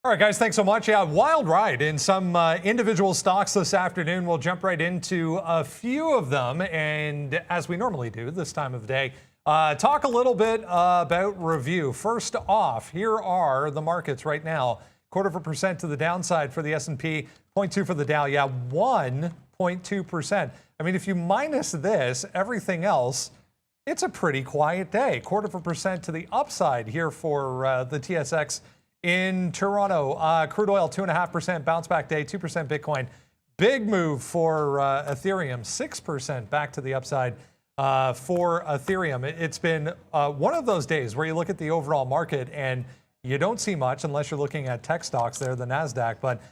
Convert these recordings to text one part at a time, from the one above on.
All right, guys, thanks so much. Yeah, wild ride in some individual stocks this afternoon. We'll jump right into a few of them. And as we normally do this time of day, talk a little bit about review. First off, here are the markets right now. 0.25% to the downside for the S&P, 0.2 for the Dow. Yeah, 1.2%. I mean, if you minus this, everything else, it's a pretty quiet day. 0.25% to the upside here for the TSX in Toronto. Crude oil, 2.5% bounce back day, 2% Bitcoin. Big move for Ethereum, 6% back to the upside for Ethereum. It's been one of those days where you look at the overall market and you don't see much unless you're looking at tech stocks there, the NASDAQ. But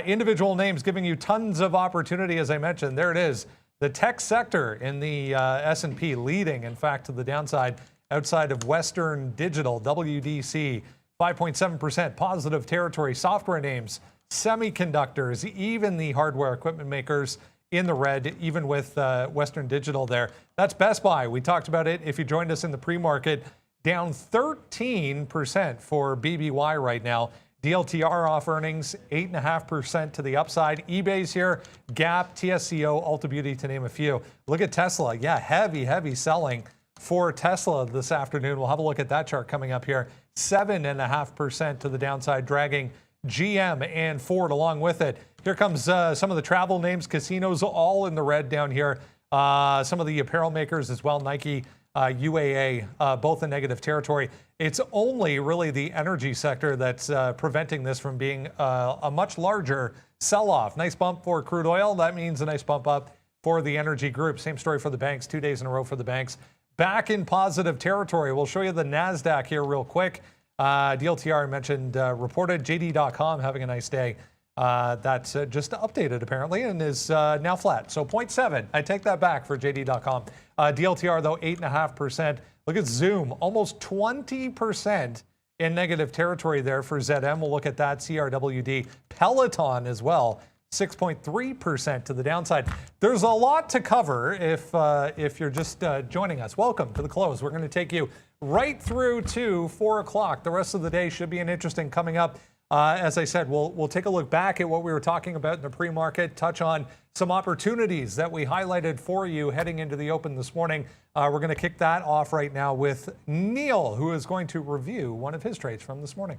individual names giving you tons of opportunity, as I mentioned. There it is. The tech sector in the S&P leading, in fact, to the downside outside of Western Digital, WDC. 5.7% positive territory. Software names, semiconductors, even the hardware equipment makers in the red, even with Western Digital there. That's Best Buy. We talked about it. If you joined us in the pre-market, down 13% for BBY right now. DLTR off earnings, 8.5% to the upside. eBay's here, Gap, TSCO, Ulta Beauty, to name a few. Look at Tesla. Yeah, heavy selling for Tesla this afternoon. We'll have a look at that chart coming up here. 7.5% to the downside, dragging GM and Ford along with it. Here comes some of the travel names, casinos all in the red down here. Some of the apparel makers as well, Nike, UAA, both in negative territory. It's only really the energy sector that's preventing this from being a much larger sell-off. Nice bump for crude oil. That means a nice bump up for the energy group. Same story for the banks, 2 days in a row for the banks. Back in positive territory. We'll show you the NASDAQ here real quick. DLTR I mentioned reported. JD.com having a nice day. That's just updated apparently and is now flat. So 0.7. I take that back for JD.com. DLTR though 8.5%. Look at Zoom, almost 20% in negative territory there for ZM. We'll look at that. CRWD. Peloton as well. 6.3% to the downside. There's a lot to cover if you're just joining us. Welcome to the close. We're going to take you right through to 4 o'clock. The rest of the day should be an interesting coming up. As I said, we'll take a look back at what we were talking about in the pre-market, touch on some opportunities that we highlighted for you heading into the open this morning. We're going to kick that off right now with Neil, who is going to review one of his trades from this morning.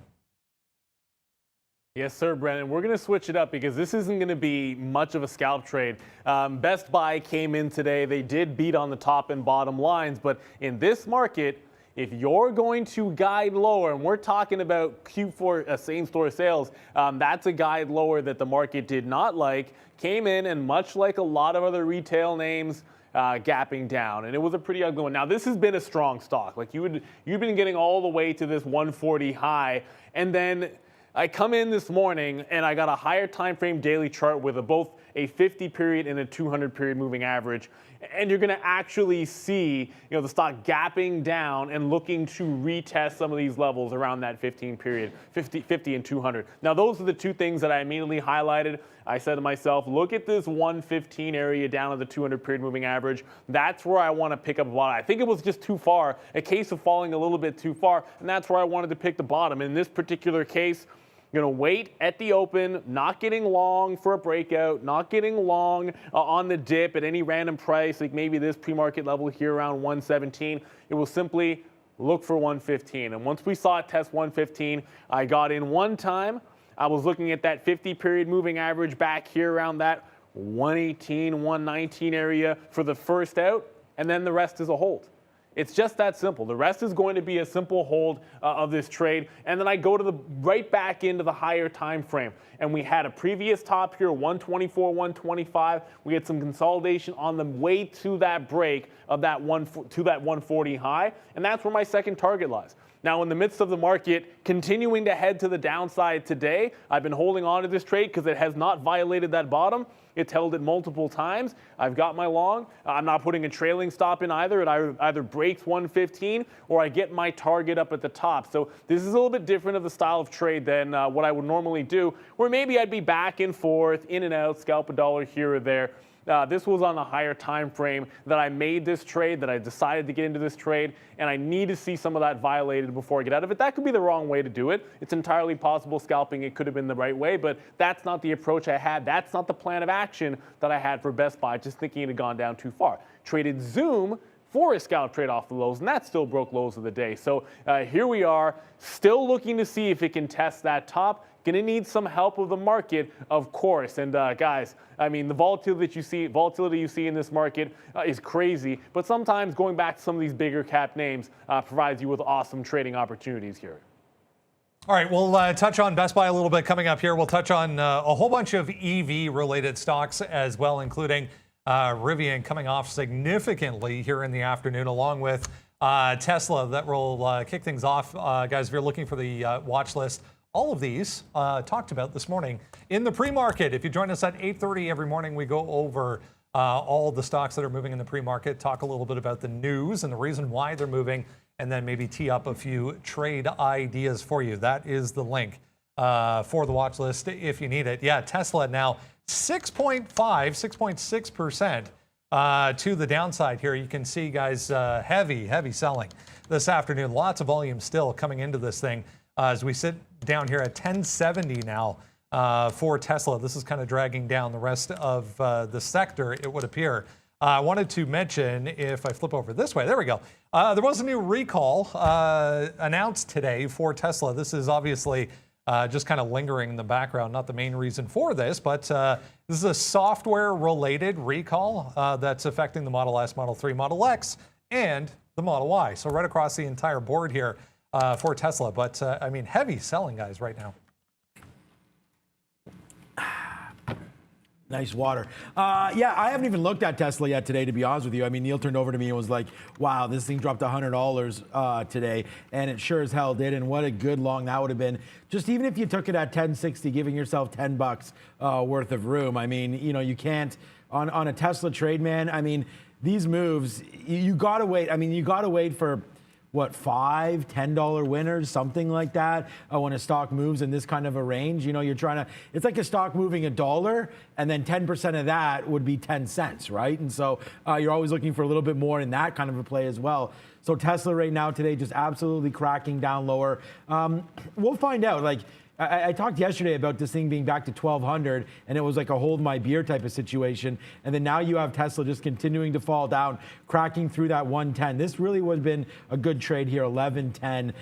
Yes, sir, Brennan. We're going to switch it up because this isn't going to be much of a scalp trade. Best Buy came in today. They did beat on the top and bottom lines, but in this market, if you're going to guide lower, and we're talking about Q4 same-store sales, that's a guide lower that the market did not like, came in, and much like a lot of other retail names, gapping down, and it was a pretty ugly one. Now, this has been a strong stock. Like you've been getting all the way to this 140 high, and then I come in this morning and I got a higher time frame daily chart with both a 50 period and a 200 period moving average, and you're going to actually see, the stock gapping down and looking to retest some of these levels around that 15 period, 50 and 200. Now, those are the two things that I immediately highlighted. I said to myself, look at this 115 area down at the 200 period moving average. That's where I want to pick up a bottom. I think it was just too far, a case of falling a little bit too far, and that's where I wanted to pick the bottom. In this particular case, going to wait at the open, not getting long for a breakout, not getting long on the dip at any random price, like maybe this pre-market level here around 117. It will simply look for 115. And once we saw it test 115, I got in one time. I was looking at that 50 period moving average back here around that 118, 119 area for the first out, and then the rest is a hold. It's just that simple. The rest is going to be a simple hold of this trade. And then I go to right back into the higher time frame. And we had a previous top here, 124, 125. We had some consolidation on the way to that break of that 140 high. And that's where my second target lies. Now, in the midst of the market continuing to head to the downside today, I've been holding on to this trade because it has not violated that bottom. It's held it multiple times. I've got my long. I'm not putting a trailing stop in either. It either breaks 115 or I get my target up at the top. So this is a little bit different of the style of trade than what I would normally do, where maybe I'd be back and forth, in and out, scalp a dollar here or there. This was on a higher time frame that I made this trade, that I decided to get into this trade, and I need to see some of that violated before I get out of it. That could be the wrong way to do it. It's entirely possible scalping it could have been the right way, but that's not the approach I had. That's not the plan of action that I had for Best Buy, just thinking it had gone down too far. Traded Zoom for a scalp trade off the lows, and that still broke lows of the day. So here we are, still looking to see if it can test that top. Going to need some help of the market, of course. And guys, I mean, the volatility you see in this market is crazy. But sometimes going back to some of these bigger cap names provides you with awesome trading opportunities here. All right, we'll touch on Best Buy a little bit coming up here. We'll touch on a whole bunch of EV-related stocks as well, including Rivian coming off significantly here in the afternoon, along with Tesla. That will kick things off. Guys, if you're looking for the watch list, all of these talked about this morning in the pre-market. If you join us at 8:30 every morning, we go over all the stocks that are moving in the pre-market, talk a little bit about the news and the reason why they're moving, and then maybe tee up a few trade ideas for you. That is the link for the watch list if you need it. Yeah, Tesla now 6.6% to the downside here. You can see, guys, heavy selling this afternoon. Lots of volume still coming into this thing as we sit down here at 1070 now for Tesla. This is kind of dragging down the rest of the sector, it would appear. I wanted to mention, if I flip over this way, there we go. There was a new recall announced today for Tesla. This is obviously just kind of lingering in the background, not the main reason for this, but this is a software-related recall that's affecting the Model S, Model 3, Model X, and the Model Y. So right across the entire board here for Tesla. But, I mean, heavy selling, guys, right now. Nice water. Yeah, I haven't even looked at Tesla yet today, to be honest with you. I mean, Neil turned over to me and was like, wow, this thing dropped $100 today. And it sure as hell did. And what a good long that would have been. Just even if you took it at 1060, giving yourself $10 worth of room. I mean, you know, you can't, on a Tesla trade, man, I mean, these moves, you got to wait. I mean, you got to wait for what, $5, $10 winners, something like that, when a stock moves in this kind of a range. You know, you're trying to, it's like a stock moving $1, and then 10% of that would be 10 cents, right? And so you're always looking for a little bit more in that kind of a play as well. So Tesla right now today just absolutely cracking down lower. We'll find out. Like, I talked yesterday about this thing being back to 1,200, and it was like a hold my beer type of situation. And then now you have Tesla just continuing to fall down, cracking through that 110. This really would have been a good trade here. 1110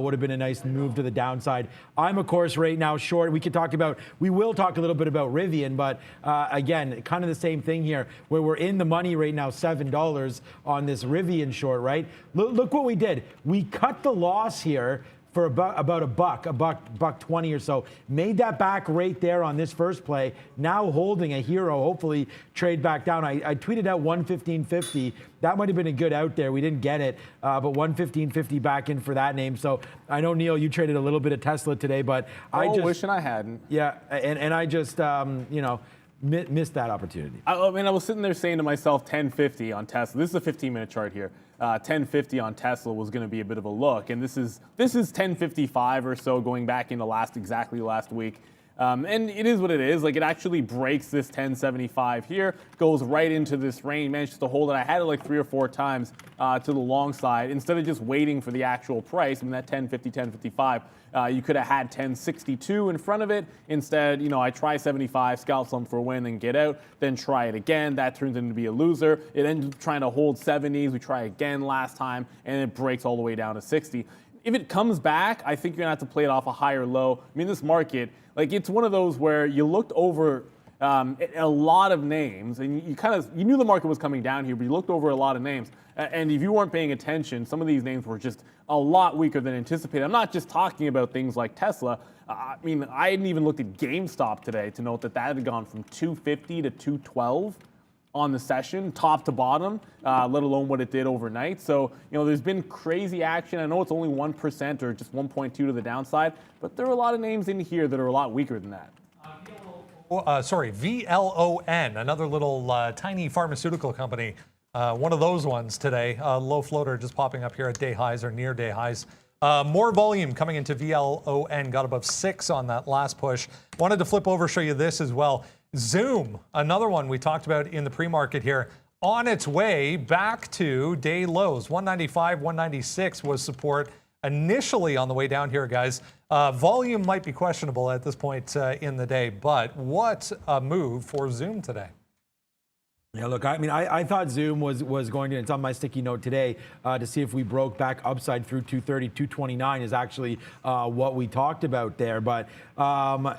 would have been a nice move to the downside. I'm, of course, right now short. We will talk a little bit about Rivian, but again, kind of the same thing here, where we're in the money right now, $7 on this Rivian short, right? Look what we did. We cut the loss here for about a buck 20 or so. Made that back right there on this first play. Now holding a hero, hopefully trade back down. I tweeted out 115.50. That might have been a good out there. We didn't get it, but 115.50 back in for that name. So I know, Neil, you traded a little bit of Tesla today, but wishing I hadn't. Yeah, and I just, you know, missed that opportunity. I mean, I was sitting there saying to myself, 1050 on Tesla. This is a 15-minute chart here. 1050 on Tesla was going to be a bit of a look, and this is 1055 or so going back into exactly last week. And it is what it is. Like, it actually breaks this 1075 here, goes right into this range, manages to hold it. I had it like 3 or 4 times to the long side. Instead of just waiting for the actual price, I mean, that 1050, 1055, you could have had 1062 in front of it. Instead, you know, I try 75, scalp some for a win and get out, then try it again. That turns into be a loser. It ends up trying to hold 70s. We try again last time, and it breaks all the way down to 60. If it comes back, I think you're going to have to play it off a higher low. I mean, this market, like, it's one of those where you looked over a lot of names, and you knew the market was coming down here, but you looked over a lot of names. And if you weren't paying attention, some of these names were just a lot weaker than anticipated. I'm not just talking about things like Tesla. I mean, I hadn't even looked at GameStop today to note that had gone from 250 to 212 on the session, top to bottom, let alone what it did overnight. So, you know, there's been crazy action. I know it's only 1% or just 1.2 to the downside, but there are a lot of names in here that are a lot weaker than that. VLON, another little tiny pharmaceutical company. One of those ones today, low floater just popping up here at day highs or near day highs. More volume coming into VLON, got above 6 on that last push. Wanted to flip over, show you this as well. Zoom, another one we talked about in the pre-market here, on its way back to day lows. 195, 196 was support initially on the way down here, guys. Volume might be questionable at this point in the day, but what a move for Zoom today. Yeah, look, I mean, I thought Zoom was going to, it's on my sticky note today, to see if we broke back upside through 230, 229 is actually what we talked about there. But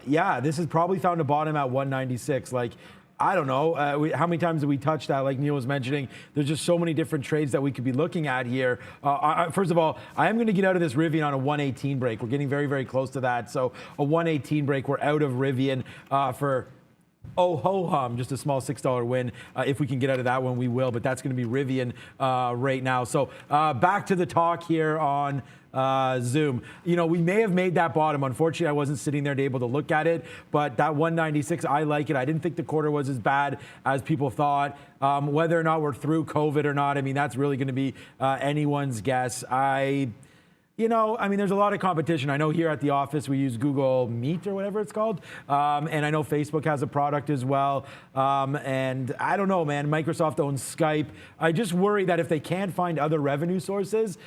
yeah, this has probably found a bottom at 196. Like, I don't know, how many times have we touched that? Like Neil was mentioning, there's just so many different trades that we could be looking at here. First of all, I am going to get out of this Rivian on a 118 break. We're getting very, very close to that. So a 118 break, we're out of Rivian for... Oh ho hum, just a small $6 win. If we can get out of that one, we will. But that's going to be Rivian right now. So back to the talk here on Zoom. You know, we may have made that bottom. Unfortunately, I wasn't sitting there to able to look at it. But that 196, I like it. I didn't think the quarter was as bad as people thought. Whether or not we're through COVID or not, I mean, that's really going to be anyone's guess. You know, I mean, there's a lot of competition. I know here at the office we use Google Meet or whatever it's called. And I know Facebook has a product as well. And I don't know, man, Microsoft owns Skype. I just worry that if they can't find other revenue sources,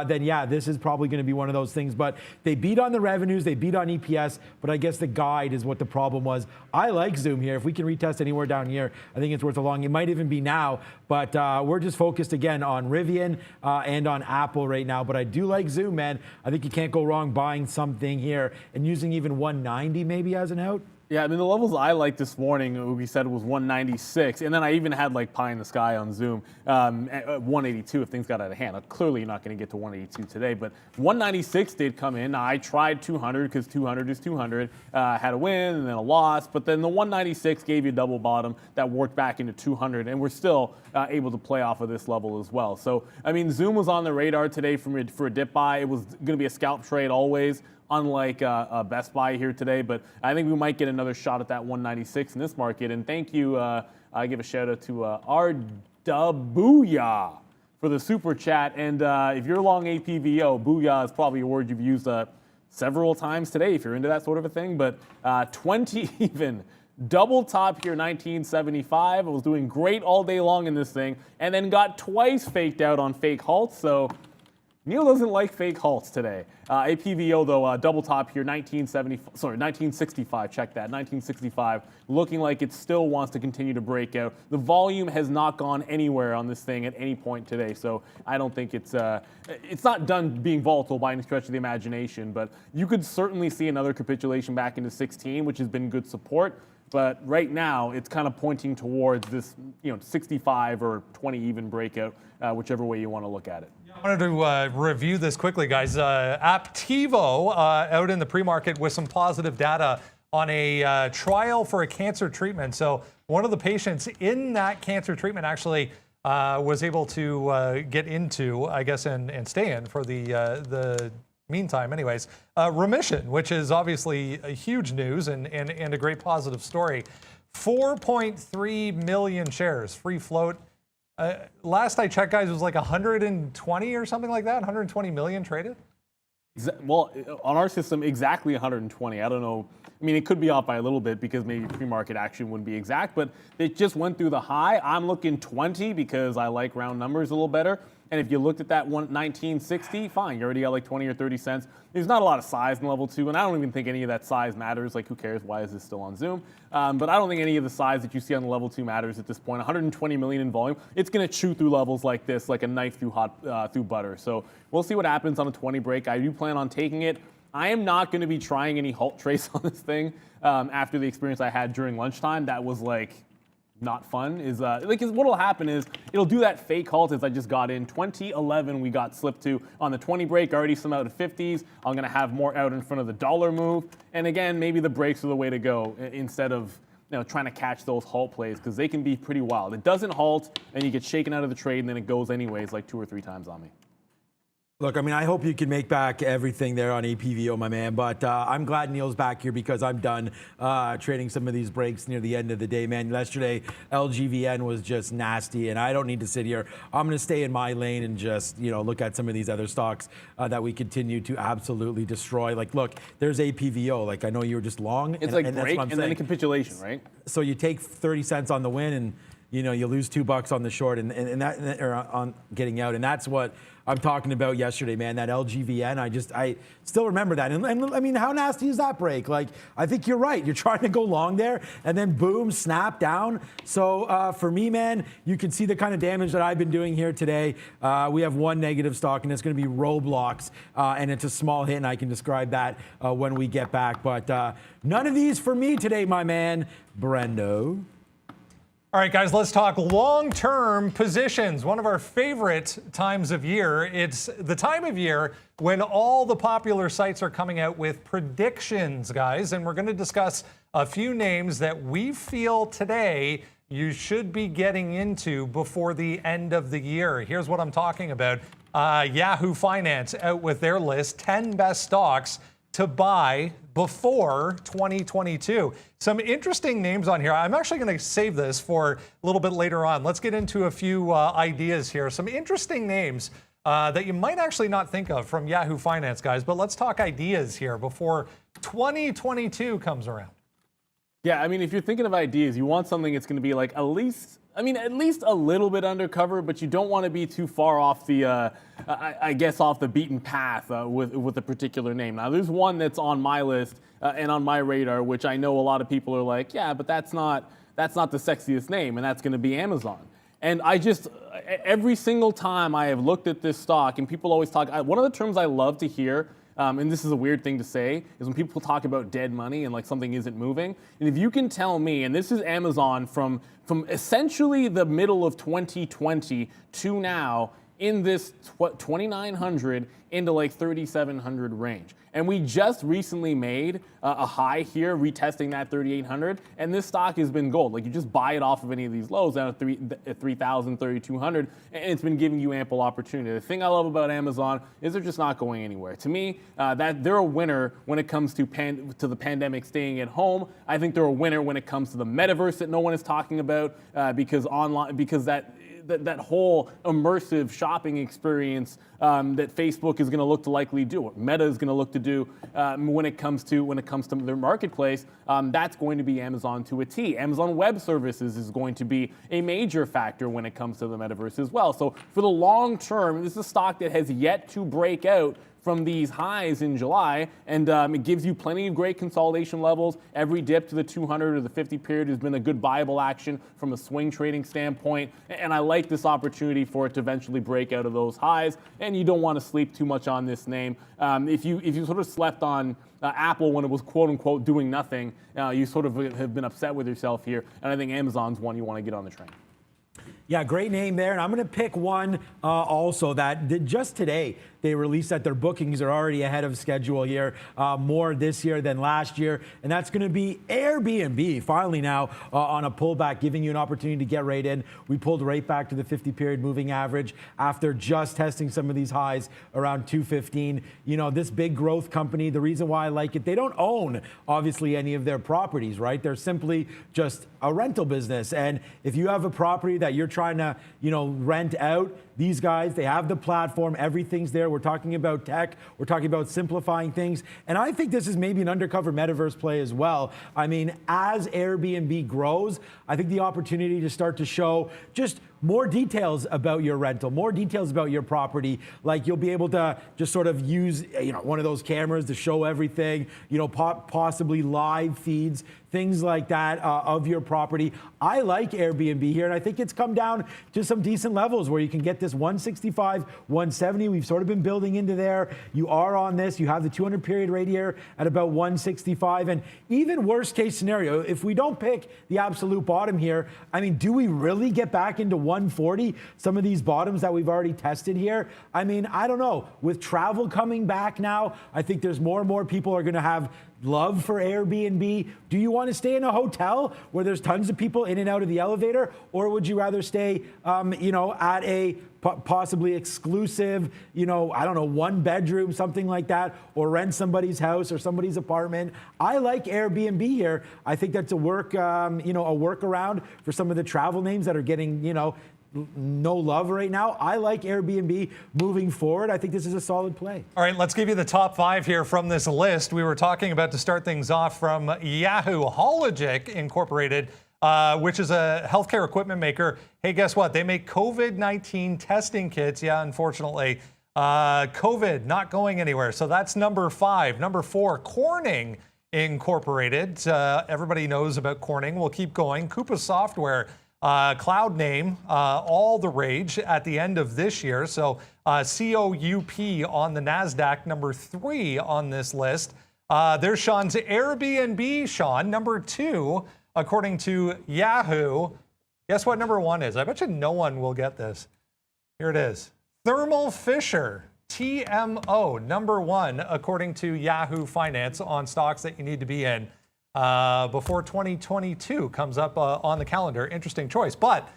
then yeah, this is probably going to be one of those things. But they beat on the revenues, they beat on EPS, but I guess the guide is what the problem was. I like Zoom here. If we can retest anywhere down here, I think it's worth a long. It might even be now, but we're just focused again on Rivian and on Apple right now. But I do like Zoom, man. I think you can't go wrong buying something here and using even 190 maybe as an out. Yeah, I mean, the levels I liked this morning, we said was 196, and then I even had like pie in the sky on Zoom at 182 if things got out of hand. Clearly, you're not going to get to 182 today, but 196 did come in. Now, I tried 200 because 200 is 200. Had a win and then a loss, but then the 196 gave you a double bottom that worked back into 200, and we're still able to play off of this level as well. So, I mean, Zoom was on the radar today for a dip buy. It was going to be a scalp trade always, unlike Best Buy here today, but I think we might get another shot at that 196 in this market. And thank you, I give a shout out to Booyah for the super chat. And if you're long APVO, Booyah is probably a word you've used several times today if you're into that sort of a thing. But 20 even. Double top here, 1975. I was doing great all day long in this thing, and then got twice faked out on fake halts. So Neil doesn't like fake halts today. APVO though, double top here, 1965. Check that, 1965. Looking like it still wants to continue to break out. The volume has not gone anywhere on this thing at any point today, so I don't think it's not done being volatile by any stretch of the imagination. But you could certainly see another capitulation back into 16, which has been good support. But right now, it's kind of pointing towards this, 65 or 20 even breakout, whichever way you want to look at it. I wanted to review this quickly, guys. Aptivo out in the pre-market with some positive data on a trial for a cancer treatment. So one of the patients in that cancer treatment actually was able to get into, I guess, and stay in for the meantime, anyways, remission, which is obviously a huge news and a great positive story. 4.3 million shares, free float. Last I checked, guys, it was like 120 or something like that, 120 million traded? Well, on our system, exactly 120. I don't know. I mean, it could be off by a little bit because maybe pre-market action wouldn't be exact, but it just went through the high. I'm looking 20 because I like round numbers a little better. And if you looked at that 1960, fine, you already got like 20 or 30 cents. There's not a lot of size in level 2, and I don't even think any of that size matters. Like, who cares? Why is this still on Zoom? But I don't think any of the size that you see on the level 2 matters at this point. 120 million in volume. It's going to chew through levels like this, like a knife through through butter. So we'll see what happens on a 20 break. I do plan on taking it. I am not going to be trying any halt trace on this thing after the experience I had during lunchtime. That was like not fun. What'll happen is it'll do that fake halt as I just got in. 2011 we got slipped to on the 20 break, already some out of 50s. I'm going to have more out in front of the dollar move. And again, maybe the breaks are the way to go instead of trying to catch those halt plays because they can be pretty wild. It doesn't halt and you get shaken out of the trade and then it goes anyways like 2 or 3 times on me. Look, I mean, I hope you can make back everything there on APVO, my man. But I'm glad Neil's back here because I'm done trading some of these breaks near the end of the day, man. Yesterday, LGVN was just nasty, and I don't need to sit here. I'm going to stay in my lane and just, look at some of these other stocks that we continue to absolutely destroy. Like, look, there's APVO. Like, I know you were just long. It's like break and then a capitulation, right? So you take 30 cents on the win and, you lose $2 on the short and that or on getting out. And that's what I'm talking about yesterday, man. That LGVN, I still remember that. And I mean, how nasty is that break? Like, I think you're right. You're trying to go long there and then boom, snap down. So for me, man, you can see the kind of damage that I've been doing here today. We have one negative stock and it's going to be Roblox. And it's a small hit and I can describe that when we get back. But none of these for me today, my man, Brendo. All right, guys, let's talk long-term positions. One of our favorite times of year. It's the time of year when all the popular sites are coming out with predictions, guys. And we're going to discuss a few names that we feel today you should be getting into before the end of the year. Here's what I'm talking about. Yahoo Finance out with their list, 10 best stocks to buy before 2022. Some interesting names on here. I'm actually going to save this for a little bit later on. Let's get into a few ideas here. Some interesting names that you might actually not think of from Yahoo Finance, guys. But let's talk ideas here before 2022 comes around. Yeah, I mean, if you're thinking of ideas, you want something that's going to be like at least a little bit undercover, but you don't want to be too far off the, off the beaten path with a particular name. Now, there's one that's on my list and on my radar, which I know a lot of people are like, yeah, but that's not the sexiest name, and that's going to be Amazon. And every single time I have looked at this stock, and people always talk, one of the terms I love to hear, and this is a weird thing to say, is when people talk about dead money and like something isn't moving. And if you can tell me, and this is Amazon from essentially the middle of 2020 to now in this 2,900 into like 3,700 range. And we just recently made a high here, retesting that 3,800, and this stock has been gold. Like, you just buy it off of any of these lows down at 3,000, 3,200, and it's been giving you ample opportunity. The thing I love about Amazon is they're just not going anywhere. To me, that they're a winner when it comes to the pandemic staying at home. I think they're a winner when it comes to the metaverse that no one is talking about because that whole immersive shopping experience that Facebook is going to look to likely do, what Meta is going to look to do when it comes to their marketplace, that's going to be Amazon to a T. Amazon Web Services is going to be a major factor when it comes to the metaverse as well. So for the long term, this is a stock that has yet to break out from these highs in July, and it gives you plenty of great consolidation levels. Every dip to the 200 or the 50 period has been a good buyable action from a swing trading standpoint, and I like this opportunity for it to eventually break out of those highs, and you don't want to sleep too much on this name. If you sort of slept on Apple when it was quote-unquote doing nothing, you sort of have been upset with yourself here, and I think Amazon's one you want to get on the train. Yeah, great name there. And I'm going to pick one also that just today they released that their bookings are already ahead of schedule here, more this year than last year. And that's going to be Airbnb, finally now on a pullback, giving you an opportunity to get right in. We pulled right back to the 50-period moving average after just testing some of these highs around 215. This big growth company, the reason why I like it, they don't own, obviously, any of their properties, right? They're simply just a rental business. And if you have a property that you're trying to, rent out, these guys, they have the platform, everything's there. We're talking about tech, we're talking about simplifying things. And I think this is maybe an undercover metaverse play as well. I mean, as Airbnb grows, I think the opportunity to start to show just more details about your rental, more details about your property. Like, you'll be able to just sort of use, one of those cameras to show everything, possibly live feeds, things like that of your property. I like Airbnb here, and I think it's come down to some decent levels where you can get this 165, 170. We've sort of been building into there. You are on this. You have the 200 period right here at about 165. And even worst case scenario, if we don't pick the absolute bottom here, I mean, do we really get back into 140? Some of these bottoms that we've already tested here. I mean, I don't know. With travel coming back now, I think there's more and more people are going to have love for Airbnb? Do you want to stay in a hotel where there's tons of people in and out of the elevator? Or would you rather stay, at a possibly exclusive, I don't know, 1 bedroom, something like that, or rent somebody's house or somebody's apartment? I like Airbnb here. I think that's a workaround for some of the travel names that are getting, no love right now. I like Airbnb moving forward. I think this is a solid play. All right, let's give you the top 5 here from this list. We were talking about, to start things off, from Yahoo, Hologic Incorporated, which is a healthcare equipment maker. Hey, guess what? They make COVID-19 testing kits. Yeah, unfortunately, COVID not going anywhere. So that's number 5. Number 4, Corning Incorporated. Everybody knows about Corning. We'll keep going. Coupa Software. Cloud name, all the rage at the end of this year. So COUP on the NASDAQ, number 3 on this list. There's Sean's Airbnb, Sean, number 2, according to Yahoo. Guess what number 1 is? I bet you no one will get this. Here it is. Thermo Fisher, TMO, number 1, according to Yahoo Finance, on stocks that you need to be in before 2022 comes up on the calendar. Interesting choice, but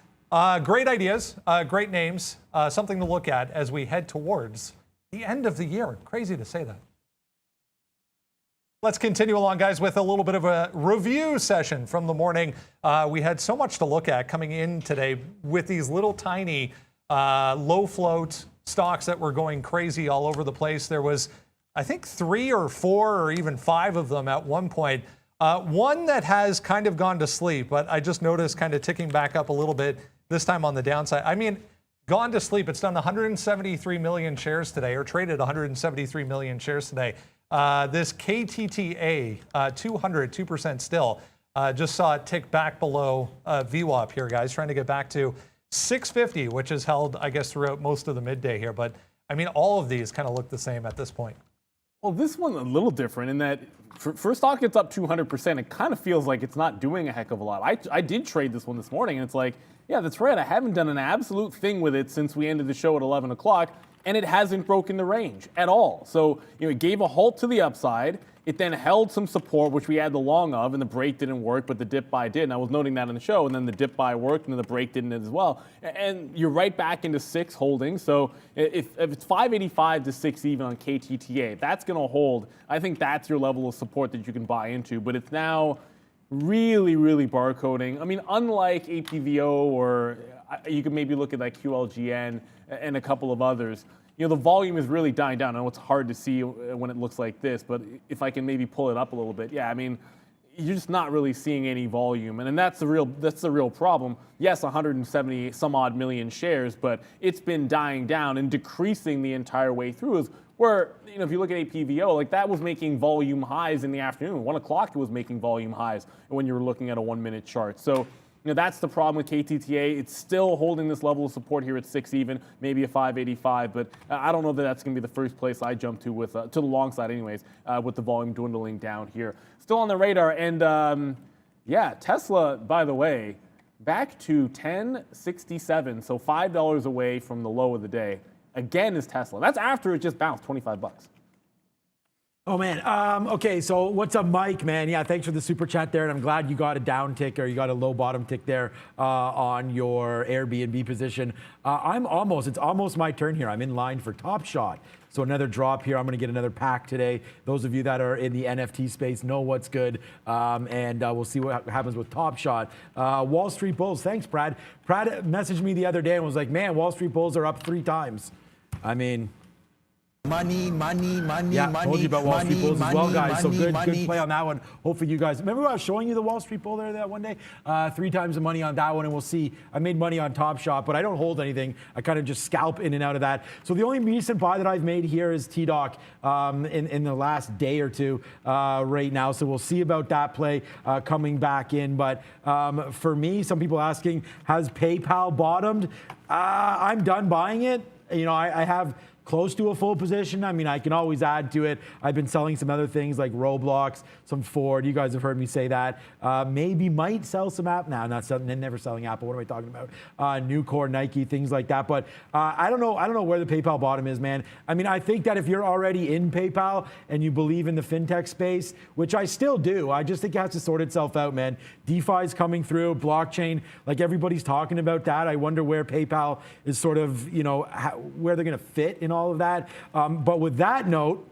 great ideas, great names, something to look at as we head towards the end of the year. Crazy to say that. Let's continue along, guys, with a little bit of a review session from the morning. We had so much to look at coming in today with these little tiny low float stocks that were going crazy all over the place. There was, I think, 3 or 4 or even 5 of them at one point. One that has kind of gone to sleep, but I just noticed kind of ticking back up a little bit, this time on the downside. I mean, gone to sleep. It's done 173 million shares today, or traded 173 million shares today. This KTTA, 2% still, just saw it tick back below VWAP here, guys, trying to get back to 650, which is held, I guess, throughout most of the midday here. But, I mean, all of these kind of look the same at this point. Well, this one's a little different in that for a stock that's up 200%, it kind of feels like it's not doing a heck of a lot. I did trade this one this morning, and it's like, yeah, that's right. I haven't done an absolute thing with it since we ended the show at 11 o'clock, and it hasn't broken the range at all. So, it gave a halt to the upside. It then held some support, which we had the long of, and the break didn't work, but the dip buy did. And I was noting that in the show, and then the dip buy worked, and then the break didn't as well. And you're right back into 6 holdings. So if it's 585 to 6 even on KTTA, that's going to hold. I think that's your level of support that you can buy into. But it's now really, really barcoding. I mean, unlike APVO, or you could maybe look at like QLGN and a couple of others, the volume is really dying down. I know it's hard to see when it looks like this, but if I can maybe pull it up a little bit, yeah, I mean, you're just not really seeing any volume, and that's the real problem. Yes, 170 some odd million shares, but it's been dying down and decreasing the entire way through. Where, if you look at APVO, like that was making volume highs in the afternoon. 1 o'clock it was making volume highs when you were looking at a 1-minute chart. So, that's the problem with KTTA. It's still holding this level of support here at 6 even, maybe a 585, but I don't know that that's going to be the first place I jump to with to the long side anyways, with the volume dwindling down here. Still on the radar, and yeah, Tesla, by the way, back to 1067, so $5 away from the low of the day. Again is Tesla. That's after it just bounced 25 bucks. Oh, man. Okay, so what's up, Mike, man? Yeah, thanks for the super chat there, and I'm glad you got a down tick, or you got a low bottom tick there on your Airbnb position. It's almost my turn here. I'm in line for Top Shot. So another drop here. I'm going to get another pack today. Those of you that are in the NFT space know what's good, and we'll see what happens with Top Shot. Wall Street Bulls. Thanks, Brad. Brad messaged me the other day and was like, man, Wall Street Bulls are up 3 times. I mean... Money. Yeah, told you about Wall Street Bulls as well, guys. So good play on that one. Hopefully you guys remember I was showing you the Wall Street Bull there that one day. 3 times the money on that one, and we'll see. I made money on Top Shot, but I don't hold anything. I kind of just scalp in and out of that. So the only recent buy that I've made here is TDOC in the last day or two right now. So we'll see about that play coming back in. But for me, some people asking, has PayPal bottomed? I'm done buying it. I have close to a full position, I mean, I can always add to it. I've been selling some other things like Roblox, some Ford. You guys have heard me say that. Maybe might sell some Apple. No, not selling. Never selling Apple. What am I talking about? Nucor, Nike, things like that. But I don't know. I don't know where the PayPal bottom is, man. I mean, I think that if you're already in PayPal and you believe in the fintech space, which I still do, I just think it has to sort itself out, man. DeFi's coming through, blockchain, like everybody's talking about that. I wonder where PayPal is sort of, you know, where they're going to fit in all of that. But with that note,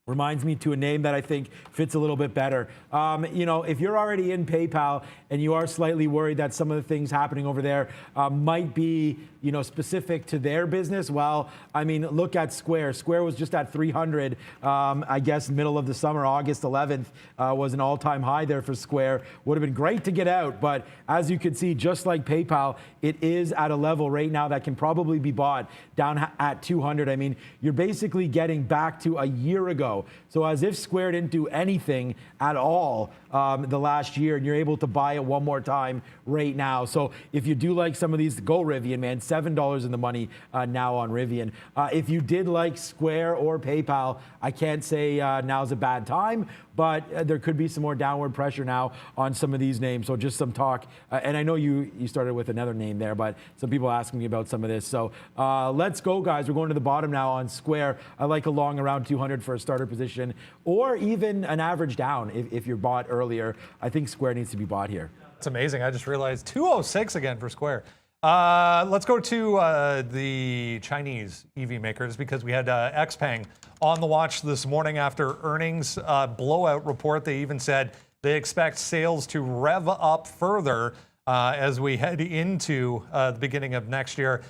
reminds me to a name that I think fits a little bit better. You know, if you're already in PayPal and you are slightly worried that some of the things happening over there might be, you know, specific to their business, well, I mean, look at Square. Square was just at 300, I guess, middle of the summer, August 11th was an all-time high there for Square. Would have been great to get out, but as you can see, just like PayPal, it is at a level right now that can probably be bought down at 200. I mean, you're basically getting back to a year ago. So as if Square didn't do anything at all the last year, and you're able to buy it one more time right now. So if you do like some of these, go Rivian, man. $7 in the money now on Rivian. If you did like Square or PayPal, I can't say now's a bad time, but there could be some more downward pressure now on some of these names. So just some talk. And I know you started with another name there, but some people asking me about some of this. So let's go, guys. We're going to the bottom now on Square. I like a long around 200 for a starter position, or even an average down if you're bought earlier. I think Square needs to be bought here. It's amazing. I just realized 206 again for Square. Let's go to the Chinese EV makers, because we had XPeng on the watch this morning after earnings blowout report. They even said they expect sales to rev up further as we head into the beginning of next year.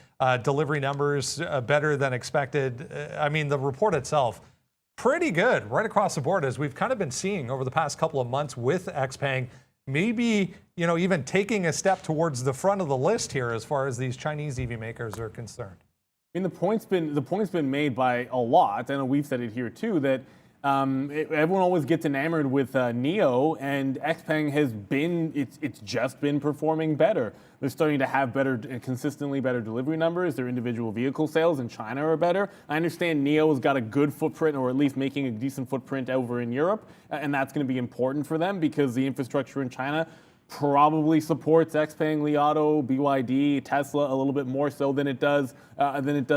Delivery numbers better than expected. I mean, the report itself, pretty good right across the board, as we've kind of been seeing over the past couple of months with XPeng. Maybe, you know, even taking a step towards the front of the list here as far as these Chinese EV makers are concerned. I mean, the point's been made by a lot, and we've said it here too, that everyone always gets enamored with NIO, and XPeng has been, it's just been performing better. They're starting to have consistently better delivery numbers. Their individual vehicle sales in China are better. I understand NIO has got a good footprint, or at least making a decent footprint over in Europe, and that's going to be important for them because the infrastructure in China probably supports XPeng, Li Auto, BYD, Tesla a little bit more so than it does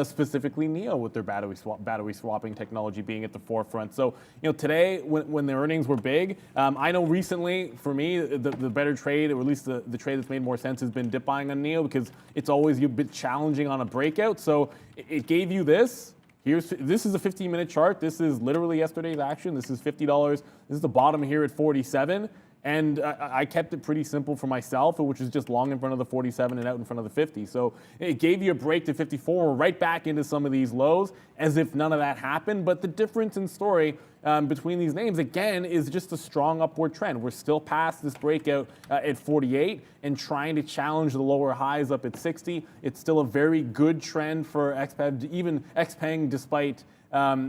specifically NIO, with their battery swapping technology being at the forefront. So, you know, today when the earnings were big, I know recently for me the better trade, or at least the trade that's made more sense, has been dip buying on NIO, because it's always a bit challenging on a breakout. So it gave you this. This is a 15-minute chart. This is literally yesterday's action. This is $50. This is the bottom here at 47. And I kept it pretty simple for myself, which is just long in front of the 47 and out in front of the 50. So it gave you a break to 54. We're right back into some of these lows as if none of that happened. But the difference in story between these names, again, is just a strong upward trend. We're still past this breakout at 48 and trying to challenge the lower highs up at 60. It's still a very good trend for XPeng, despite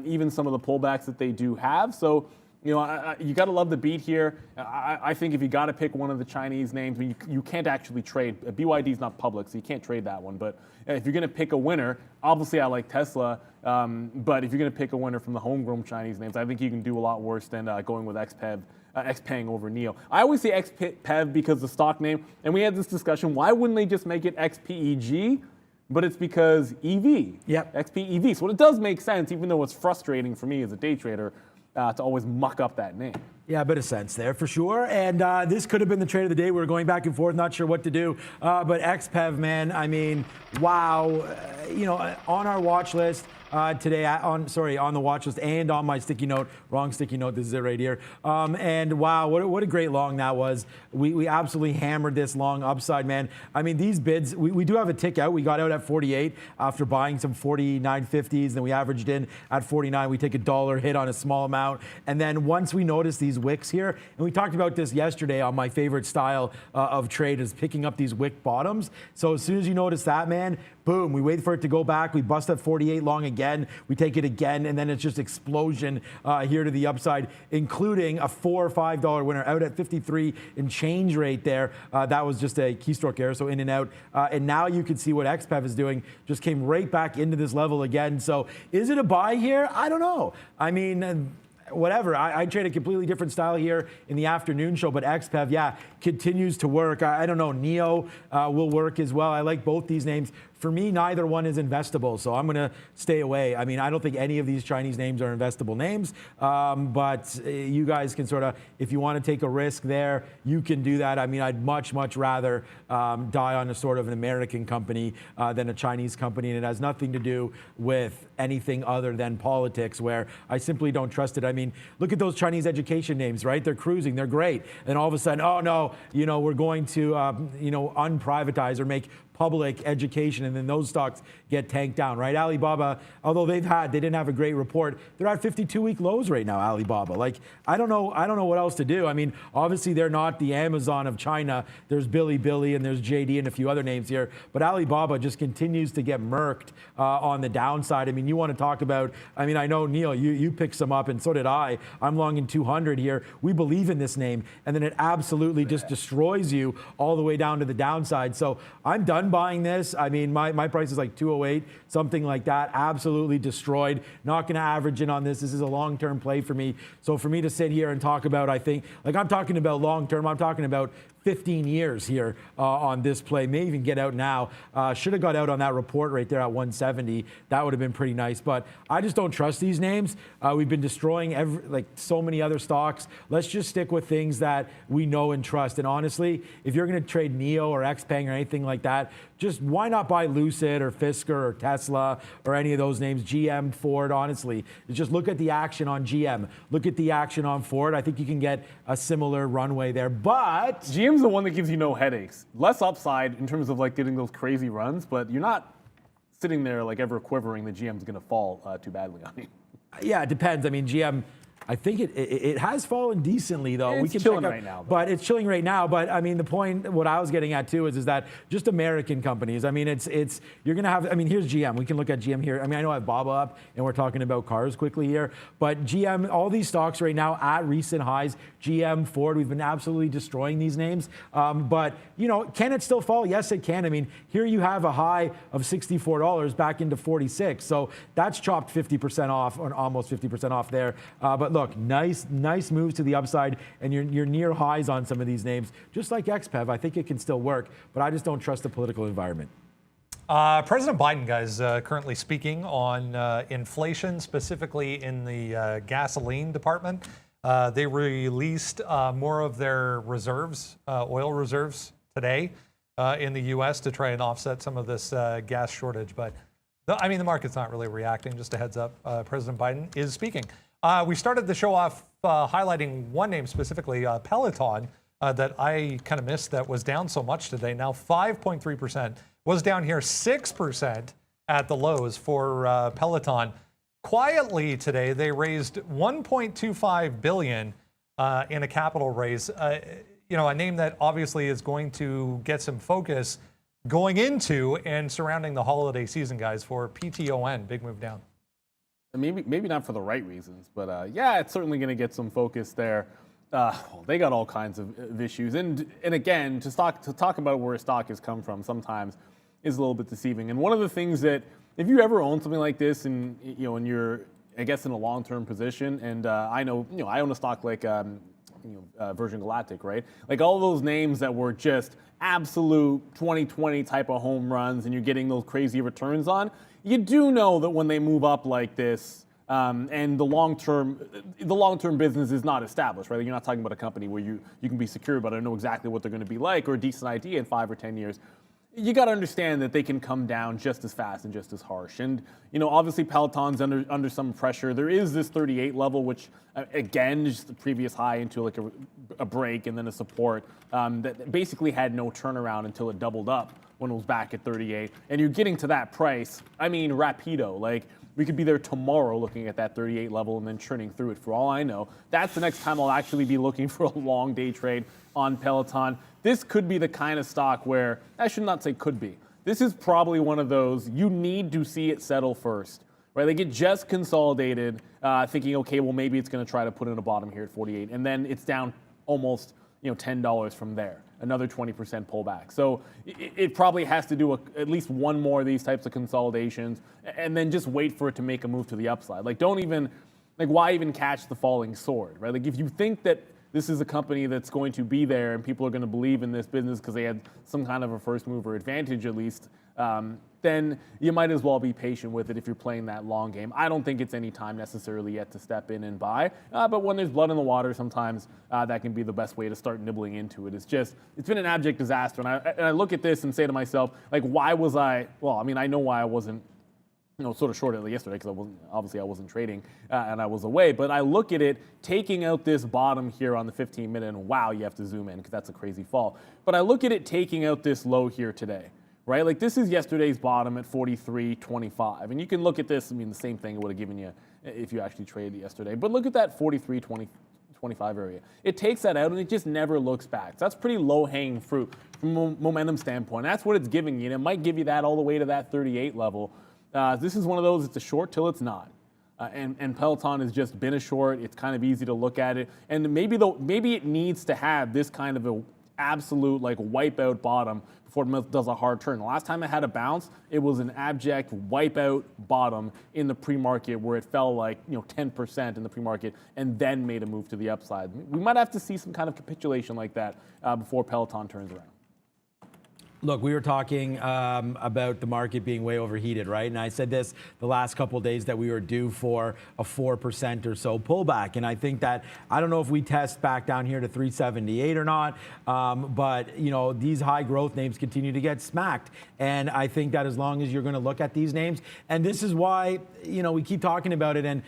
even some of the pullbacks that they do have. So, you know, you got to love the beat here. I think if you got to pick one of the Chinese names, I mean, you can't actually trade. BYD's not public, so you can't trade that one. But if you're going to pick a winner, obviously I like Tesla. But if you're going to pick a winner from the homegrown Chinese names, I think you can do a lot worse than going with XPeng over NIO. I always say XPeng because the stock name, and we had this discussion, why wouldn't they just make it XPEG? But it's because EV. Yep. XPEV. So it does make sense, even though it's frustrating for me as a day trader to always muck up that name. Yeah, a bit of sense there for sure. And this could have been the trade of the day. We were going back and forth, not sure what to do. But XPEV, man, I mean, wow. You know, on our watch list today, on the watch list and on my sticky note, wrong sticky note, this is it right here. And wow, what a great long that was. We absolutely hammered this long upside, man. I mean, these bids, we do have a tick out. We got out at 48 after buying some 49.50s, then we averaged in at 49. We take $1 hit on a small amount. And then once we noticed these these wicks here. And we talked about this yesterday on my favorite style of trade is picking up these wick bottoms. So as soon as you notice that, man, boom, we wait for it to go back. We bust at 48 long again. We take it again, and then it's just explosion here to the upside, including a $4 or $5 winner out at 53 and change rate there. That was just a keystroke error, so in and out. And now you can see what XPEV is doing. Just came right back into this level again. So is it a buy here? I don't know. I mean, whatever. I trade a completely different style here in the afternoon show, but XPEV, yeah, continues to work. I don't know. NEO will work as well. I like both these names. For me, neither one is investable, so I'm going to stay away. I mean, I don't think any of these Chinese names are investable names, but you guys can sort of, if you want to take a risk there, you can do that. I mean, I'd much, much rather die on a sort of an American company than a Chinese company, and it has nothing to do with anything other than politics, where I simply don't trust it. I mean, look at those Chinese education names, right? They're cruising, they're great, and all of a sudden, oh no, we're going to, unprivatize or make public education, and then those stocks get tanked down, right? Alibaba, although they didn't have a great report, they're at 52-week lows right now, Alibaba. Like, I don't know what else to do. I mean, obviously they're not the Amazon of China. There's Bilibili and there's JD and a few other names here, but Alibaba just continues to get murked on the downside. I mean, you want to talk about, I mean, I know, Neil, you picked some up, and so did I. I'm long in 200 here. We believe in this name, and then it absolutely just destroys you all the way down to the downside. So I'm done buying this. I mean, my price is like 208, something like that. Absolutely destroyed. Not going to average in on this. This is a long-term play for me. So for me to sit here and talk about, I think, like, I'm talking about long-term. I'm talking about 15 years here on this play. May even get out now. Should have got out on that report right there at 170. That would have been pretty nice. But I just don't trust these names. We've been destroying so many other stocks. Let's just stick with things that we know and trust. And honestly, if you're going to trade NEO or XPeng or anything like that, just why not buy Lucid or Fisker or Tesla or any of those names, GM, Ford, honestly. Just look at the action on GM. Look at the action on Ford. I think you can get a similar runway there. But GM's the one that gives you no headaches. Less upside in terms of like getting those crazy runs, but you're not sitting there like ever quivering that GM's going to fall too badly on you. Yeah, it depends. I mean, GM, I think it has fallen decently, though. It's chilling right now. But it's chilling right now. But I mean, the point, what I was getting at too, is that just American companies. I mean, you're gonna have. I mean, here's GM. We can look at GM here. I mean, I know I have Baba up, and we're talking about cars quickly here. But GM, all these stocks right now at recent highs. GM, Ford, we've been absolutely destroying these names. But can it still fall? Yes, it can. I mean, here you have a high of $64 back into 46. So that's chopped 50% off, or almost 50% off there. But look, nice moves to the upside, and you're near highs on some of these names. Just like XPEV, I think it can still work, but I just don't trust the political environment. President Biden, guys, currently speaking on inflation, specifically in the gasoline department. They released more of their reserves, oil reserves today in the U.S. to try and offset some of this gas shortage. But the market's not really reacting. Just a heads up, President Biden is speaking. We started the show off highlighting one name specifically, Peloton, that I kind of missed, that was down so much today. Now 5.3%, was down here 6% at the lows for Peloton. Quietly today, they raised $1.25 billion in a capital raise. A name that obviously is going to get some focus going into and surrounding the holiday season, guys, for PTON. Big move down. Maybe not for the right reasons, but yeah, it's certainly going to get some focus there. They got all kinds of issues, and again, to talk about where a stock has come from sometimes is a little bit deceiving. And one of the things that, if you ever own something like this, and and you're, I guess, in a long-term position, and I know, I own a stock like Virgin Galactic, right? Like all those names that were just absolute 2020 type of home runs, and you're getting those crazy returns on. You do know that when they move up like this, and the long-term business is not established, right? You're not talking about a company where you can be secure about it and know exactly what they're going to be like, or a decent idea in 5 or 10 years. You got to understand that they can come down just as fast and just as harsh. And obviously Peloton's under some pressure. There is this 38 level, which again is the previous high into like a break and then a support that basically had no turnaround until it doubled up when it was back at 38. And you're getting to that price, I mean, rapido. Like, we could be there tomorrow looking at that 38 level and then churning through it. For all I know, that's the next time I'll actually be looking for a long day trade on Peloton. This could be the kind of stock where, I should not say could be, this is probably one of those, you need to see it settle first, right? They get just consolidated, thinking, okay, well, maybe it's going to try to put in a bottom here at 48, and then it's down almost, $10 from there, another 20% pullback. So it probably has to do at least one more of these types of consolidations, and then just wait for it to make a move to the upside. Like, why even catch the falling sword, right? Like, if you think that this is a company that's going to be there and people are going to believe in this business because they had some kind of a first mover advantage at least, then you might as well be patient with it if you're playing that long game. I don't think it's any time necessarily yet to step in and buy, but when there's blood in the water, sometimes that can be the best way to start nibbling into it. It's been an abject disaster, and I look at this and say to myself, like, why was I know why I wasn't sort of short it yesterday because I wasn't trading and I was away. But I look at it, taking out this bottom here on the 15-minute, and wow, you have to zoom in because that's a crazy fall. But I look at it taking out this low here today, right? Like, this is yesterday's bottom at 43.25. And you can look at this, the same thing it would have given you if you actually traded yesterday. But look at that 43.25 area. It takes that out and it just never looks back. So that's pretty low-hanging fruit from a momentum standpoint. That's what it's giving you, and it might give you that all the way to that 38 level. This is one of those, it's a short till it's not. And Peloton has just been a short. It's kind of easy to look at it. And maybe it needs to have this kind of a absolute wipeout bottom before it does a hard turn. The last time it had a bounce, it was an abject wipeout bottom in the pre-market where it fell 10% in the pre-market and then made a move to the upside. We might have to see some kind of capitulation like that before Peloton turns around. Look, we were talking about the market being way overheated, right? And I said this the last couple of days that we were due for a 4% or so pullback. And I think that, I don't know if we test back down here to 378 or not, but these high growth names continue to get smacked. And I think that as long as you're going to look at these names, and this is why, we keep talking about it, and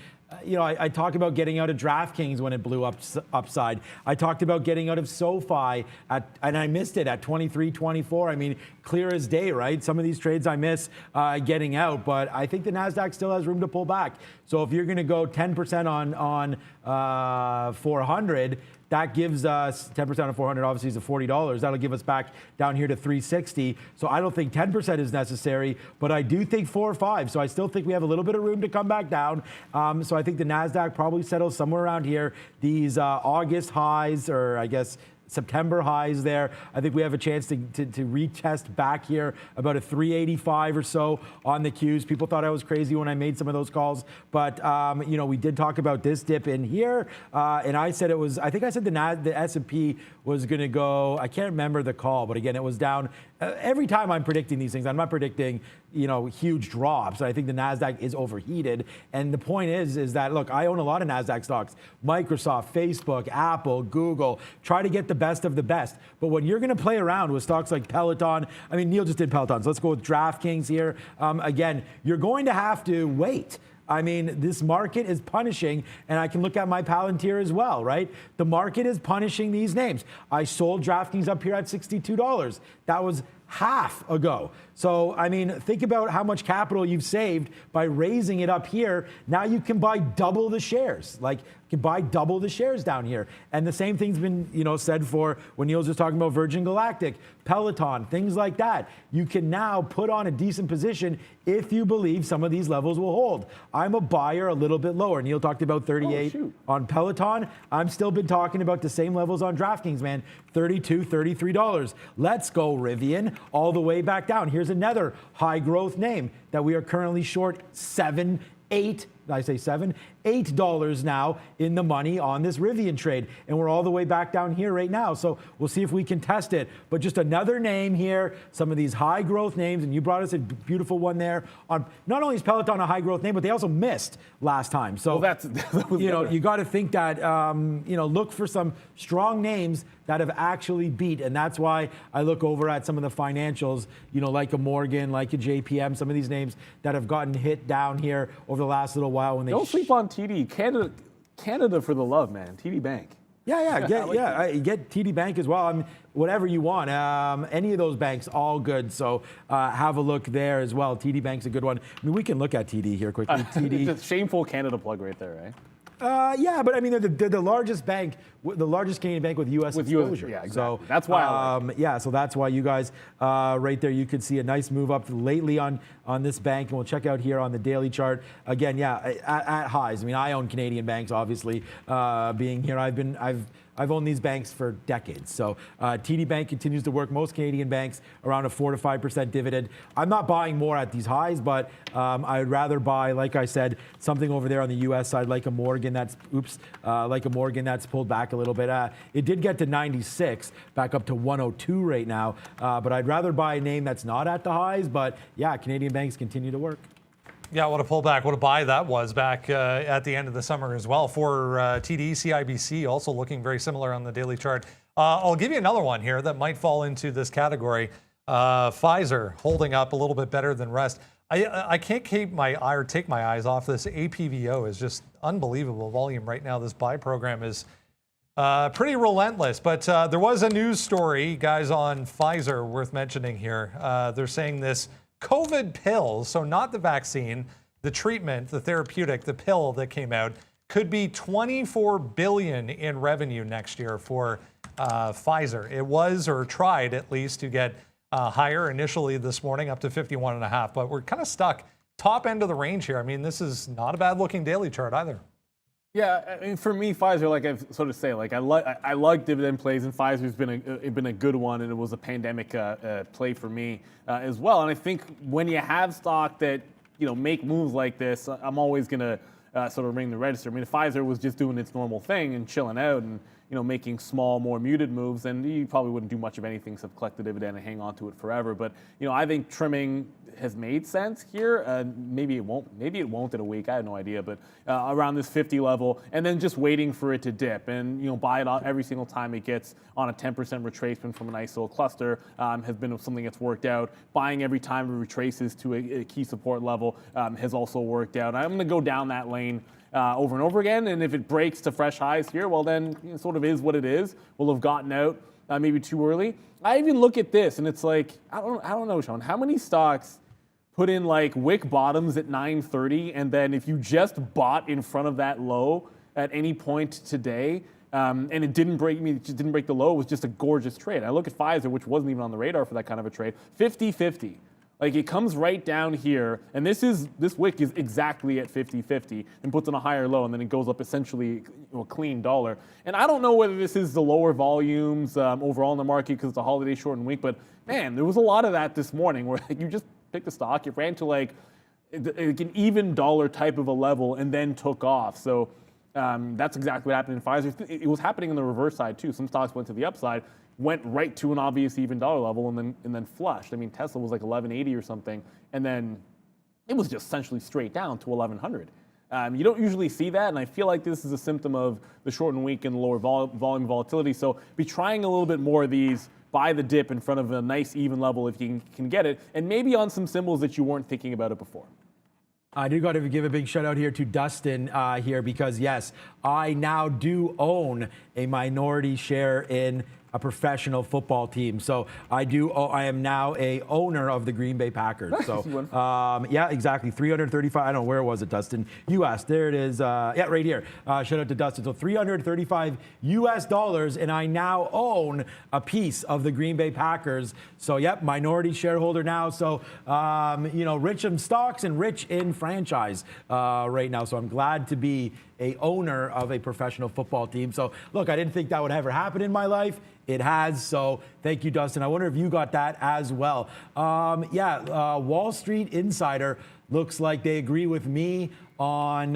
I talk about getting out of DraftKings when it blew up upside. I talked about getting out of SoFi and I missed it at 23.24. Clear as day, right? Some of these trades I miss getting out, but I think the NASDAQ still has room to pull back. So if you're going to go 10% on 400, that gives us 10% of 400, obviously, is $40. That'll give us back down here to 360. So I don't think 10% is necessary, but I do think 4 or 5. So I still think we have a little bit of room to come back down. So I think the NASDAQ probably settles somewhere around here. These August highs, or I guess September highs there, I think we have a chance to retest back here about a 385 or so on the Qs. People thought I was crazy when I made some of those calls, but we did talk about this dip in here, and I said I think I said the S&P was going to go, I can't remember the call, but again, it was down. Every time I'm predicting these things, I'm not predicting huge drops. I think the NASDAQ is overheated. And the point is that, look, I own a lot of NASDAQ stocks, Microsoft, Facebook, Apple, Google, try to get the best of the best. But when you're going to play around with stocks like Peloton, Neil just did Peloton, so let's go with DraftKings here. Again, you're going to have to wait. This market is punishing, and I can look at my Palantir as well, right? The market is punishing these names. I sold DraftKings up here at $62. That was half ago. So, think about how much capital you've saved by raising it up here. Now you can buy double the shares. You can buy double the shares down here. And the same thing's been, said for when Neil's just talking about Virgin Galactic, Peloton, things like that. You can now put on a decent position if you believe some of these levels will hold. I'm a buyer a little bit lower. Neil talked about 38 on Peloton. I'm still been talking about the same levels on DraftKings, man. $32, $33. Let's go, Rivian, all the way back down. Here's another high growth name that we are currently short $7, $8. I say $8 now in the money on this Rivian trade. And we're all the way back down here right now. So we'll see if we can test it. But just another name here, some of these high growth names, and you brought us a beautiful one there. On not only is Peloton a high growth name, but they also missed last time. So you got to think that, look for some strong names that have actually beat. And that's why I look over at some of the financials, like a Morgan, like a JPM, some of these names that have gotten hit down here over the last little while when they don't sleep on TD Canada for the love, man. TD Bank. Yeah, get TD Bank as well. I mean, whatever you want. Any of those banks, all good. So have a look there as well. TD Bank's a good one. I mean, we can look at TD here quickly. TD. It's a shameful Canada plug right there, right? Yeah, but I mean, they're the largest bank, the largest Canadian bank with U.S. exposure. Yeah, exactly. So that's why. Yeah, so that's why you guys right there, you could see a nice move up lately on this bank, and we'll check out here on the daily chart again. Yeah, at highs. I mean, I own Canadian banks, obviously. Being here, I've owned these banks for decades. So TD Bank continues to work most Canadian banks around a 4 to 5% dividend. I'm not buying more at these highs, but I'd rather buy, like I said, something over there on the U.S. side, like a Morgan that's pulled back a little bit. It did get to 96, back up to 102 right now. But I'd rather buy a name that's not at the highs. But yeah, Canadian banks continue to work. Yeah, what a pullback, what a buy that was back at the end of the summer as well. For TD, CIBC, also looking very similar on the daily chart. I'll give you another one here that might fall into this category. Pfizer holding up a little bit better than rest. I can't keep my eye or take my eyes off this. APVO is just unbelievable volume right now. This buy program is pretty relentless. But there was a news story, guys, on Pfizer worth mentioning here. They're saying this COVID pill, so not the vaccine, the treatment, the therapeutic, the pill that came out, could be $24 billion in revenue next year for Pfizer. It was, or tried at least, to get higher initially this morning, up to 51.5, but we're kind of stuck top end of the range here. I mean, this is not a bad looking daily chart either. Yeah, I mean, for me, Pfizer, like I've sort of say, like I like dividend plays, and Pfizer's been a good one, and it was a pandemic play for me as well. And I think when you have stock that make moves like this, I'm always gonna sort of ring the register. I mean, if Pfizer was just doing its normal thing and chilling out and making small, more muted moves, then you probably wouldn't do much of anything except collect the dividend and hang on to it forever. But I think trimming has made sense here. Maybe it won't. Maybe it won't in a week. I have no idea. But around this 50 level, and then just waiting for it to dip, and buy it every single time it gets on a 10% retracement from a nice little cluster has been something that's worked out. Buying every time it retraces to a key support level has also worked out. I'm going to go down that lane over and over again, and if it breaks to fresh highs here, well then it sort of is what it is. We'll have gotten out maybe too early. I even look at this, and it's like I don't know, Sean. How many stocks put in like wick bottoms at 9:30, and then if you just bought in front of that low at any point today, and it didn't break the low, it was just a gorgeous trade. I look at Pfizer, which wasn't even on the radar for that kind of a trade, 50-50. Like it comes right down here, and this wick is exactly at 50-50 and puts in a higher low, and then it goes up essentially a clean dollar. And I don't know whether this is the lower volumes overall in the market because it's a holiday shortened week, but man, there was a lot of that this morning where you just picked the stock, it ran to like an even dollar type of a level and then took off. So that's exactly what happened in Pfizer. It was happening on the reverse side too. Some stocks went to the upside, went right to an obvious even dollar level and then flushed. I mean, Tesla was like 1180 or something, and then it was just essentially straight down to 1100. You don't usually see that, and I feel like this is a symptom of the shortened week and lower volume volatility. So be trying a little bit more of these. Buy the dip in front of a nice even level if you can get it, and maybe on some symbols that you weren't thinking about it before. I do got to give a big shout out here to Dustin here because yes, I now do own a minority share in a professional football team. So I am now a owner of the Green Bay Packers. So yeah, exactly. 335. I don't know, where was it, Dustin? US. There it is. Yeah, right here. Shout out to Dustin. So $335 US, and I now own a piece of the Green Bay Packers. So yep, minority shareholder now. So rich in stocks and rich in franchise right now. So I'm glad to be a owner of a professional football team. So look, I didn't think that would ever happen in my life. It has, so thank you, Dustin. I wonder if you got that as well. Wall Street Insider looks like they agree with me on,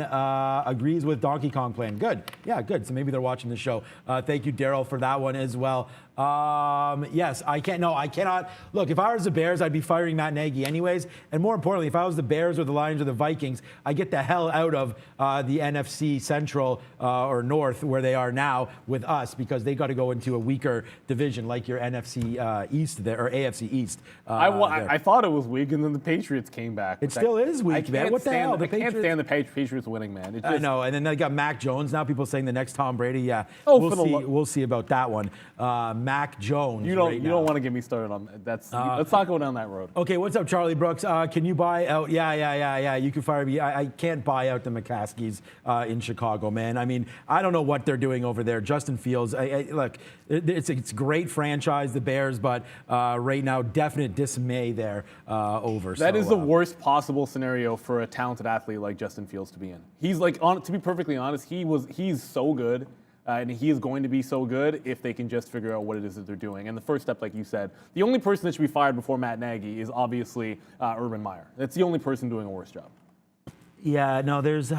agrees with Donkey Kong Plan. Good, yeah, good. So maybe they're watching the show. Thank you, Daryl, for that one as well. Yes, I cannot. Look, if I was the Bears, I'd be firing Matt Nagy anyways. And more importantly, if I was the Bears or the Lions or the Vikings, I'd get the hell out of the NFC Central or North where they are now with us, because they got to go into a weaker division like your NFC East there, or AFC East. I thought it was weak, and then the Patriots came back. It still is weak, man. What the hell? I can't stand the Patriots winning, man. It just, I know, and then they got Mac Jones now. People saying the next Tom Brady. Yeah, Oh, we'll see about that one. Mac Jones. you don't want to get me started on that. Let's not go down that road. Okay, what's up, Charlie Brooks? Can you buy out? Yeah. You can fire me. I can't buy out the McCaskies in Chicago, man. I mean, I don't know what they're doing over there. Justin Fields. Look, it's a great franchise, the Bears, but right now, definite dismay there over. That is the worst possible scenario for a talented athlete like Justin Fields to be in. He's like, to be perfectly honest, he's so good. And he is going to be so good if they can just figure out what it is that they're doing. And the first step, like you said, the only person that should be fired before Matt Nagy is obviously Urban Meyer. That's the only person doing a worse job. Yeah, no, there's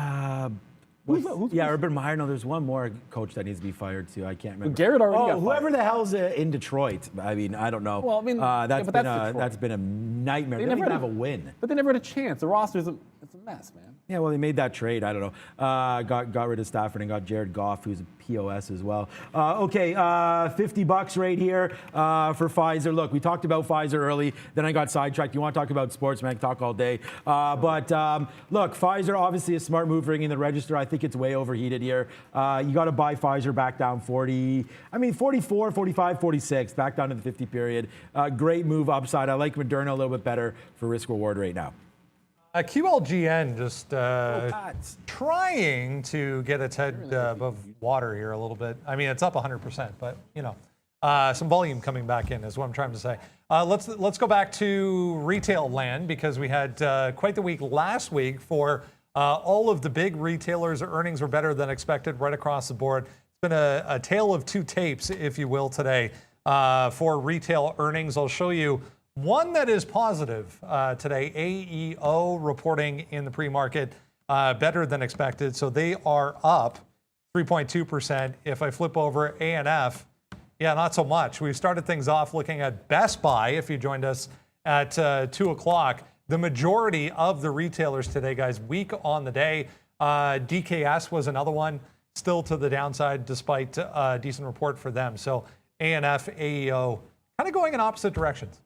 Who's Urban Meyer. No, there's one more coach that needs to be fired too. I can't remember. Garrett already got whoever fired. the hell's in Detroit. I mean, I don't know. Well, I mean, that's been a nightmare. They don't even have a win. But they never had a chance. The roster's it's a mess, man. Yeah, well, they made that trade. I don't know. Got rid of Stafford and got Jared Goff, who's a POS as well. Okay, $50 right here for Pfizer. Look, we talked about Pfizer early. Then I got sidetracked. You want to talk about sports, man? I can talk all day. But look, Pfizer, obviously a smart move ringing the register. I think it's way overheated here. You got to buy Pfizer back down 44, 45, 46, back down to the 50 period. Great move upside. I like Moderna a little bit better for risk reward right now. QLGN just trying to get its head above water here a little bit. I mean, it's up 100%, but you know, some volume coming back in is what I'm trying to say. Let's go back to retail land because we had quite the week last week for all of the big retailers. Earnings were better than expected right across the board. It's been a tale of two tapes, if you will, today for retail earnings. I'll show you one that is positive today. AEO reporting in the pre-market better than expected. So they are up 3.2%. If I flip over ANF, yeah, not so much. We started things off looking at Best Buy. If you joined us at 2 o'clock, the majority of the retailers today, guys, weak on the day. DKS was another one, still to the downside despite a decent report for them. So ANF, AEO, kind of going in opposite directions.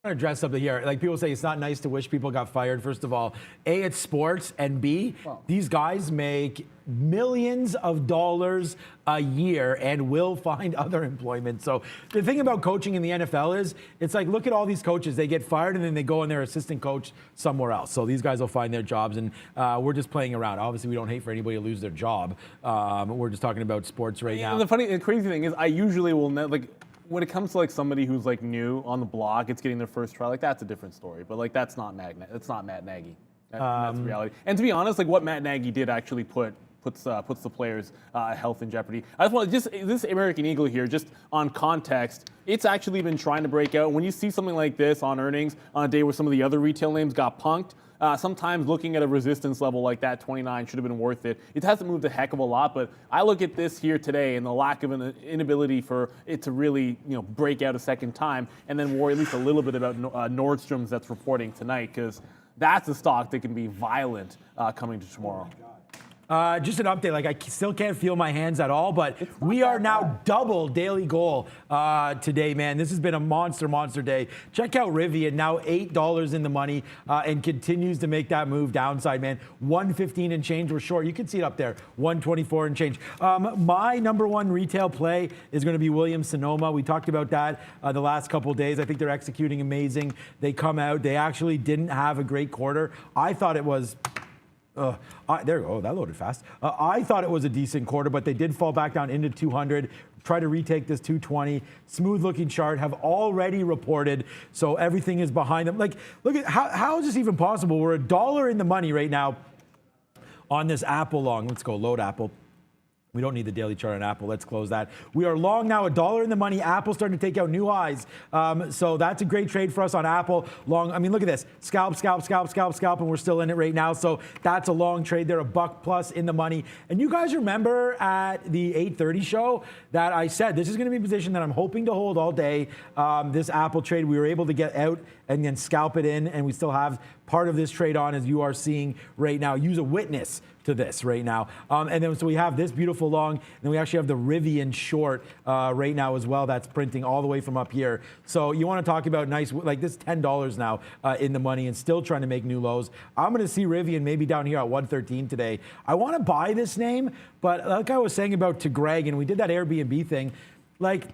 I'm going to address something here. Like people say, it's not nice to wish people got fired. First of all, A, it's sports, and B, these guys make millions of dollars a year and will find other employment. So the thing about coaching in the NFL is, it's like, look at all these coaches. They get fired and then they go and they're assistant coach somewhere else. So these guys will find their jobs, and we're just playing around. Obviously, we don't hate for anybody to lose their job. We're just talking about sports right now. The crazy thing is, I usually will when it comes to like somebody who's like new on the block, it's getting their first try. Like that's a different story. But like that's not Matt Nagy. That's the reality. And to be honest, like what Matt Nagy did actually puts the players' health in jeopardy. I just want this American Eagle here, just on context. It's actually been trying to break out. When you see something like this on earnings on a day where some of the other retail names got punked, sometimes looking at a resistance level like that, 29, should have been worth it. It hasn't moved a heck of a lot, but I look at this here today and the lack of an inability for it to really, break out a second time, and then worry at least a little bit about Nordstrom's that's reporting tonight, because that's a stock that can be violent coming to tomorrow. Just an update, like I still can't feel my hands at all, but we are now double daily goal today, man. This has been a monster day. Check out Rivian, now $8 in the money and continues to make that move downside, man. 115 and change, we're short. You can see it up there, 124 and change. My number one retail play is going to be Williams-Sonoma. We talked about that the last couple days. I think they're executing amazing. They come out, they actually didn't have a great quarter. I thought it was... there we go. That loaded fast. I thought it was a decent quarter, but they did fall back down into 200. Try to retake this 220. Smooth looking chart. Have already reported, so everything is behind them. Like, look at how is this even possible? We're $1 in the money right now on this Apple long. Let's go load Apple. We don't need the daily chart on Apple. Let's close that. We are long now, $1 in the money. Apple starting to take out new highs. So that's a great trade for us on Apple. Long, I mean, look at this. Scalp, and we're still in it right now. So that's a long trade there, $1+ in the money. And you guys remember at the 8:30 show that I said this is going to be a position that I'm hoping to hold all day. This Apple trade, we were able to get out and then scalp it in, and we still have part of this trade on, as you are seeing right now. Use a witness to this right now. And then so we have this beautiful long, and then we actually have the Rivian short right now as well. That's printing all the way from up here. So you want to talk about nice, like this $10 now in the money and still trying to make new lows. I'm going to see Rivian maybe down here at 113 today. I want to buy this name, but like I was saying about to Greg, and we did that Airbnb thing, like,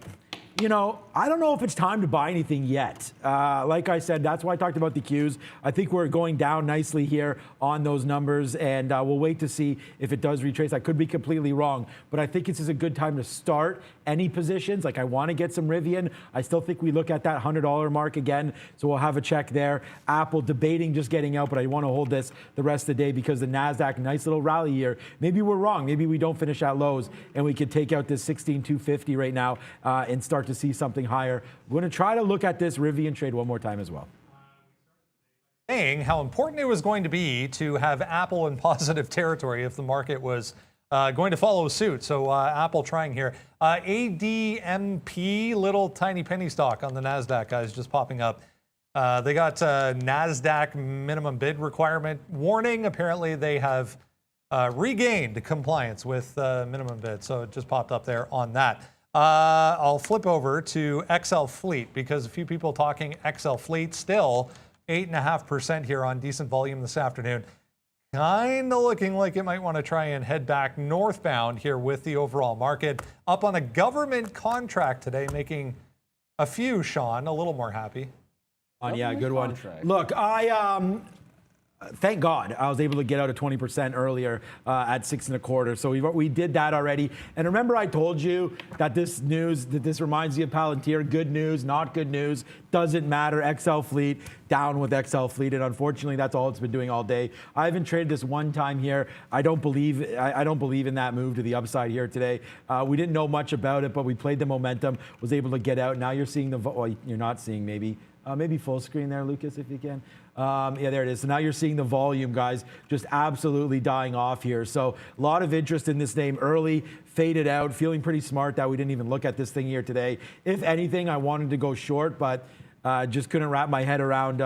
you know, I don't know if it's time to buy anything yet. Like I said, that's why I talked about the Qs. I think we're going down nicely here on those numbers, and we'll wait to see if it does retrace. I could be completely wrong, but I think this is a good time to start any positions. Like, I want to get some Rivian. I still think we look at that $100 mark again, so we'll have a check there. Apple debating just getting out, but I want to hold this the rest of the day because the NASDAQ, nice little rally here. Maybe we're wrong. Maybe we don't finish at lows, and we could take out this 16,250 right now and start to see something higher. We're going to try to look at this Rivian trade one more time as well. Saying how important it was going to be to have Apple in positive territory if the market was going to follow suit. So Apple trying here. ADMP, little tiny penny stock on the NASDAQ, guys, just popping up. They got NASDAQ minimum bid requirement warning. Apparently they have regained compliance with minimum bid. So it just popped up there on that. I'll flip over to XL Fleet because a few people talking XL Fleet, still 8.5% here on decent volume this afternoon. Kind of looking like it might want to try and head back northbound here with the overall market. Up on a government contract today, making a few, Sean, a little more happy. Yeah, good one. Look, thank God I was able to get out of 20% earlier at 6.25. So we did that already. And remember, I told you that this reminds you of Palantir. Good news, not good news, doesn't matter. XL Fleet down with XL Fleet, and unfortunately, that's all it's been doing all day. I haven't traded this one time here. I don't believe in that move to the upside here today. We didn't know much about it, but we played the momentum, was able to get out. Now you're seeing well, you're not seeing maybe full screen there, Lucas, if you can. Yeah, there it is. So now you're seeing the volume, guys, just absolutely dying off here. So a lot of interest in this name early, faded out, feeling pretty smart that we didn't even look at this thing here today. If anything, I wanted to go short, but just couldn't wrap my head around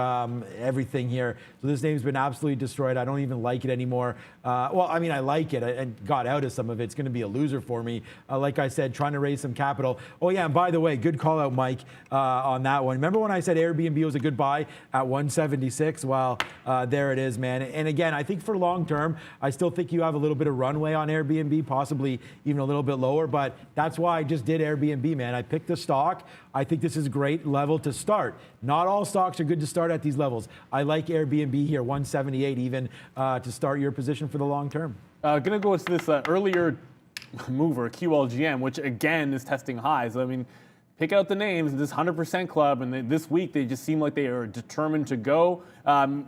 everything here. So this name's been absolutely destroyed. I don't even like it anymore. Well, I mean, I like it and got out of some of it. It's going to be a loser for me. Like I said, trying to raise some capital. Oh, yeah, and by the way, good call out, Mike, on that one. Remember when I said Airbnb was a good buy at 176? Well, there it is, man. And again, I think for long term, I still think you have a little bit of runway on Airbnb, possibly even a little bit lower. But that's why I just did Airbnb, man. I picked the stock. I think this is a great level to start. Not all stocks are good to start at these levels. I like Airbnb here, 178 even, to start your position for the long term. Going to go with this earlier mover, QLGM, which again is testing highs. I mean, pick out the names, this 100% club, and this week they just seem like they are determined to go.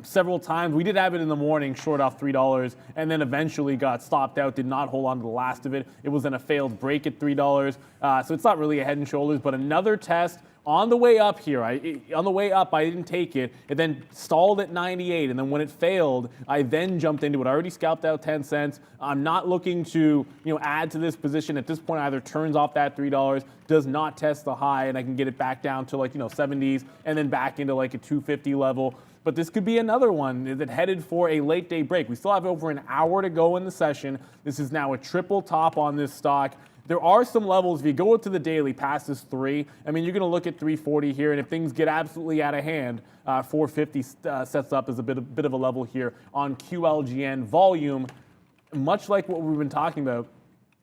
Several times, we did have it in the morning, short off $3, and then eventually got stopped out, did not hold on to the last of it. It was then a failed break at $3. So it's not really a head and shoulders, but another test. On the way up here, I didn't take it. It then stalled at 98, and then when it failed, I then jumped into it. I already scalped out 10 cents. I'm not looking to add to this position at this point. Either turns off that $3, does not test the high, and I can get it back down to 70s, and then back into a 250 level. But this could be another one that headed for a late day break. We still have over an hour to go in the session. This is now a triple top on this stock. There are some levels, if you go to the daily past this 3, I mean, you're going to look at 340 here, and if things get absolutely out of hand, 450 sets up as a bit of a level here on QLGN volume. Much like what we've been talking about,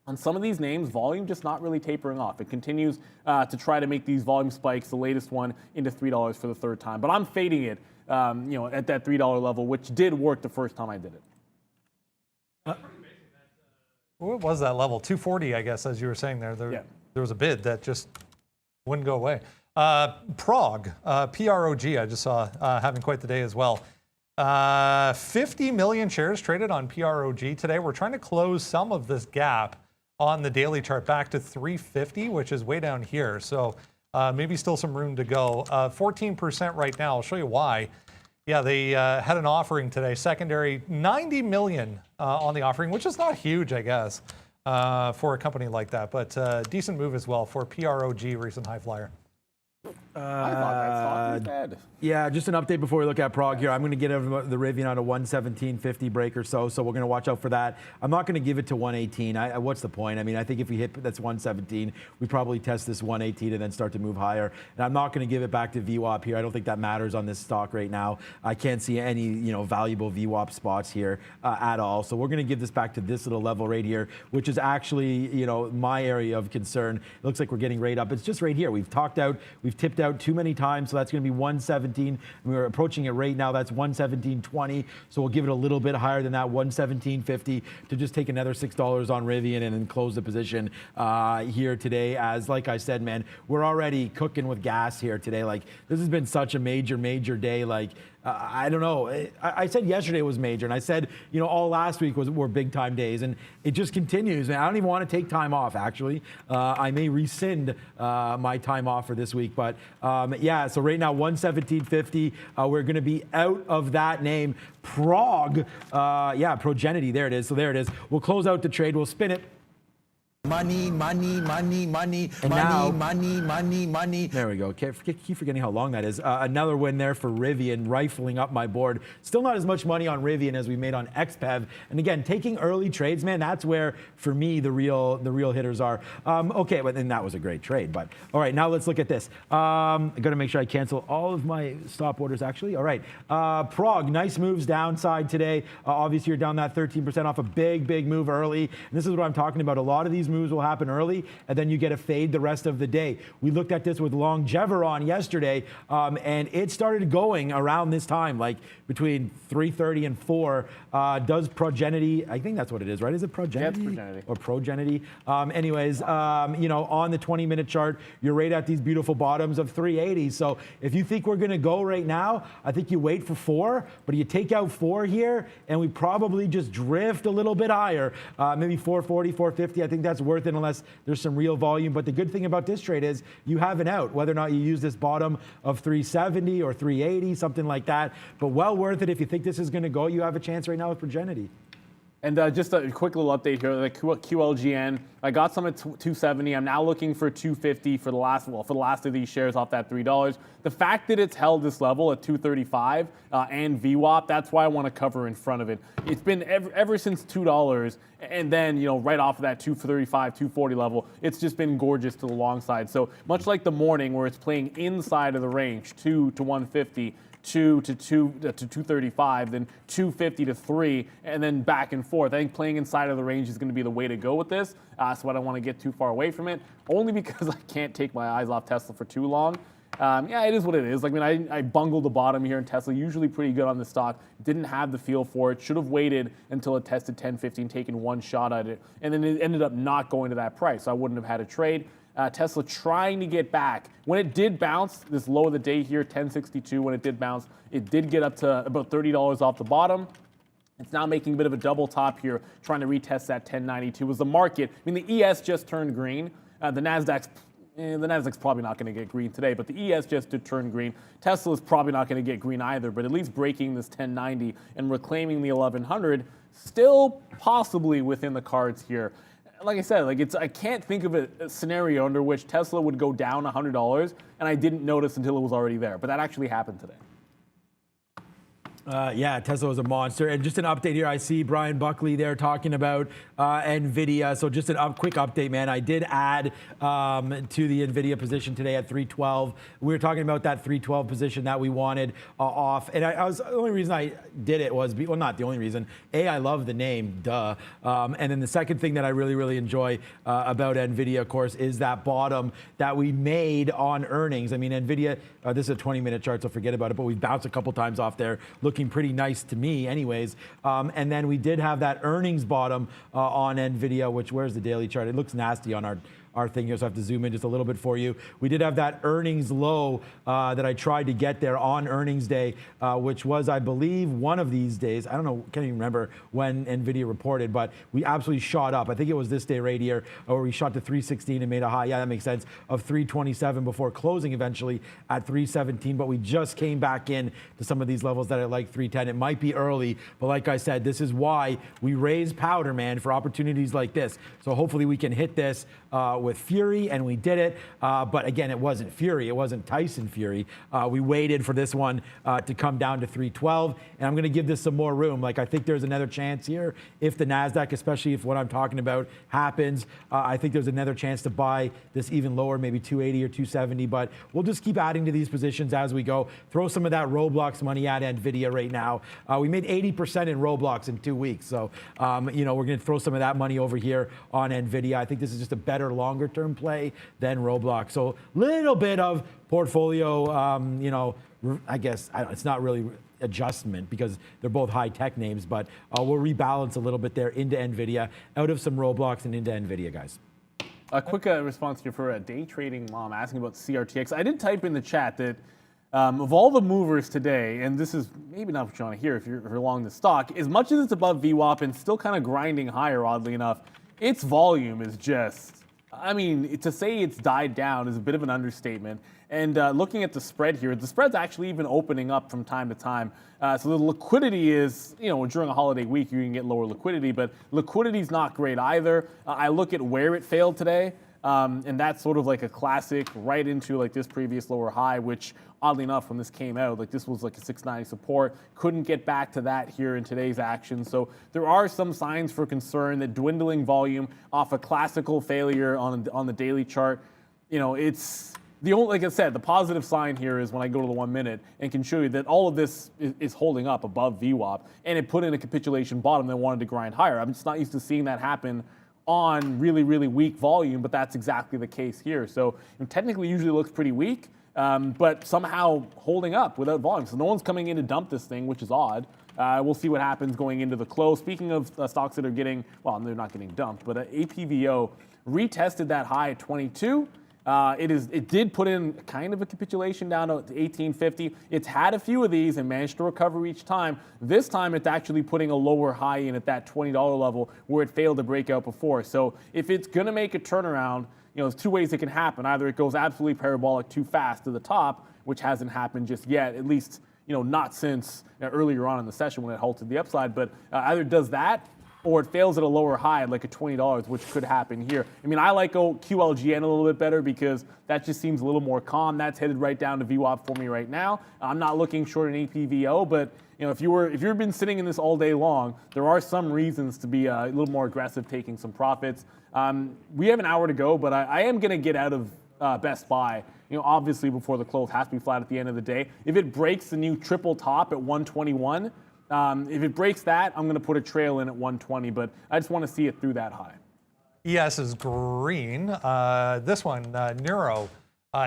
on some of these names, volume just not really tapering off. It continues to try to make these volume spikes, the latest one, into $3 for the third time. But I'm fading it, at that $3 level, which did work the first time I did it. What was that level? 240, I guess, as you were saying there. There was a bid that just wouldn't go away. Prog, P-R-O-G, I just saw having quite the day as well. 50 million shares traded on PROG today. We're trying to close some of this gap on the daily chart back to 350, which is way down here. So maybe still some room to go. 14% right now. I'll show you why. Yeah, they had an offering today, secondary, 90 million on the offering, which is not huge, I guess, for a company like that, but decent move as well for PROG, recent high flyer. I thought that stock was dead. Yeah, just an update before we look at Prague here. I'm going to get the Rivian on a 117.50 break or so we're going to watch out for that. I'm not going to give it to 118. What's the point? I mean, I think if we hit that's 117, we probably test this 118 and then start to move higher. And I'm not going to give it back to VWAP here. I don't think that matters on this stock right now. I can't see any valuable VWAP spots here at all. So we're going to give this back to this little level right here, which is actually my area of concern. It looks like we're getting right up. It's just right here. We've tipped out too many times, so that's going to be 117. We're approaching it right now. That's 117.20. So we'll give it a little bit higher than that, 117.50, to just take another $6 on Rivian and then close the position here today. As like I said, man, we're already cooking with gas here today. Like, this has been such a major day. Like, I don't know. I said yesterday was major, and I said, all last week were big time days, and it just continues. Man, I don't even want to take time off, actually. I may rescind my time off for this week, but yeah, so right now, 117.50. We're going to be out of that name. Prague, yeah, Progenity, there it is. So there it is. We'll close out the trade. We'll spin it. Money. There we go. Keep forgetting how long that is. Another win there for Rivian, rifling up my board. Still not as much money on Rivian as we made on XPEV. And again, taking early trades, man, that's where, for me, the real hitters are. Okay, but then that was a great trade. But all right, now let's look at this. I got to make sure I cancel all of my stop orders, actually. All right. Prague, nice moves downside today. Obviously, you're down that 13% off a big move early. And this is what I'm talking about. A lot of these moves will happen early, and then you get a fade the rest of the day. We looked at this with Longeveron yesterday, and it started going around this time, like between 3:30 and 4. Does Progenity, I think that's what it is, right? Is it Progenity? Yeah, it's Progenity. Or Progenity. Anyways, on the 20-minute chart, you're right at these beautiful bottoms of 380. So if you think we're going to go right now, I think you wait for 4, but you take out 4 here, and we probably just drift a little bit higher, maybe 440, 450. I think that's worth it unless there's some real volume. But the good thing about this trade is you have an out, whether or not you use this bottom of 370 or 380, something like that. But well worth it. If you think this is going to go, you have a chance right now with Progenity. And just a quick little update here, the QLGN. I got some at 270. I'm now looking for 250 for the last of these shares off that $3. The fact that it's held this level at 235 and VWAP, that's why I want to cover in front of it. It's been ever since $2, and then right off of that 235, 240 level, it's just been gorgeous to the long side. So much like the morning where it's playing inside of the range, 2 to 150. 2 to 235, then 250 to 3, and then back and forth. I think playing inside of the range is going to be the way to go with this. So I don't want to get too far away from it, only because I can't take my eyes off Tesla for too long. Yeah, it is what it is. Like, I bungled the bottom here in Tesla, usually pretty good on the stock. Didn't have the feel for it. Should have waited until it tested 1050 and taken one shot at it. And then it ended up not going to that price. So I wouldn't have had a trade. Tesla trying to get back. When it did bounce, this low of the day here, 1062, when it did bounce, it did get up to about $30 off the bottom. It's now making a bit of a double top here, trying to retest that 1092. Was the market, the ES just turned green. The NASDAQ's probably not going to get green today, but the ES just did turn green. Tesla's probably not going to get green either, but at least breaking this 1090 and reclaiming the 1100, still possibly within the cards here. Like I said, I can't think of a scenario under which Tesla would go down $100 and I didn't notice until it was already there. But that actually happened today. Yeah, Tesla was a monster. And just an update here, I see Brian Buckley there talking about NVIDIA. So just a quick update, man. I did add to the NVIDIA position today at 312. We were talking about that 312 position that we wanted off. And the only reason I did it was, well, not the only reason. I love the name, duh. And then the second thing that I really enjoy about NVIDIA, of course, is that bottom that we made on earnings. NVIDIA, this is a 20-minute chart, so forget about it, but we bounced a couple times off there, looking pretty nice to me anyways. And then we did have that earnings bottom on NVIDIA, which, where's the daily chart? It looks nasty on our thing here, so I have to zoom in just a little bit for you. We did have that earnings low that I tried to get there on earnings day, which was, I believe, one of these days. I don't know, can't even remember when NVIDIA reported, but we absolutely shot up. I think it was this day right here, where we shot to 316 and made a high, yeah, that makes sense, of 327 before closing eventually at 317, but we just came back in to some of these levels that are like 310. It might be early, but like I said, this is why we raise powder, man, for opportunities like this. So hopefully we can hit this with Fury, and we did it. But again, it wasn't Fury. It wasn't Tyson Fury. We waited for this one to come down to 312, and I'm going to give this some more room. Like, I think there's another chance here if the NASDAQ, especially if what I'm talking about happens. I think there's another chance to buy this even lower, maybe 280 or 270, but we'll just keep adding to these positions as we go. Throw some of that Roblox money at NVIDIA right now. We made 80% in Roblox in 2 weeks, so you know, we're going to throw some of that money over here on NVIDIA. I think this is just a better longer-term play than Roblox. So little bit of portfolio, you know, I guess it's not really adjustment because they're both high-tech names, but we'll rebalance a little bit there into NVIDIA, out of some Roblox and into NVIDIA, guys. A quick response here for a day trading mom asking about CRTX. I did type in the chat that of all the movers today, and this is maybe not what you want to hear if you're long the stock, as much as it's above VWAP and still kind of grinding higher, oddly enough, its volume is just, I mean, to say it's died down is a bit of an understatement. And looking at the spread here, the spread's actually even opening up from time to time. So the liquidity is, you know, during a holiday week, you can get lower liquidity, but liquidity's not great either. I look at where it failed today, and that's sort of like a classic right into like this previous lower high, which oddly enough, when this came out, like this was like a 690 support, couldn't get back to that here in today's action. So there are some signs for concern that dwindling volume off a classical failure on the daily chart, you know, it's the only, like I said, the positive sign here is when I go to the 1 minute and can show you that all of this is holding up above VWAP, and it put in a capitulation bottom that wanted to grind higher. I'm just not used to seeing that happen on really, really weak volume, but that's exactly the case here. So you know, technically usually looks pretty weak, but somehow holding up without volume. So no one's coming in to dump this thing, which is odd. We'll see what happens going into the close. Speaking of stocks that are getting, well, they're not getting dumped, but APVO retested that high at 22. It did put in kind of a capitulation down to 1850. It's had a few of these and managed to recover each time. This time it's actually putting a lower high in at that $20 level where it failed to break out before. So if it's going to make a turnaround, you know, there's two ways it can happen. Either it goes absolutely parabolic too fast to the top, which hasn't happened just yet, at least, you know, not since earlier on in the session when it halted the upside, but either does that or it fails at a lower high, like at $20, which could happen here. I mean, I like QLGN a little bit better because that just seems a little more calm. That's headed right down to VWAP for me right now. I'm not looking short an APVO, but you know, if you've been sitting in this all day long, there are some reasons to be a little more aggressive, taking some profits. We have an hour to go, but I am going to get out of Best Buy. You know, obviously before the close, has to be flat at the end of the day. If it breaks the new triple top at 121. If it breaks that, I'm going to put a trail in at 120, but I just want to see it through that high. ES is green. This one, Neuro,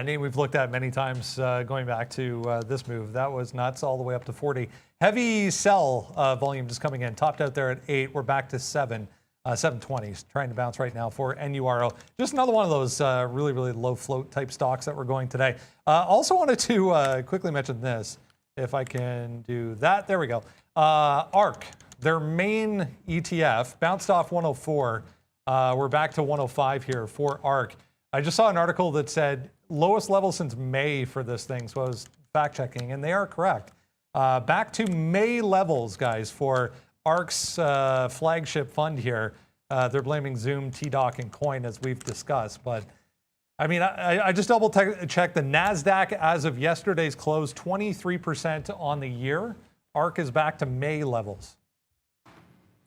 name we've looked at many times going back to this move. That was nuts, all the way up to 40. Heavy sell volume just coming in. Topped out there at 8. We're back to 7. 720s, trying to bounce right now for NURO. Just another one of those really, really low float type stocks that we're going today. Also wanted to quickly mention this, if I can do that. There we go. ARK, their main ETF, bounced off 104. We're back to 105 here for ARK. I just saw an article that said lowest level since May for this thing, so I was fact checking, and they are correct. Back to May levels, guys, for ARK's flagship fund here. They're blaming Zoom, TDOC, and Coin, as we've discussed, but I mean, I just double checked the NASDAQ as of yesterday's close, 23% on the year. ARK is back to May levels.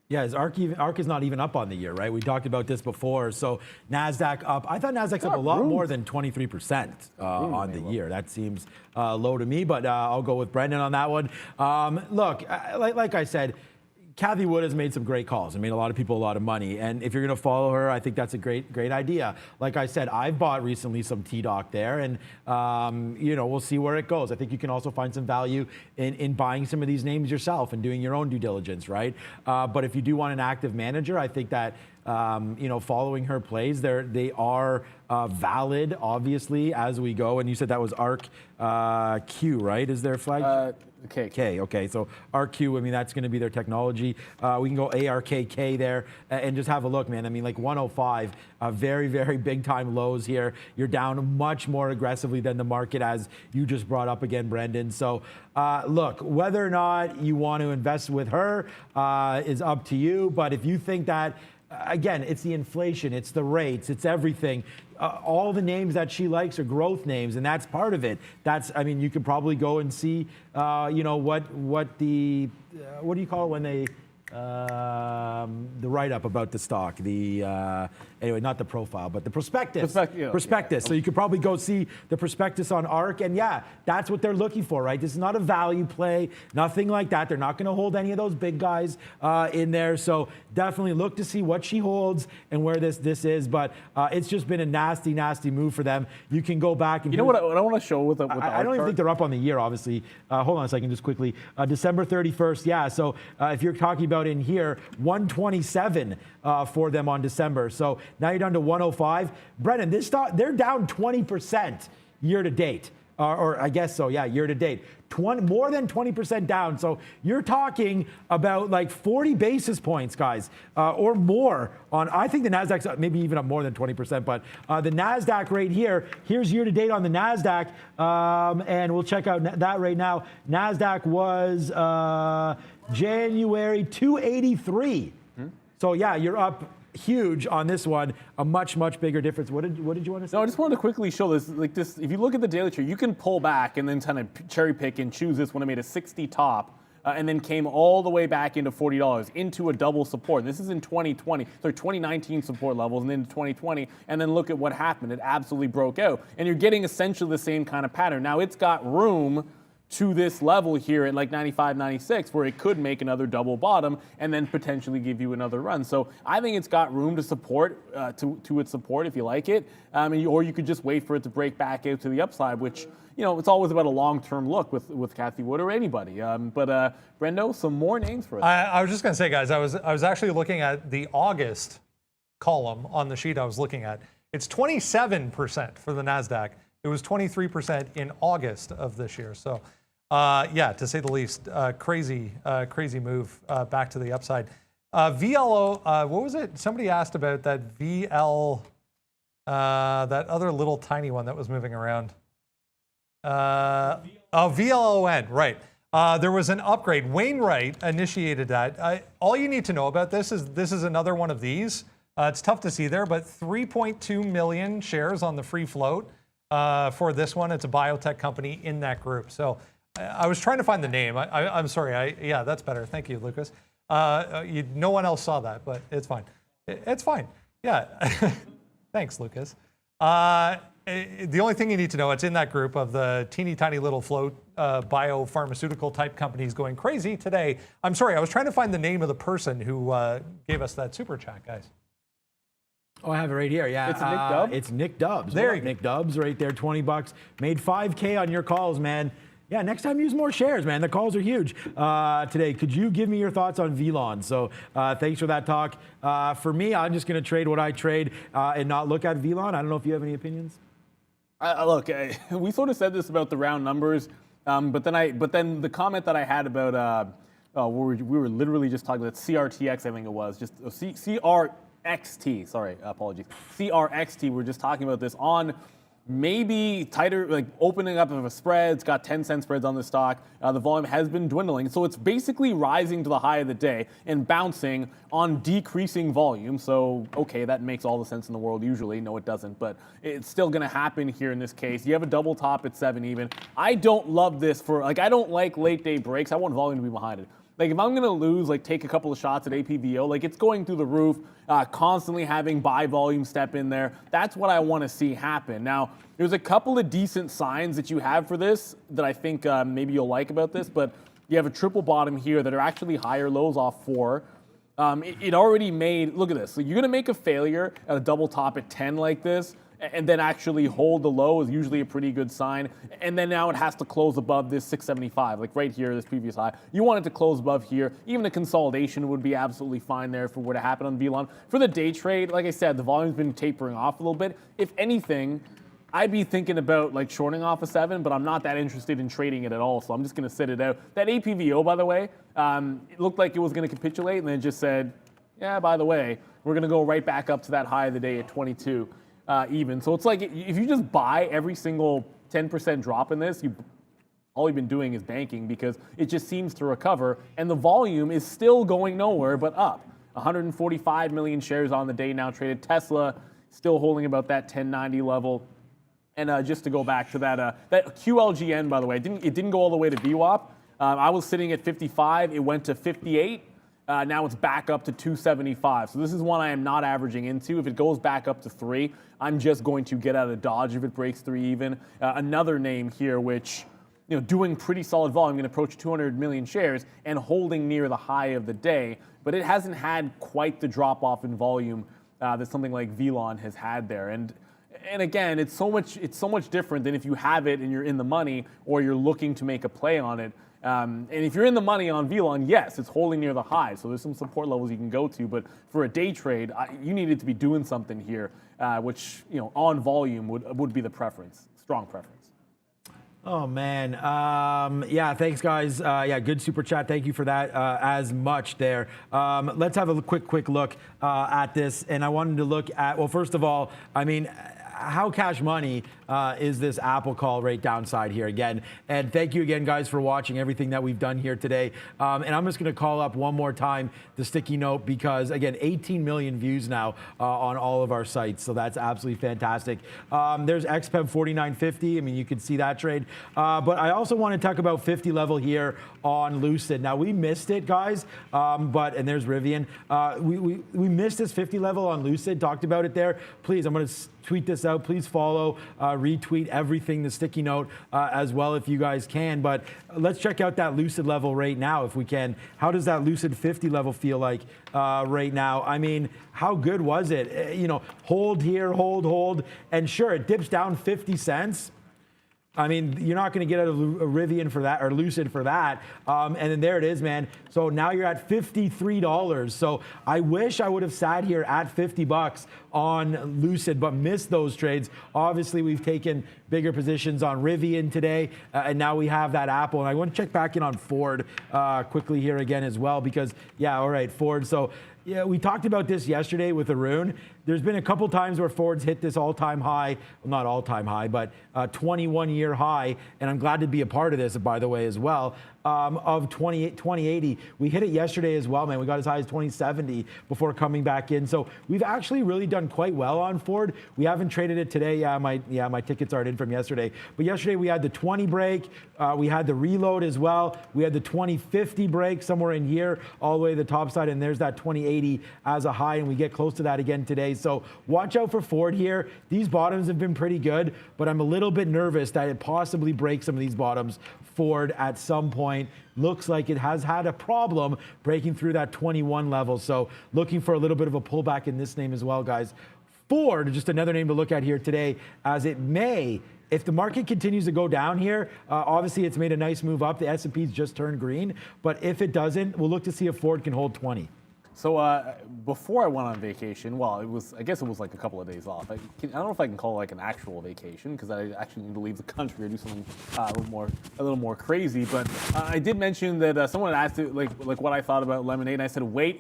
Yeah, ARK is not even up on the year, right? We talked about this before. So NASDAQ up. I thought NASDAQ's up a lot more than 23% on the year. That seems low to me, but I'll go with Brendan on that one. Look, like I said, Kathy Wood has made some great calls and made a lot of people a lot of money. And if you're going to follow her, I think that's a great idea. Like I said, I've bought recently some TDOC there, and you know, we'll see where it goes. I think you can also find some value in buying some of these names yourself and doing your own due diligence, right? But if you do want an active manager, I think that you know, following her plays, they are valid, obviously, as we go. And you said that was ARK Q, right? Is their flag? K. Okay, so RQ, I mean, that's going to be their technology. We can go ARKK there and just have a look, man. I mean, like 105, very, very big time lows here. You're down much more aggressively than the market, as you just brought up again, Brendan. So look, whether or not you want to invest with her is up to you. But if you think that again, it's the inflation, it's the rates, it's everything. All the names that she likes are growth names, and that's part of it. I mean, you could probably go and see, what do you call it when they, the write-up about the stock, anyway, not the profile, but the prospectus. Prospectus. So you could probably go see the prospectus on ARK, and yeah, that's what they're looking for, right? This is not a value play, nothing like that. They're not going to hold any of those big guys in there. So definitely look to see what she holds and where this is. But it's just been a nasty, nasty move for them. You can go back and what I want to show with the I don't even think they're up on the year, obviously. Hold on a second, just quickly. December 31st, yeah. So if you're talking about in here, 127 for them on December. So now you're down to 105. Brennan, this stock, they're down 20% year to date. Or I guess so, yeah, year to date. More than 20% down. So you're talking about like 40 basis points, guys, or more on, I think the NASDAQ's maybe even up more than 20%, but the NASDAQ rate here's year to date on the NASDAQ, and we'll check out that right now. NASDAQ was January 283. So yeah, you're up huge on this one, a much, much bigger difference. What did you want to say? No, I just wanted to quickly show this. Like this, if you look at the daily chart, you can pull back and then kind of cherry pick and choose this when I made a 60 top and then came all the way back into $40 into a double support. This is in 2019 support levels and then 2020, and then look at what happened. It absolutely broke out, and you're getting essentially the same kind of pattern. Now it's got room to this level here at like 95, 96, where it could make another double bottom and then potentially give you another run. So I think it's got room to support, to its support if you like it, or you could just wait for it to break back out to the upside, which, it's always about a long-term look with Cathie Wood or anybody. But Brendo, some more names for us. I was just going to say, guys, I was actually looking at the August column on the sheet I was looking at. It's 27% for the NASDAQ. It was 23% in August of this year. So, yeah, to say the least, crazy move back to the upside. VLO, what was it? Somebody asked about that VL, that other little tiny one that was moving around. VLON, right. There was an upgrade. Wainwright initiated that. All you need to know about this is another one of these. It's tough to see there, but 3.2 million shares on the free float for this one. It's a biotech company in that group. So I was trying to find the name. I'm sorry. Yeah, that's better. Thank you, Lucas. No one else saw that, but it's fine. It's fine. Yeah. Thanks, Lucas. The only thing you need to know, it's in that group of the teeny tiny little float biopharmaceutical type companies going crazy today. I'm sorry. I was trying to find the name of the person who gave us that super chat, guys. Oh, I have it right here. Yeah, it's Nick Dubs. It's Nick Dubs. There you go. Nick Dubs, right there, $20. Made $5K on your calls, man. Yeah, next time use more shares, man. The calls are huge today. Could you give me your thoughts on VLON? So thanks for that talk. For me, I'm just going to trade what I trade and not look at VLON. I don't know if you have any opinions. Look, we sort of said this about the round numbers, but then the comment that I had about we were literally just talking about CRTX, I think it was, just CRXT. Sorry, apologies. CRXT. We're just talking about this on maybe tighter, like opening up of a spread. It's got 10-cent spreads on the stock. The volume has been dwindling. So it's basically rising to the high of the day and bouncing on decreasing volume. So, okay, that makes all the sense in the world usually. No, it doesn't, but it's still going to happen here in this case. You have a double top at 7 even. I don't love this I don't like late day breaks. I want volume to be behind it. Like if I'm going to lose, take a couple of shots at APVO, it's going through the roof, constantly having buy volume step in there. That's what I want to see happen. Now, there's a couple of decent signs that you have for this that I think maybe you'll like about this, but you have a triple bottom here that are actually higher lows off 4. It already made, look at this. So you're going to make a failure at a double top at 10 like this, and then actually hold the low is usually a pretty good sign. And then now it has to close above this 675, like right here, this previous high. You want it to close above here. Even a consolidation would be absolutely fine there if it were to happen on VLON. For the day trade, like I said, the volume's been tapering off a little bit. If anything, I'd be thinking about shorting off a 7, but I'm not that interested in trading it at all, so I'm just going to sit it out. That APVO, by the way, it looked like it was going to capitulate, and then it just said, yeah, by the way, we're going to go right back up to that high of the day at 22. Even. So it's like if you just buy every single 10% drop in this, all you've been doing is banking because it just seems to recover and the volume is still going nowhere but up. 145 million shares on the day now traded. Tesla still holding about that 1090 level. And just to go back to that QLGN, by the way, it didn't go all the way to VWAP. I was sitting at 55. It went to 58. Now it's back up to 275. So this is one I am not averaging into. If it goes back up to 3, I'm just going to get out of Dodge if it breaks 3 even. Another name here, which, doing pretty solid volume, going to approach 200 million shares and holding near the high of the day, but it hasn't had quite the drop off in volume that something like Velon has had there. And again, it's so much different than if you have it and you're in the money or you're looking to make a play on it. And if you're in the money on Velon, yes, it's holding near the high, so there's some support levels you can go to. But for a day trade, you needed to be doing something here, which on volume would be the preference, strong preference. Oh man, yeah, thanks guys. Yeah, good super chat. Thank you for that as much there. Let's have a quick look at this, and I wanted to look at, well, first of all, I mean, how cash money is this Apple call rate downside here again? And thank you again, guys, for watching everything that we've done here today. And I'm just going to call up one more time the sticky note because, again, 18 million views now on all of our sites. So that's absolutely fantastic. There's XPEB 4950. I mean, you can see that trade. But I also want to talk about 50 level here on Lucid. Now, we missed it, guys. And there's Rivian. We missed this 50 level on Lucid. Talked about it there. Please, I'm going to tweet this out. Please follow, retweet everything, the sticky note as well if you guys can. But let's check out that Lucid level right now if we can. How does that Lucid 50 level feel like right now? I mean, how good was it? Hold here, hold. And sure, it dips down 50 cents. I mean, you're not going to get out of Rivian for that or Lucid for that. And then there it is, man. So now you're at $53. So I wish I would have sat here at $50 on Lucid, but missed those trades. Obviously, we've taken bigger positions on Rivian today, and now we have that Apple. And I want to check back in on Ford quickly here again as well, because, yeah, all right, Ford. So, yeah, we talked about this yesterday with Arun. There's been a couple times where Ford's hit this all-time high, well, not all-time high, but 21-year high, and I'm glad to be a part of this, by the way, as well, of 2080. We hit it yesterday as well, man. We got as high as 2070 before coming back in. So we've actually really done quite well on Ford. We haven't traded it today. My tickets aren't in from yesterday. But yesterday we had the 20 break. We had the reload as well. We had the 2050 break somewhere in here, all the way to the top side, and there's that 2080 as a high, and we get close to that again today. So watch out for Ford here. These bottoms have been pretty good, but I'm a little bit nervous that it possibly breaks some of these bottoms. Ford at some point looks like it has had a problem breaking through that 21 level. So looking for a little bit of a pullback in this name as well, guys. Ford, just another name to look at here today, as it may, if the market continues to go down here, obviously it's made a nice move up. The S&P's just turned green, but if it doesn't, we'll look to see if Ford can hold 20. So before I went on vacation, well, I guess it was like a couple of days off. I don't know if I can call it like an actual vacation because I actually need to leave the country or do something a little more crazy. But I did mention that someone asked it, like what I thought about Lemonade, and I said, wait,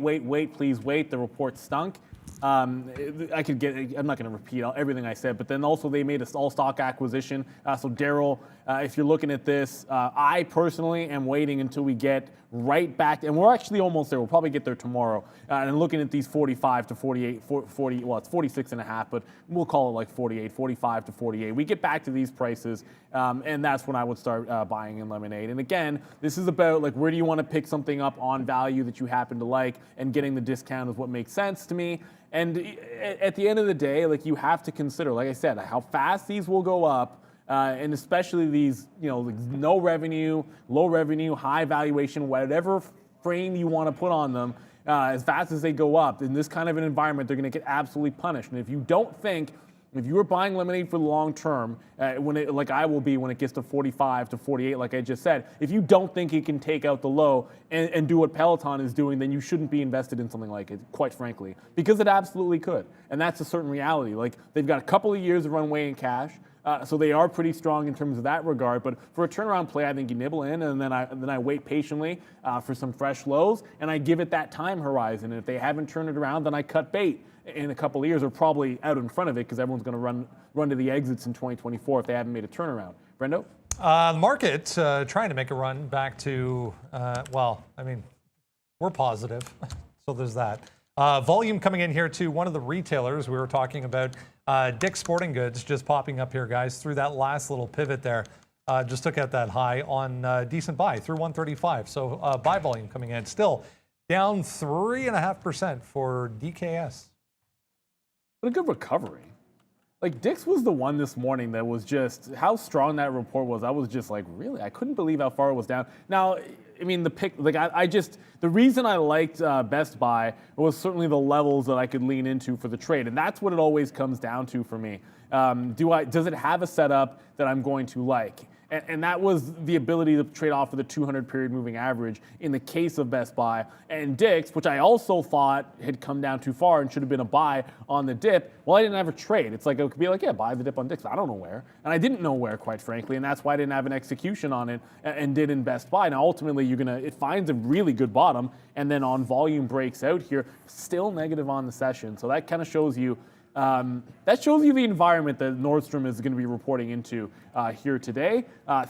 please wait. The report stunk. I'm not going to repeat everything I said, but then also they made an all-stock acquisition. So Daryl, if you're looking at this, I personally am waiting until we get right back, and we're actually almost there. We'll probably get there tomorrow. And looking at these 45 to 48, 40, well, it's 46 and a half, but we'll call it like 48, 45 to 48. We get back to these prices, and that's when I would start buying in Lemonade. And again, this is about like where do you want to pick something up on value that you happen to like, and getting the discount is what makes sense to me. And at the end of the day, like you have to consider, like I said, how fast these will go up, and especially these, like no revenue, low revenue, high valuation, whatever frame you want to put on them, as fast as they go up. In this kind of an environment, they're going to get absolutely punished. And if you don't think, if you are buying Lemonade for the long term, like I will be when it gets to 45 to 48, like I just said, if you don't think it can take out the low and do what Peloton is doing, then you shouldn't be invested in something like it, quite frankly, because it absolutely could. And that's a certain reality. Like they've got a couple of years of runway in cash. So they are pretty strong in terms of that regard. But for a turnaround play, I think you nibble in, and then I wait patiently for some fresh lows, and I give it that time horizon. And if they haven't turned it around, then I cut bait in a couple of years, or probably out in front of it, because everyone's going to run to the exits in 2024 if they haven't made a turnaround. Brendo? The market trying to make a run back to, we're positive, so there's that. Volume coming in here to one of the retailers we were talking about, Dick's Sporting Goods, just popping up here, guys, through that last little pivot there. Just took out that high on decent buy through 135. So buy volume coming in. Still down 3.5% for DKS. What a good recovery. Like, Dick's was the one this morning that was just, how strong that report was. I was just like, really? I couldn't believe how far it was down. Now, I mean, the reason I liked Best Buy was certainly the levels that I could lean into for the trade. And that's what it always comes down to for me. Does it have a setup that I'm going to like? And that was the ability to trade off of the 200 period moving average in the case of Best Buy. And Dick's, which I also thought had come down too far and should have been a buy on the dip, well, I didn't have a trade. It's like, it could be like, yeah, buy the dip on Dick's. I don't know where. And I didn't know where, quite frankly, and that's why I didn't have an execution on it and did in Best Buy. Now, ultimately, it finds a really good bottom, and then on volume breaks out here, still negative on the session. So that kind of shows you the environment that Nordstrom is going to be reporting into here today.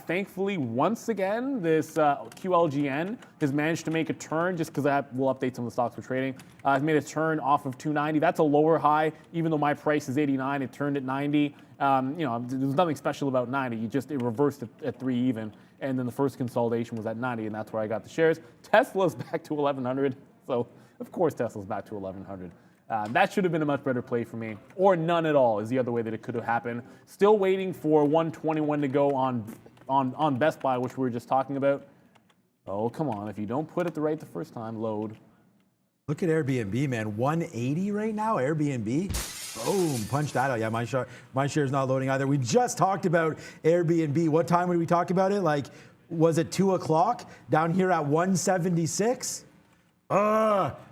Thankfully, once again, this QLGN has managed to make a turn, just because we'll update some of the stocks we're trading. Has made a turn off of 290. That's a lower high. Even though my price is 89, it turned at 90. There's nothing special about 90. It reversed at 3 even. And then the first consolidation was at 90, and that's where I got the shares. Tesla's back to 1100. So, of course, Tesla's back to 1100. That should have been a much better play for me. Or none at all is the other way that it could have happened. Still waiting for 121 to go on Best Buy, which we were just talking about. Oh, come on. If you don't put it the first time, load. Look at Airbnb, man. 180 right now, Airbnb. Boom, punch that out. Yeah, my share's not loading either. We just talked about Airbnb. What time did we talk about it? Like, was it 2 o'clock? Down here at 176?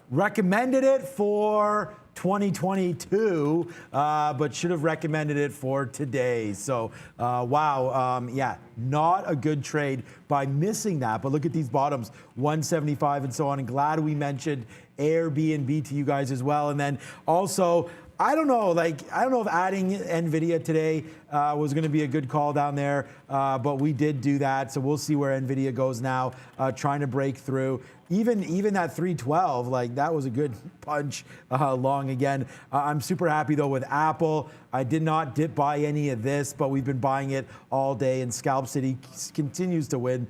Recommended it for 2022, but should have recommended it for today. So, wow, yeah, not a good trade by missing that. But look at these bottoms, 175 and so on. And glad we mentioned Airbnb to you guys as well. And then also, I don't know if adding NVIDIA today was going to be a good call down there, but we did do that. So we'll see where NVIDIA goes now, trying to break through. Even that 312, like that was a good punch long again. I'm super happy though with Apple. I did not dip buy any of this, but we've been buying it all day, and Scalp City continues to win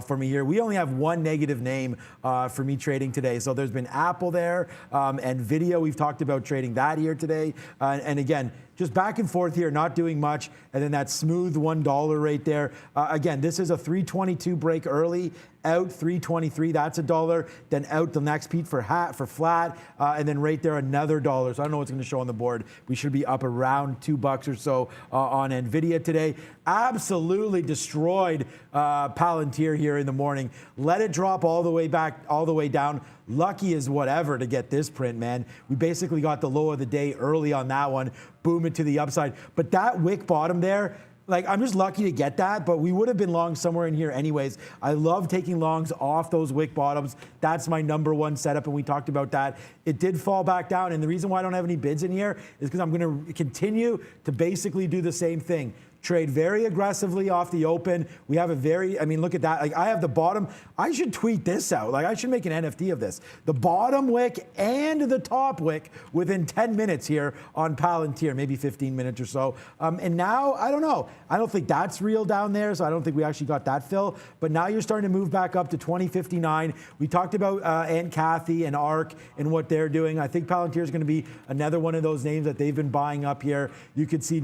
for me here. We only have one negative name for me trading today. So there's been Apple there, NVIDIA. We've talked about trading that here today. And again, just back and forth here, not doing much. And then that smooth $1 right there. Again, this is a 322 break early, out 323, that's $1. Then out the next Pete for flat, and then right there another $1. So I don't know what's going to show on the board. We should be up around $2 or so on NVIDIA today. Absolutely destroyed Palantir here in the morning. Let it drop all the way back, all the way down. Lucky as whatever to get this print, man. We basically got the low of the day early on that one. Boom it to the upside. But that wick bottom there, like, I'm just lucky to get that, but we would have been long somewhere in here anyways. I love taking longs off those wick bottoms. That's my #1 setup, and we talked about that. It did fall back down, and the reason why I don't have any bids in here is because I'm going to continue to basically do the same thing. Trade very aggressively off the open. We have look at that. Like, I have the bottom. I should tweet this out. Like, I should make an NFT of this. The bottom wick and the top wick within 10 minutes here on Palantir, maybe 15 minutes or so. And now, I don't know. I don't think that's real down there, so I don't think we actually got that fill. But now you're starting to move back up to 2059. We talked about Aunt Kathy and ARK and what they're doing. I think Palantir is going to be another one of those names that they've been buying up here. You could see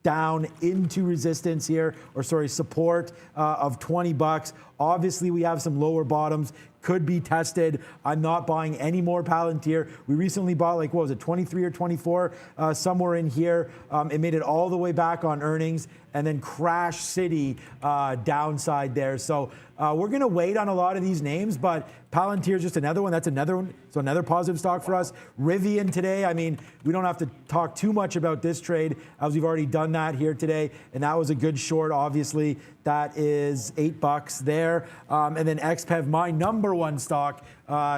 down into resistance here, or sorry, support of $20. Obviously, we have some lower bottoms, could be tested. I'm not buying any more Palantir. We recently bought, like, what was it, 23 or 24, somewhere in here. It made it all the way back on earnings, and then Crash City downside there. So we're going to wait on a lot of these names, but Palantir is just another one. That's another one. So another positive stock for us. Rivian today, I mean, we don't have to talk too much about this trade, as we've already done that here today, and that was a good short, obviously. That is $8 there. And then XPEV, my #1 stock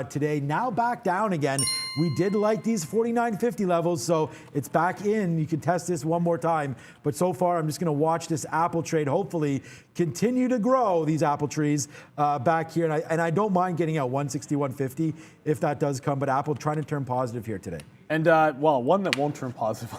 today, now back down again. We did like these 49.50 levels, so it's back in. You can test this one more time. But so far, I'm just going to watch this Apple trade hopefully continue to grow, these Apple trees back here. And I don't mind getting out 160, 150 if that does come. But Apple trying to turn positive here today. And, well, one that won't turn positive.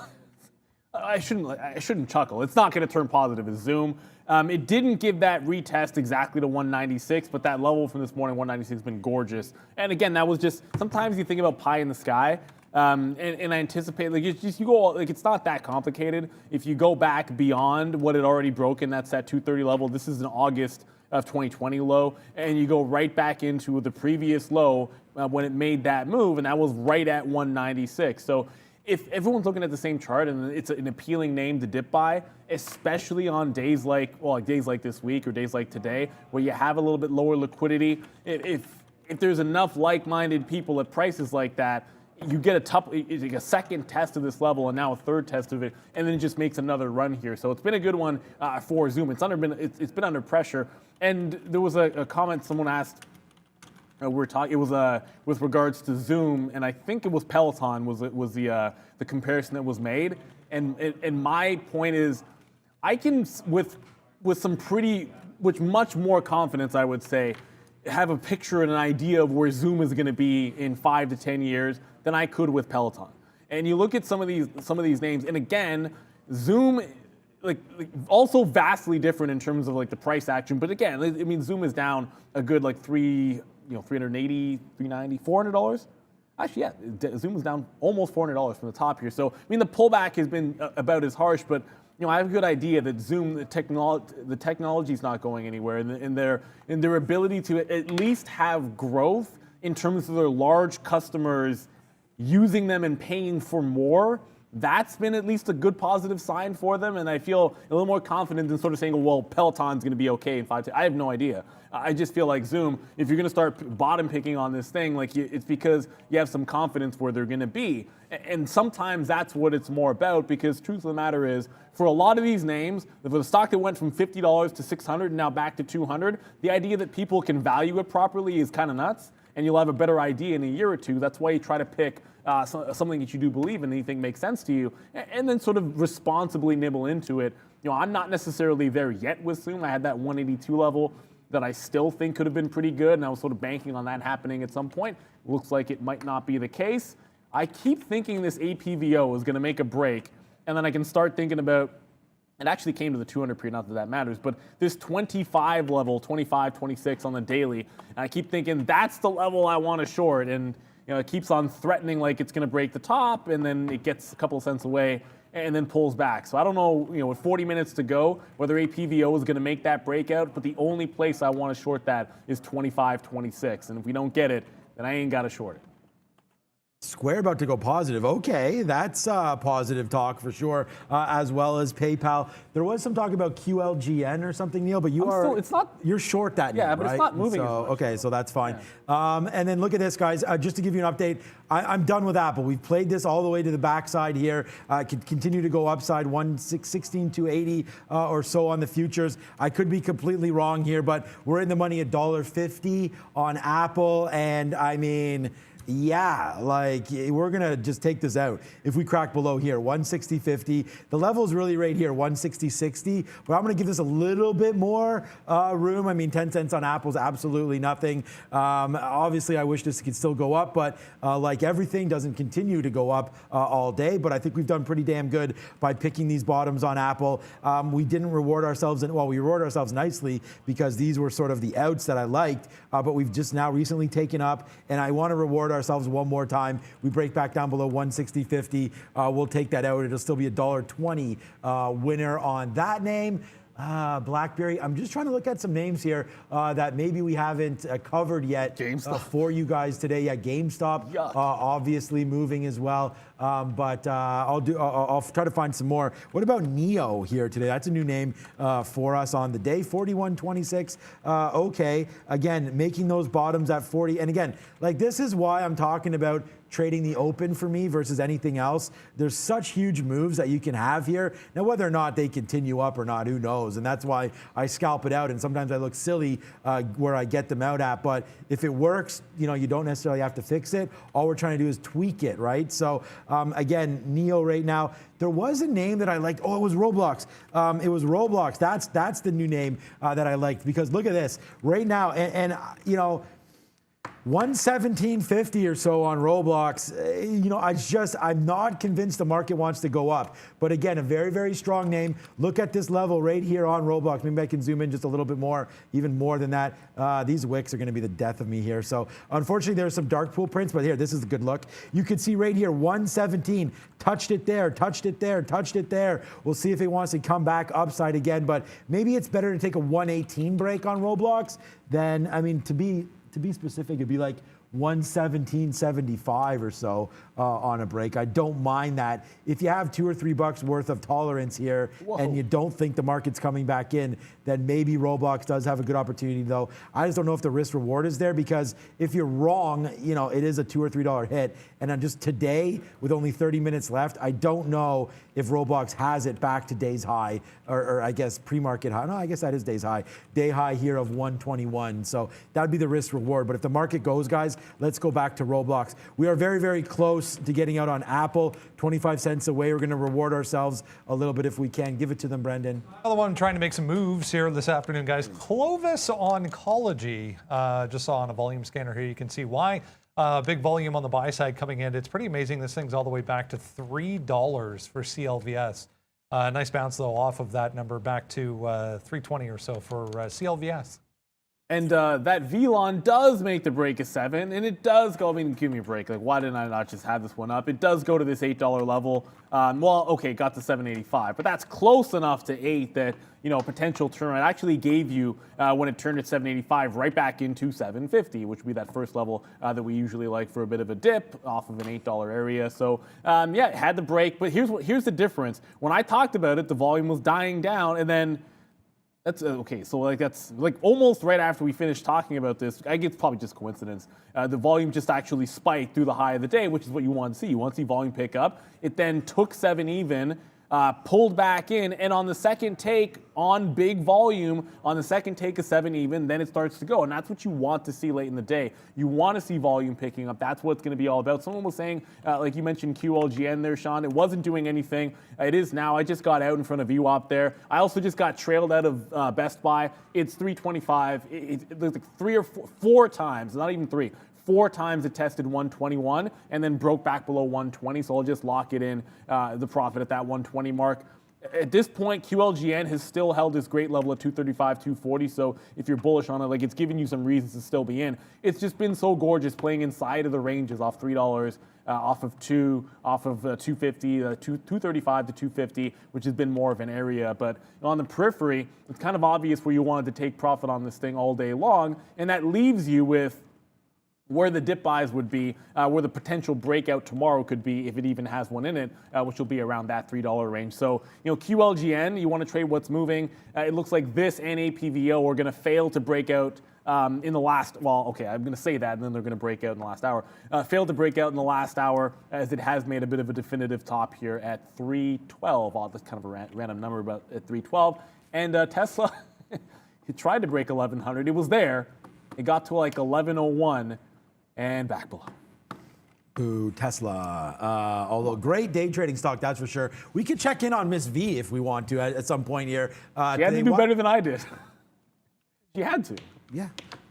I shouldn't chuckle. It's not going to turn positive is Zoom. It didn't give that retest exactly to 196, but that level from this morning, 196, has been gorgeous. And again, that was just, sometimes you think about pie in the sky, and I anticipate, like, it's just, you go, like, it's not that complicated. If you go back beyond what it already broken, that's that 230 level. This is an August of 2020 low, and you go right back into the previous low when it made that move, and that was right at 196. So if everyone's looking at the same chart and it's an appealing name to dip by, especially on days like, well, like days like this week or days like today, where you have a little bit lower liquidity, if there's enough like-minded people at prices like that, you get a second test of this level and now a third test of it, and then it just makes another run here. So it's been a good one for Zoom. It's been under pressure. And there was a comment someone asked. It was with regards to Zoom, and I think it was Peloton was the comparison that was made. And my point is, I can with much more confidence, I would say, have a picture and an idea of where Zoom is going to be in 5 to 10 years than I could with Peloton. And you look at some of these names, and again, Zoom. Like also vastly different in terms of like the price action, but again, I mean, Zoom is down a good like $380, $390, $400. Actually, yeah, Zoom is down almost $400 from the top here. So I mean, the pullback has been about as harsh, but I have a good idea that Zoom, the technology is not going anywhere, and their ability to at least have growth in terms of their large customers using them and paying for more. That's been at least a good positive sign for them, and I feel a little more confident than sort of saying, well, Peloton's going to be okay in 5 to. I have no idea. I just feel like Zoom, if you're going to start bottom picking on this thing, like it's because you have some confidence where they're going to be. And sometimes that's what it's more about, because truth of the matter is, for a lot of these names, for the stock that went from $50 to $600 and now back to $200, the idea that people can value it properly is kind of nuts, and you'll have a better idea in a year or two. That's why you try to pick something that you do believe in and you think makes sense to you, and then sort of responsibly nibble into it. I'm not necessarily there yet with Zoom. I had that 182 level that I still think could have been pretty good, and I was sort of banking on that happening at some point. Looks like it might not be the case. I keep thinking this APVO is going to make a break, and then I can start thinking about, it actually came to the 200 period, not that that matters, but this 25 level, 25, 26 on the daily, and I keep thinking that's the level I want to short, and it keeps on threatening like it's going to break the top, and then it gets a couple of cents away and then pulls back. So I don't know, with 40 minutes to go, whether APVO is going to make that breakout, but the only place I want to short that is 25, 26. And if we don't get it, then I ain't got to short it. Square about to go positive. Okay, that's positive talk for sure, as well as PayPal. There was some talk about QLGN or something, Neil, but you're short that yeah, name, but right? it's not moving. So, okay, so that's fine. Yeah. And then look at this, guys. Just to give you an update, I'm done with Apple. We've played this all the way to the backside here. Could continue to go upside 16,280 or so on the futures. I could be completely wrong here, but we're in the money at $1.50 on Apple, and I mean, yeah, like we're gonna just take this out. If we crack below here, 160.50, the level is really right here, 160.60, but I'm gonna give this a little bit more room. I mean, 10 cents on Apple's absolutely nothing. Obviously, I wish this could still go up, but like everything doesn't continue to go up all day, but I think we've done pretty damn good by picking these bottoms on Apple. We didn't reward ourselves, we reward ourselves nicely because these were sort of the outs that I liked, but we've just now recently taken up, and I wanna reward ourselves one more time. We break back down below 160.50. We'll take that out. It'll still be a $1.20 winner on that name. BlackBerry. I'm just trying to look at some names here that maybe we haven't covered yet for you guys today. Yeah, GameStop obviously moving as well. But I'll try to find some more. What about Neo here today? That's a new name for us on the day. 41.26. Okay, again, making those bottoms at 40. And again, like this is why I'm talking about trading the open for me versus anything else. There's such huge moves that you can have here. Now, whether or not they continue up or not, who knows? And that's why I scalp it out. And sometimes I look silly where I get them out at. But if it works, you know, you don't necessarily have to fix it. All we're trying to do is tweak it, right? So again, NEO right now. There was a name that I liked. Oh, it was Roblox. It was Roblox. That's the new name that I liked, because look at this right now, and you know, 117.50 or so on Roblox. You know, I'm not convinced the market wants to go up. But again, a very, very strong name. Look at this level right here on Roblox. Maybe I can zoom in just a little bit more, even more than that. These wicks are going to be the death of me here. So unfortunately, there's some dark pool prints, but here, this is a good look. You can see right here, 117, touched it there, touched it there, touched it there. We'll see if it wants to come back upside again, but maybe it's better to take a 118 break on Roblox than, I mean, to be specific, it'd be like 117.75 or so on a break. I don't mind that. If you have $2 or $3 worth of tolerance here, and you don't think the market's coming back in, then maybe Roblox does have a good opportunity, though. I just don't know if the risk reward is there, because if you're wrong, you know, it is a $2 or $3 hit. And I'm just today, with only 30 minutes left, I don't know if Roblox has it back to day's high, or I guess pre-market high. No, I guess that is day's high. Day high here of 121. So that'd be the risk reward. But if the market goes, guys, let's go back to Roblox. We are very, very close to getting out on Apple. 25 cents away. We're going to reward ourselves a little bit if we can. Give it to them, Brendan. Another one trying to make some moves here this afternoon, guys. Clovis Oncology. Just saw on a volume scanner here. You can see why. Big volume on the buy side coming in. It's pretty amazing. This thing's all the way back to $3 for CLVS. Nice bounce, though, off of that number back to $3.20 or so for CLVS. And that VLON does make the break of 7, and it does go, I mean, give me a break. Like, why didn't I not just have this one up? It does go to this $8 level. Well, okay, it got to $7.85, but that's close enough to 8 that, you know, potential turn. It actually gave you, when it turned at $7.85, right back into $7.50, which would be that first level that we usually like for a bit of a dip off of an $8 area. So, yeah, it had the break, but here's the difference. When I talked about it, the volume was dying down, and then that's okay. So like that's like almost right after we finished talking about this. I think it's probably just coincidence. The volume just actually spiked through the high of the day, which is what you want to see. You want to see volume pick up. It then took 7 even, pulled back in, and on the second take on big volume, on the second take of 7 even, then it starts to go, and that's what you want to see late in the day. You want to see volume picking up. That's what it's going to be all about. Someone was saying, like you mentioned QLGN there, Sean, it wasn't doing anything. It is now. I just got out in front of VWAP there. I also just got trailed out of Best Buy. It's 325. It's like 3 or 4 times, not even 3. 4 times it tested 121 and then broke back below 120. So I'll just lock it in the profit at that 120 mark. At this point, QLGN has still held this great level of 235, 240. So if you're bullish on it, like it's giving you some reasons to still be in. It's just been so gorgeous playing inside of the ranges off $3, off of 2, off of 250, 235 to 250, which has been more of an area. But on the periphery, it's kind of obvious where you wanted to take profit on this thing all day long. And that leaves you with where the dip buys would be, where the potential breakout tomorrow could be, if it even has one in it, which will be around that $3 range. So, you know, QLGN, you want to trade what's moving. It looks like this and APVO are going to fail to break out in the last, well, okay, I'm going to say that, and then they're going to break out in the last hour. Failed to break out in the last hour, as it has made a bit of a definitive top here at 312. Oh, that's kind of a random number, but at 312. And Tesla, it tried to break 1100. It was there. It got to like 1101. And back below. Ooh, Tesla. Although great day trading stock, that's for sure. We could check in on Miss V if we want to at some point here. She had to do better than I did. She had to. Yeah.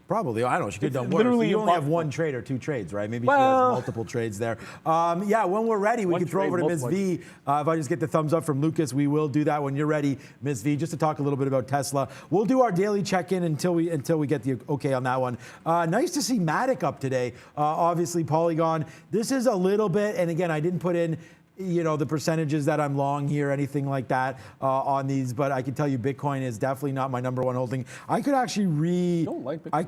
Probably. I don't know. She could have done worse. Literally, you only have 1 trade or 2 trades, right? Maybe she has multiple trades there. Yeah, when we're ready, we can throw over to Ms. V. If I just get the thumbs up from Lucas, we will do that when you're ready, Ms. V, just to talk a little bit about Tesla. We'll do our daily check-in until we get the okay on that one. Nice to see Matic up today. Obviously, Polygon. This is a little bit, and again, I didn't put in, you know, the percentages that I'm long here, anything like that on these, but I can tell you Bitcoin is definitely not my #1 holding. I could actually don't like Bitcoin.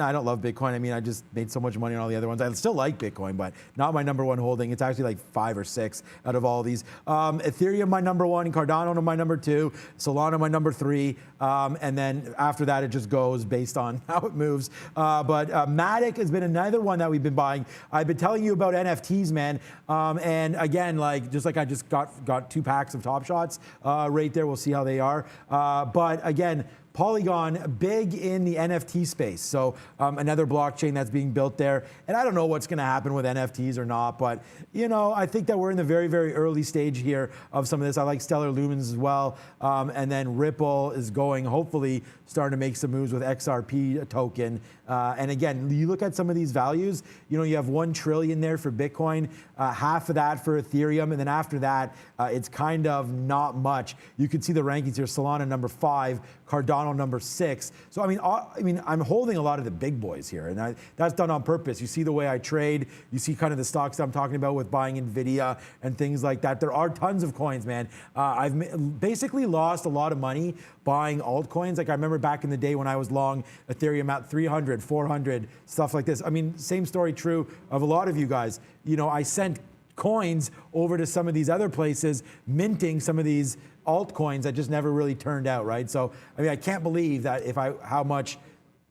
No, I don't love Bitcoin. I mean, I just made so much money on all the other ones. I still like Bitcoin, but not my number one holding. It's actually like 5 or 6 out of all these. Ethereum, my number 1. Cardano, my number 2. Solana, my number 3. And then after that, it just goes based on how it moves. But Matic has been another one that we've been buying. I've been telling you about NFTs, man. And again, like I just got 2 packs of Top Shots right there. We'll see how they are. But again, Polygon, big in the NFT space. So another blockchain that's being built there. And I don't know what's going to happen with NFTs or not, but you know, I think that we're in the very, very early stage here of some of this. I like Stellar Lumens as well. And then Ripple is going, hopefully, starting to make some moves with XRP token. And again, you look at some of these values, you know, you have 1 trillion there for Bitcoin, half of that for Ethereum. And then after that, it's kind of not much. You can see the rankings here. Solana number 5, Cardano number 6. So, I mean, I'm holding a lot of the big boys here, and that's done on purpose. You see the way I trade. You see kind of the stocks I'm talking about with buying NVIDIA and things like that. There are tons of coins, man. I've basically lost a lot of money buying altcoins. Like I remember back in the day when I was long Ethereum at 300, 400, stuff like this. I mean, same story true of a lot of you guys. You know, I sent coins over to some of these other places, minting some of these altcoins that just never really turned out, right? So, I mean, I can't believe that how much,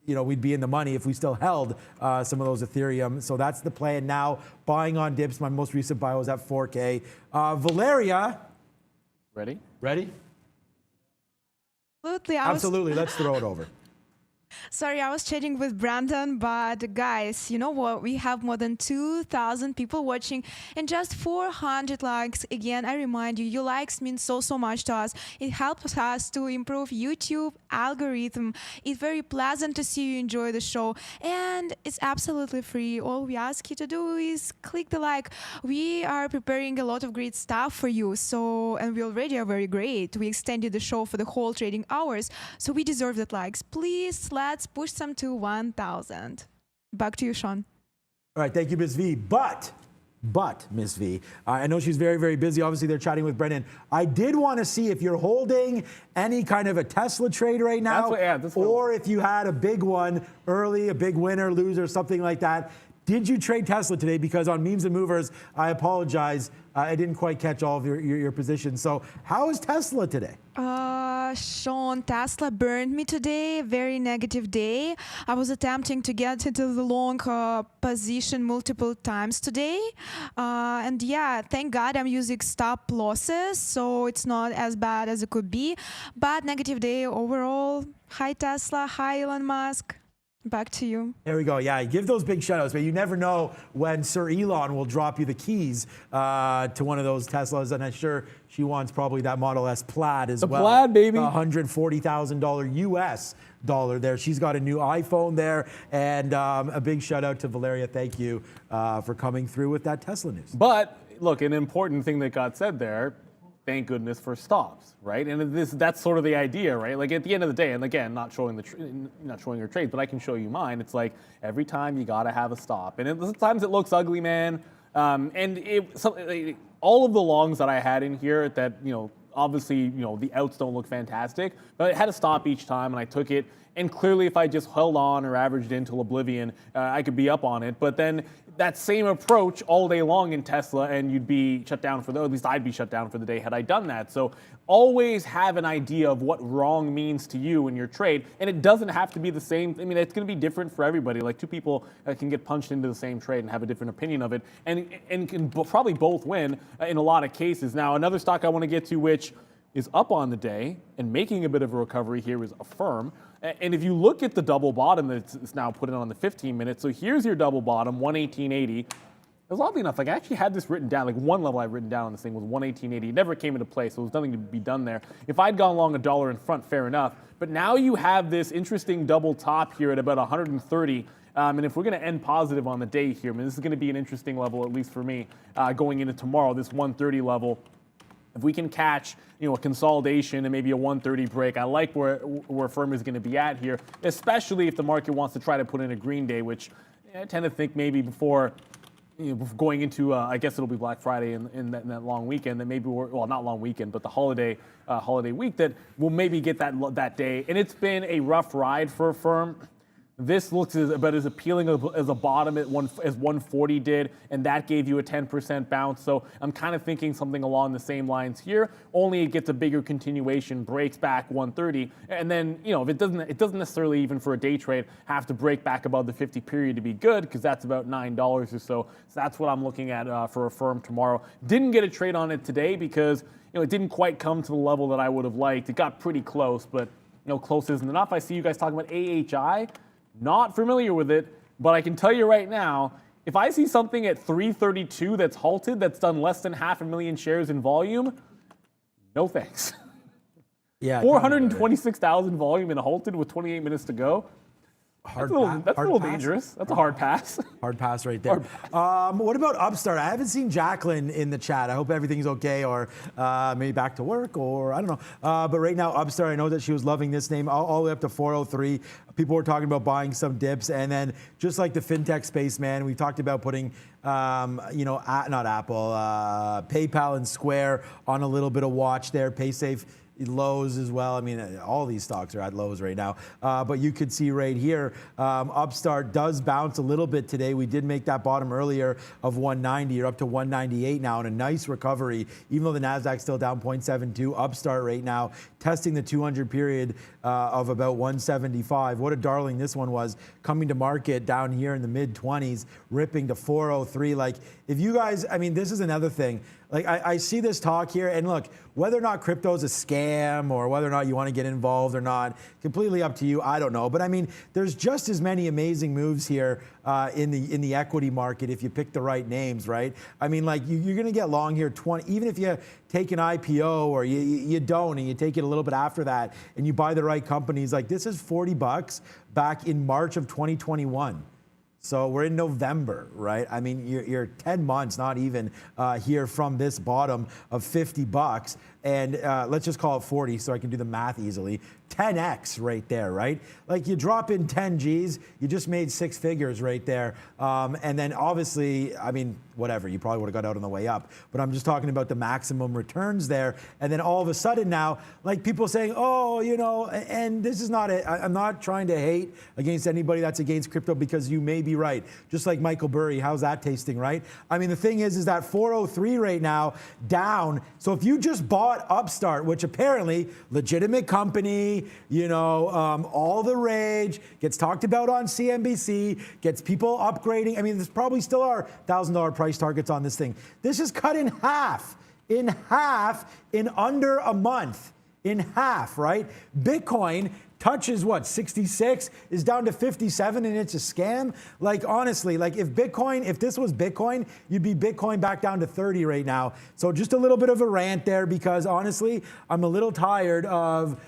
you know, we'd be in the money if we still held some of those Ethereum. So that's the plan now. Buying on dips. My most recent buy was at 4K. Valeria. Ready? Ready? Absolutely. Absolutely. Let's throw it over. Sorry, I was chatting with Brandon, but guys, you know what? We have more than 2,000 people watching and just 400 likes. Again, I remind you, your likes mean so much to us. It helps us to improve YouTube algorithm. It's very pleasant to see you enjoy the show, and it's absolutely free. All we ask you to do is click the like. We are preparing a lot of great stuff for you, and we already are very great. We extended the show for the whole trading hours, so we deserve that likes. Please, let's push them to 1,000. Back to you, Sean. All right, thank you, Ms. V. But Ms. V, I know she's very, very busy. Obviously, they're chatting with Brendan. I did want to see if you're holding any kind of a Tesla trade right now, or if you had a big one early, a big winner, loser, something like that. Did you trade Tesla today? Because on Memes and Movers, I apologize, I didn't quite catch all of your positions. So how is Tesla today? Sean, Tesla burned me today. Very negative day. I was attempting to get into the long position multiple times today. And yeah, thank God I'm using stop losses, so it's not as bad as it could be. But negative day overall. Hi, Tesla. Hi, Elon Musk. Back to you. There we go. Yeah, give those big shout-outs, but you never know when Sir Elon will drop you the keys to one of those Teslas, and I'm sure she wants probably that Model S Plaid as well. The Plaid, baby. $140,000 US dollar there. She's got a new iPhone there, and a big shout-out to Valeria. Thank you for coming through with that Tesla news. But look, an important thing that got said there, thank goodness for stops, right? And that's sort of the idea, right? Like at the end of the day, and again, not showing your trades, but I can show you mine. It's like every time you gotta have a stop, and sometimes it looks ugly, man. All of the longs that I had in here, that obviously the outs don't look fantastic, but I had to stop each time, and I took it. And clearly, if I just held on or averaged in till oblivion, I could be up on it. But then that same approach all day long in Tesla, and you'd be shut down for at least I'd be shut down for the day had I done that. So always have an idea of what wrong means to you in your trade. And it doesn't have to be the same. I mean, it's going to be different for everybody. Like two people can get punched into the same trade and have a different opinion of it, and can probably both win in a lot of cases. Now, another stock I want to get to, which is up on the day and making a bit of a recovery here, is Affirm. And if you look at the double bottom that's now put in on the 15 minutes, so here's your double bottom, 118.80. It was oddly enough, like I actually had this written down, like one level I've written down on this thing was 118.80. It never came into play, so there was nothing to be done there. If I'd gone long $1 in front, fair enough. But now you have this interesting double top here at about 130. And if we're going to end positive on the day here, I mean, this is going to be an interesting level, at least for me, going into tomorrow, this 130 level. If we can catch, a consolidation and maybe a 130 break, I like where Affirm is going to be at here, especially if the market wants to try to put in a green day, which I tend to think maybe before going into, I guess it'll be Black Friday in that long weekend, that maybe not long weekend, but the holiday week, that we'll maybe get that day. And it's been a rough ride for Affirm. This looks about as appealing as a bottom as 140 did, and that gave you a 10% bounce. So I'm kind of thinking something along the same lines here, only it gets a bigger continuation, breaks back 130, and then, you know, if it doesn't necessarily, even for a day trade, have to break back above the 50 period to be good, because that's about $9 or so. So that's what I'm looking at for a firm tomorrow. Didn't get a trade on it today because, you know, it didn't quite come to the level that I would have liked. It got pretty close, but, you know, close isn't enough. I see you guys talking about AHI. Not familiar with it, but I can tell you right now, if I see something at 332 that's halted, that's done less than 500,000 shares in volume, no thanks. Yeah, 426,000 volume and halted with 28 minutes to go. That's a little dangerous. That's a hard pass. Hard pass right there. What about Upstart? I haven't seen Jacqueline in the chat. I hope everything's okay, or maybe back to work, or I don't know. But right now, Upstart, I know that she was loving this name all the way up to 403. People were talking about buying some dips, and then just like the fintech space, man, we talked about putting, not Apple, PayPal and Square on a little bit of watch there. PaySafe lows as well. I mean, all these stocks are at lows right now. But you could see right here, Upstart does bounce a little bit today. We did make that bottom earlier of 190. You're up to 198 now, and a nice recovery. Even though the NASDAQ's still down 0.72, Upstart right now testing the 200 period of about 175. What a darling this one was, coming to market down here in the mid-20s, ripping to 403. Like, if you guys, I mean, this is another thing. Like, I see this talk here, and look, whether or not crypto is a scam or whether or not you want to get involved or not, completely up to you. I don't know. But I mean, there's just as many amazing moves here in the equity market if you pick the right names, right? I mean, like, you're going to get long here 20, even if you take an IPO or you don't, and you take it a little bit after that and you buy the right companies. Like, this is $40 back in March of 2021. So we're in November, right? I mean, you're 10 months, not even here from this bottom of $50. And let's just call it 40 so I can do the math easily. 10x right there, right? Like, you drop in 10 G's, you just made 6 figures right there. And then obviously, I mean, whatever, you probably would have got out on the way up. But I'm just talking about the maximum returns there. And then all of a sudden now, like, people saying, oh, you know, and this is not it. I'm not trying to hate against anybody that's against crypto, because you may be right. Just like Michael Burry, how's that tasting, right? I mean, the thing is that 403 right now, down. So if you just bought Upstart, which apparently legitimate company, you know, all the rage, gets talked about on CNBC, gets people upgrading. I mean, there's probably still are $1,000 price targets on this thing. This is cut in half in under a month, in half, right? Bitcoin touches what, 66, is down to 57, and it's a scam. Like, honestly, like, if this was Bitcoin, you'd be Bitcoin back down to 30 right now. So just a little bit of a rant there, because honestly, I'm a little tired of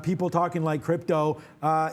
people talking like crypto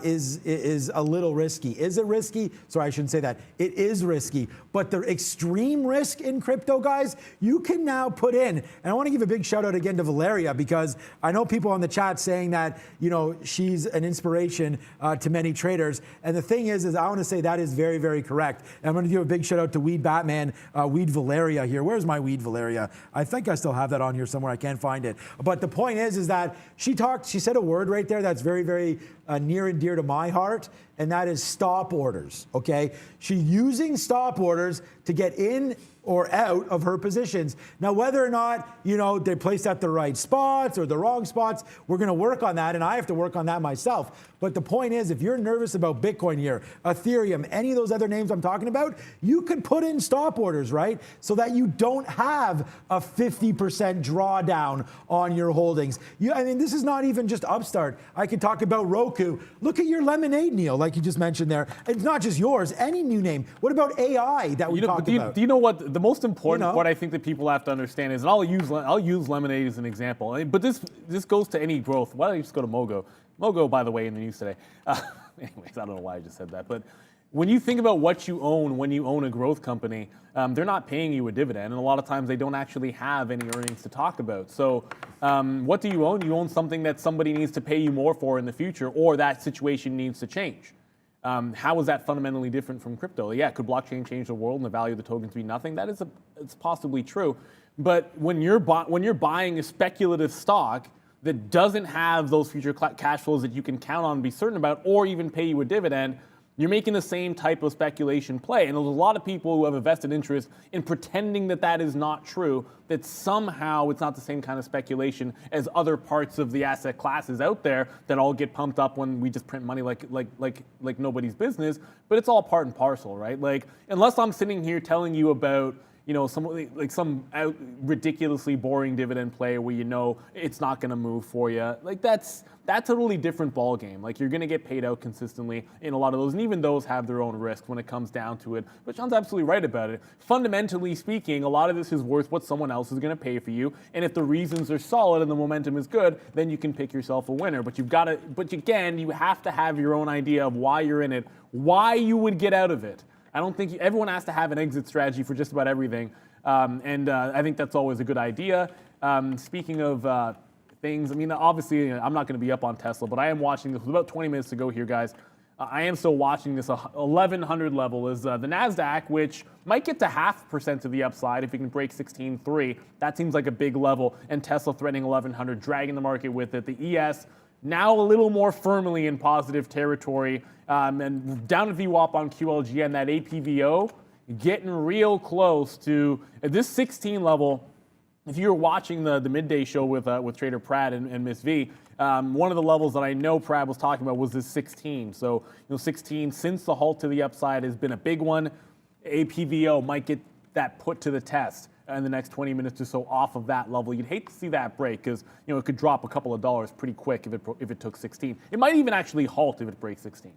is a little risky. Is it risky? Sorry, I shouldn't say that. It is risky. But the extreme risk in crypto, guys, you can now put in, and I want to give a big shout out again to Valeria, because I know people on the chat saying that, you know, she's an inspiration to many traders. And the thing is I want to say that is very, very correct. And I'm going to give a big shout out to Weed Batman, Weed Valeria here. Where's my Weed Valeria? I think I still have that on here somewhere. I can't find it. But the point is that she said a word right there that's very, very near and dear to my heart, and that is stop orders, okay? She's using stop orders to get in or out of her positions. Now, whether or not, you know, they're placed at the right spots or the wrong spots, we're going to work on that, and I have to work on that myself. But the point is, if you're nervous about Bitcoin here, Ethereum, any of those other names I'm talking about, you could put in stop orders, right? So that you don't have a 50% drawdown on your holdings. I mean, this is not even just Upstart. I could talk about Roku. Look at your Lemonade, Neil, like you just mentioned there. It's not just yours, any new name. What about AI that we talked about? Do you know what the most important part I think that people have to understand is, and I'll use Lemonade as an example, but this goes to any growth. Why don't you just go to Mogo? Mogo, by the way, in the news today. Anyways, I don't know why I just said that, but when you think about what you own when you own a growth company, they're not paying you a dividend, and a lot of times they don't actually have any earnings to talk about. So what do you own? You own something that somebody needs to pay you more for in the future, or that situation needs to change. How is that fundamentally different from crypto? Yeah, could blockchain change the world and the value of the tokens be nothing? It's possibly true. But when you're buying a speculative stock that doesn't have those future cash flows that you can count on and be certain about, or even pay you a dividend, you're making the same type of speculation play. And there's a lot of people who have a vested interest in pretending that that is not true, that somehow it's not the same kind of speculation as other parts of the asset classes out there that all get pumped up when we just print money like nobody's business. But it's all part and parcel, right? Like, unless I'm sitting here telling you about, you know, some ridiculously boring dividend play where you know it's not going to move for you, like that's a totally different ball game. Like, you're going to get paid out consistently in a lot of those, and even those have their own risk when it comes down to it. But Sean's absolutely right about it. Fundamentally speaking, a lot of this is worth what someone else is going to pay for you, and if the reasons are solid and the momentum is good, then you can pick yourself a winner. But again, you have to have your own idea of why you're in it, why you would get out of it. I don't think everyone has to have an exit strategy for just about everything, and I think that's always a good idea. Speaking of things, I mean, obviously, I'm not going to be up on Tesla, but I am watching this. With about 20 minutes to go here, guys. I am still watching this 1100 level is the NASDAQ, which might get to 0.5% to the upside if it can break 16.3. That seems like a big level, and Tesla threatening 1100, dragging the market with it. The ES now a little more firmly in positive territory, and down at VWAP on QLG, and that APVO getting real close to this 16 level. If you were watching the midday show with Trader Pratt and Miss V, one of the levels that I know Pratt was talking about was this 16. So, you know, 16 since the halt to the upside has been a big one. APVO might get that put to the test in the next 20 minutes or so off of that level. You'd hate to see that break because, you know, it could drop a couple of dollars pretty quick if it took 16. It might even actually halt if it breaks 16.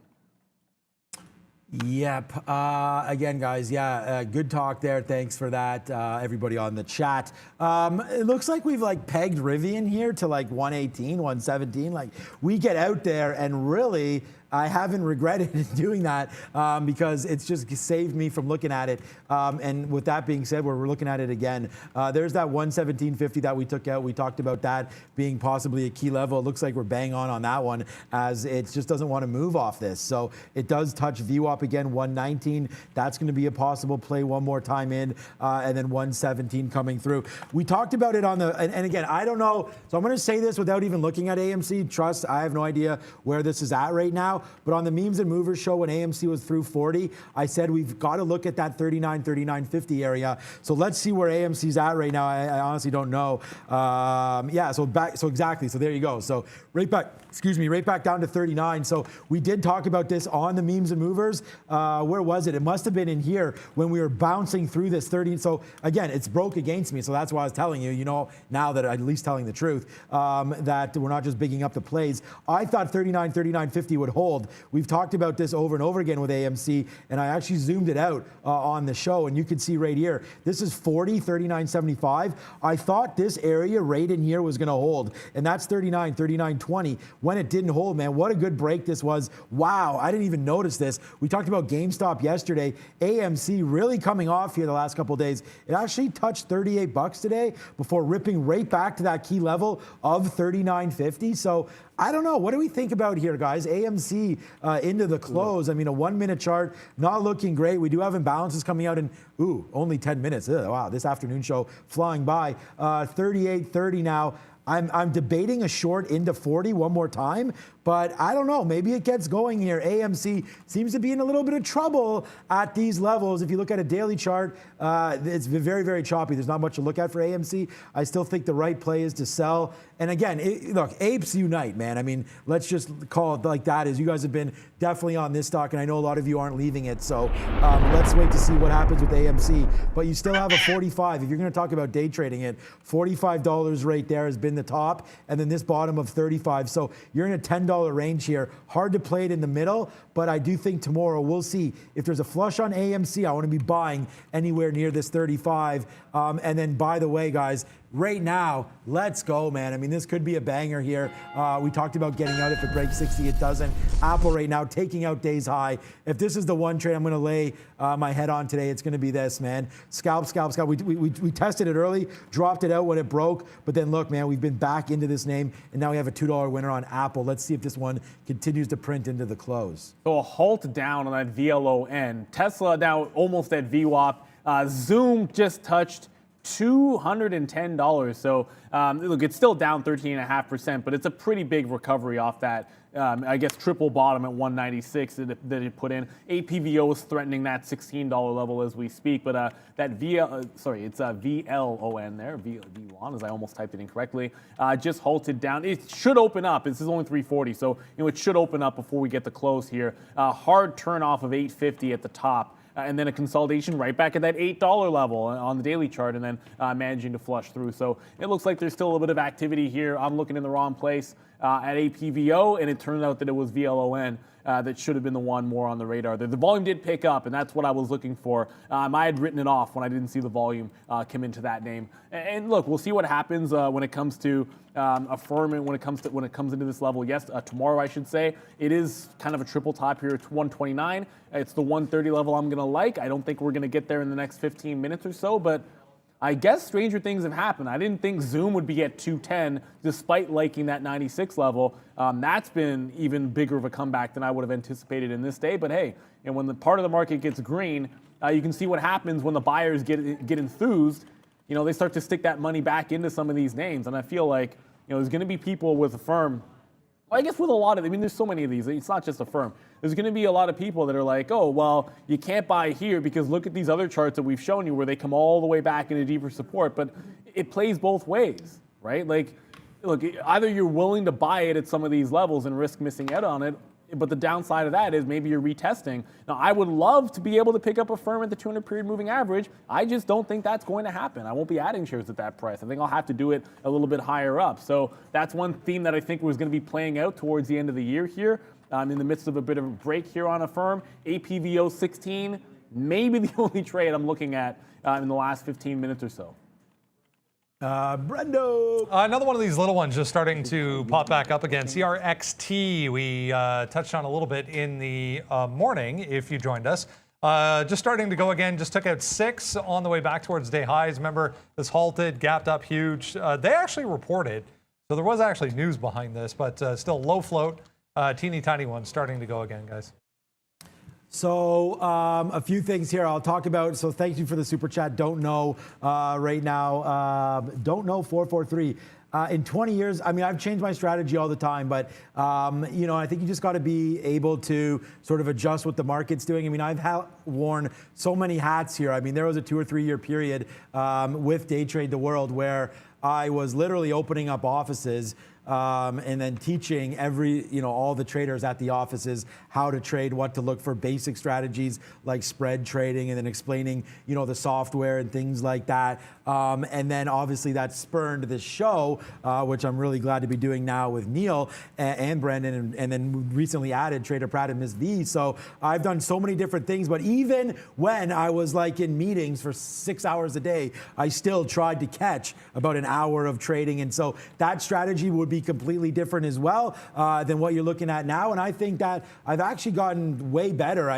Yep. Again, guys, good talk there. Thanks for that, everybody on the chat. It looks like we've pegged Rivian here to 118, 117. Like, we get out there and really, I haven't regretted doing that because it's just saved me from looking at it. And with that being said, we're looking at it again. There's that 117.50 that we took out. We talked about that being possibly a key level. It looks like we're bang on that one, as it just doesn't want to move off this. So it does touch VWAP again, 119. That's going to be a possible play one more time in, and then 117 coming through. We talked about it on the, and again, I don't know. So I'm going to say this without even looking at AMC. Trust, I have no idea where this is at right now. But on the Memes and Movers show, when AMC was through 40, I said we've got to look at that 39, 39.50 area. So let's see where AMC's at right now. I honestly don't know. So exactly. So there you go. So right back down to 39. So we did talk about this on the Memes and Movers. Where was it? It must have been in here when we were bouncing through this 30. So again, it's broke against me. So that's why I was telling you, now that I'm at least telling the truth, that we're not just bigging up the plays. I thought 39, 39.50 would hold. We've talked about this over and over again with AMC, and I actually zoomed it out on the show, and you can see right here, this is 40, 39.75. I thought this area right in here was going to hold, and that's 39, 39.20. When it didn't hold, man, what a good break this was. Wow, I didn't even notice this. We talked about GameStop yesterday. AMC really coming off here the last couple of days. It actually touched $38 today before ripping right back to that key level of 39.50. So I don't know. What do we think about here, guys? AMC into the close. I mean, a 1 minute chart, not looking great. We do have imbalances coming out in, only 10 minutes. Wow, this afternoon show flying by. 38.30 now. I'm debating a short into 40 one more time, but I don't know. Maybe it gets going here. AMC seems to be in a little bit of trouble at these levels. If you look at a daily chart, it's been very, very choppy. There's not much to look at for AMC. I still think the right play is to sell. And again, look, apes unite, man. I mean, let's just call it like that. As you guys have been definitely on this stock, and I know a lot of you aren't leaving it. So let's wait to see what happens with AMC. But you still have a 45. If you're going to talk about day trading it, $45 right there has been the top, and then this bottom of 35. So you're in a $10 range here. Hard to play it in the middle, but I do think tomorrow we'll see if there's a flush on AMC. I want to be buying anywhere near this 35. And then, by the way, guys, right now, let's go, man. I mean, this could be a banger here. We talked about getting out if it breaks 60. It doesn't. Apple right now taking out day's high. If this is the one trade I'm going to lay my head on today, it's going to be this, man. Scalp. We tested it early, dropped it out when it broke. But then, look, man, we've been back into this name, and now we have a $2 winner on Apple. Let's see if this one continues to print into the close. So a halt down on that VLON. Tesla now almost at VWAP. Zoom just touched $210. So look, it's still down 13.5%, but it's a pretty big recovery off that, I guess, triple bottom at 196 that it put in. APVO is threatening that $16 level as we speak, but that it's VLON there, VLON, as I almost typed it incorrectly, just halted down. It should open up. This is only 340, so it should open up before we get the close here. Hard turn off of 850 at the top. And then a consolidation right back at that $8 level on the daily chart, and then managing to flush through. So it looks like there's still a little bit of activity here. I'm looking in the wrong place at APVO, and it turned out that it was VLON that should have been the one more on the radar. The volume did pick up, and that's what I was looking for. I had written it off when I didn't see the volume come into that name. And look, we'll see what happens when it comes to a firm and when it comes into this level. Yes, tomorrow I should say it is kind of a triple top here. It's 129. It's the 130 level I'm going to like. I don't think we're going to get there in the next 15 minutes or so, but I guess stranger things have happened. I didn't think Zoom would be at 210 despite liking that 96 level. That's been even bigger of a comeback than I would have anticipated in this day. But hey, and when the part of the market gets green, you can see what happens when the buyers get enthused. They start to stick that money back into some of these names. And I feel like there's going to be people with a firm. I guess with a lot of, there's so many of these. It's not just a firm. There's going to be a lot of people that are like, oh, well, you can't buy here because look at these other charts that we've shown you where they come all the way back into deeper support. But it plays both ways, right? Like, look, either you're willing to buy it at some of these levels and risk missing out on it, but the downside of that is maybe you're retesting. Now, I would love to be able to pick up a firm at the 200-period moving average. I just don't think that's going to happen. I won't be adding shares at that price. I think I'll have to do it a little bit higher up. So that's one theme that I think was going to be playing out towards the end of the year here. In the midst of a bit of a break here on a firm. APVO 16, maybe the only trade I'm looking at in the last 15 minutes or so. Brendo. Another one of these little ones just starting to pop back up again. CRXT, we touched on a little bit in the morning if you joined us. Just starting to go again, just took out 6 on the way back towards day highs. Remember, this halted, gapped up huge. They actually reported, so there was actually news behind this, but still low float, teeny tiny one starting to go again, guys. So a few things here I'll talk about. So thank you for the super chat. Don't know right now. Don't know 443. In 20 years, I've changed my strategy all the time, but I think you just got to be able to sort of adjust what the market's doing. I've worn so many hats here. There was a 2 or 3 year period with Day Trade the World where I was literally opening up offices and then teaching all the traders at the offices how to trade, what to look for, basic strategies like spread trading, and then explaining, the software and things like that. And then obviously that spurned this show, which I'm really glad to be doing now with Neil and Brandon, and then recently added Trader Pratt and Ms. V. So I've done so many different things, but even when I was like in meetings for 6 hours a day, I still tried to catch about an hour of trading. And so that strategy would be completely different as well than what you're looking at now. And I think that I've actually gotten way better.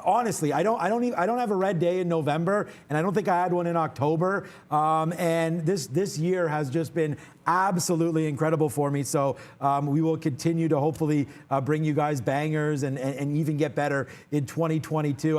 Honestly, I don't have a red day in November, and I don't think I had one in October. And this year has just been absolutely incredible for me. So we will continue to hopefully bring you guys bangers and even get better in 2022.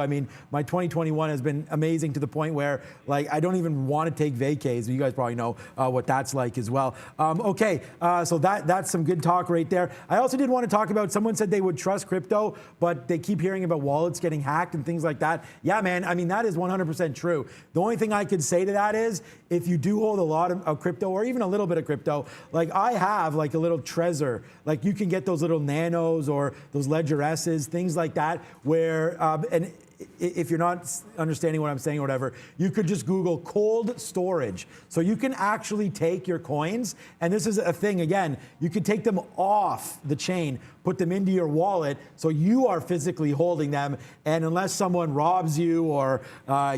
My 2021 has been amazing to the point where I don't even want to take vacays. You guys probably know what that's like as well. Okay, so that's some good talk right there. I also did want to talk about, someone said they would trust crypto, but they keep hearing about wallets getting hacked and things like that. Yeah, man, that is 100% true. The only thing I could say to that is, if you do hold a lot of crypto or even a little bit of crypto, I have a little Trezor, you can get those little nanos or those Ledger S's, things like that, where, and if you're not understanding what I'm saying or whatever, you could just Google cold storage. So you can actually take your coins, and this is a thing, again, you can take them off the chain, put them into your wallet, so you are physically holding them, and unless someone robs you or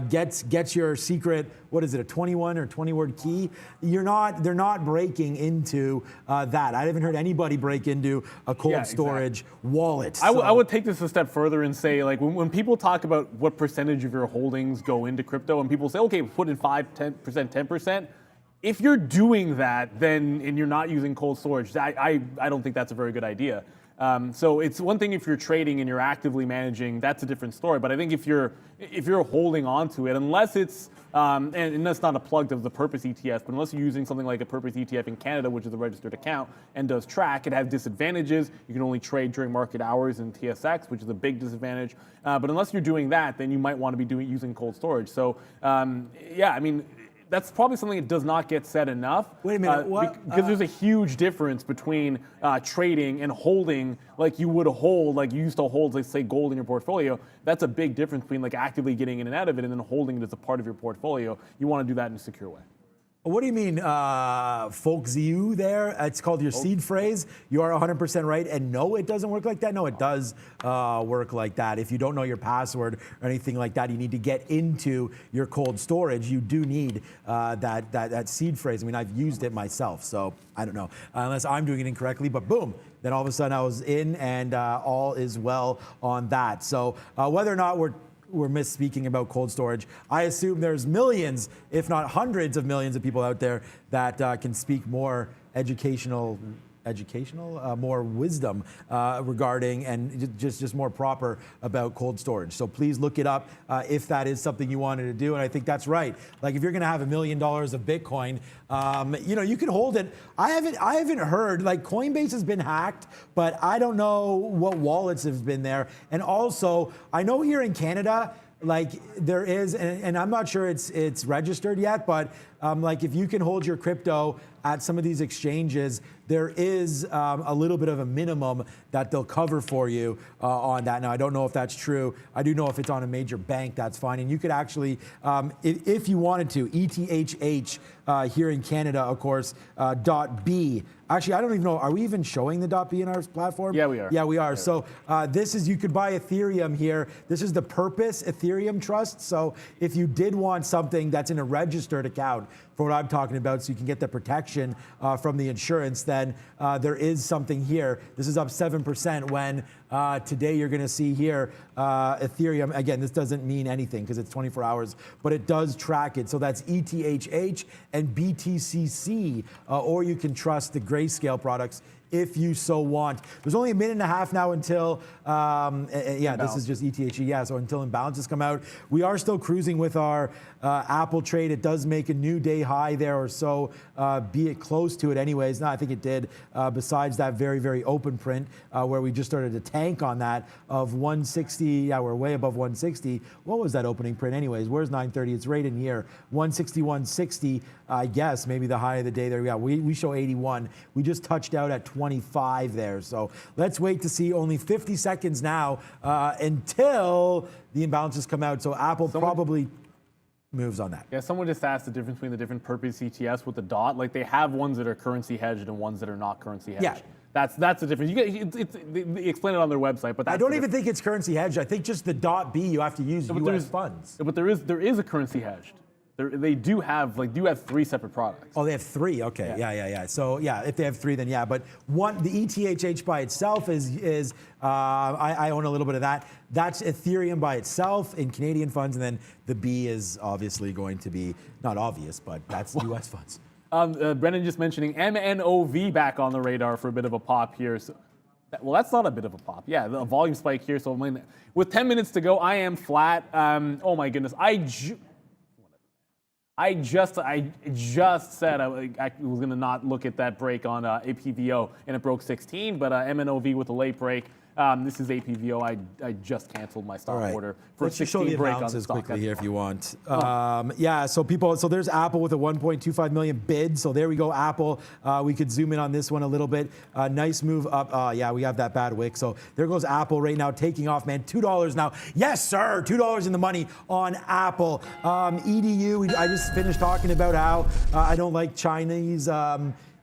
gets your secret, what is it, a 21 or 20 word key, they're not breaking into that. I haven't heard anybody break into a cold storage wallet. So. I would take this a step further and say, when people talk about what percentage of your holdings go into crypto, and people say, okay, put in 5%, 10%, 10%. If you're doing that, then and you're not using cold storage, I don't think that's a very good idea. So it's one thing if you're trading and you're actively managing, that's a different story. But I think if you're holding on to it, unless it's and that's not a plug to the Purpose ETF, but unless you're using something like a Purpose ETF in Canada, which is a registered account and does track, it has disadvantages. You can only trade during market hours in TSX, which is a big disadvantage. But unless you're doing that, then you might want to be using cold storage. So yeah, I mean, that's probably something that does not get said enough. Wait a minute, what? Because there's a huge difference between trading and holding like you would hold, like you used to hold, like say gold in your portfolio. That's a big difference between like actively getting in and out of it and then holding it as a part of your portfolio. You want to do that in a secure way. What do you mean, folks, you there? It's called your seed phrase. You are 100% right. And no, it doesn't work like that. No, it does work like that. If you don't know your password or anything like that, you need to get into your cold storage. You do need that seed phrase. I mean, I've used it myself, so I don't know. Unless I'm doing it incorrectly, but boom. Then all of a sudden I was in and all is well on that. So whether or not we're misspeaking about cold storage, I assume there's millions, if not hundreds of millions of people out there that can speak more more wisdom regarding and just more proper about cold storage. So please look it up if that is something you wanted to do. And I think that's right. Like if you're going to have $1 million of Bitcoin, you know, you can hold it. I haven't heard, like Coinbase has been hacked, but I don't know what wallets have been there. And also, I know here in Canada, like there is, and I'm not sure it's registered yet, but like if you can hold your crypto at some of these exchanges, there is a little bit of a minimum that they'll cover for you on that. Now, I don't know if that's true. I do know if it's on a major bank, that's fine. And you could actually, if you wanted to, ETHH here in Canada, of course, .B. Actually, I don't even know, are we even showing the .B in our platform? Yeah, we are. Yeah, we are. So this is, you could buy Ethereum here. This is the Purpose Ethereum Trust. So if you did want something that's in a registered account, for what I'm talking about, so you can get the protection from the insurance, then there is something here. This is up 7% when today you're going to see here Ethereum. Again, this doesn't mean anything because it's 24 hours, but it does track it. So that's ETHH and BTCC, or you can trust the Grayscale products if you so want. There's only a minute and a half now until, yeah, this is just ETHE, yeah, so until imbalances come out. We are still cruising with our Apple trade. It does make a new day high there or so, be it close to it anyways. No, I think it did, besides that very, very open print where we just started to tank on that of 160, yeah, we're way above 160. What was that opening print anyways? Where's 930? It's right in here, 160, 160, I guess, maybe the high of the day there. Yeah, we show 81. We just touched out at 25 there. So let's wait to see. Only 50 seconds now until the imbalances come out. So Apple probably moves on that. Yeah, someone just asked the difference between the different Purpose ETFs with the dot. Like they have ones that are currency hedged and ones that are not currency hedged. Yeah. That's the difference. They explain it on their website, but that's I don't even think it's currency hedged. I think just the .B you have to use US funds. But there is a currency hedged. They do have 3 separate products. Oh, they have 3. Okay, yeah. So yeah, if they have 3, then yeah. But one, the ETHH by itself is I own a little bit of that. That's Ethereum by itself in Canadian funds, and then the B is obviously going to be not obvious, but that's US funds. Brendan just mentioning MNOV back on the radar for a bit of a pop here. So, well, that's not a bit of a pop. Yeah, a volume spike here. So with 10 minutes to go, I am flat. Oh my goodness, I just said I was going to not look at that break on APVO, and it broke 16, but MNOV with a late break. This is APVO. I just canceled my stop order for a 16 break on the stock. Quickly here if you want. Yeah, so there's Apple with a 1.25 million bid. So there we go, Apple. We could zoom in on this one a little bit. Nice move up. Yeah, we have that bad wick. So there goes Apple right now, taking off, man. $2 now. Yes, sir. $2 in the money on Apple. EDU. I just finished talking about how I don't like Chinese.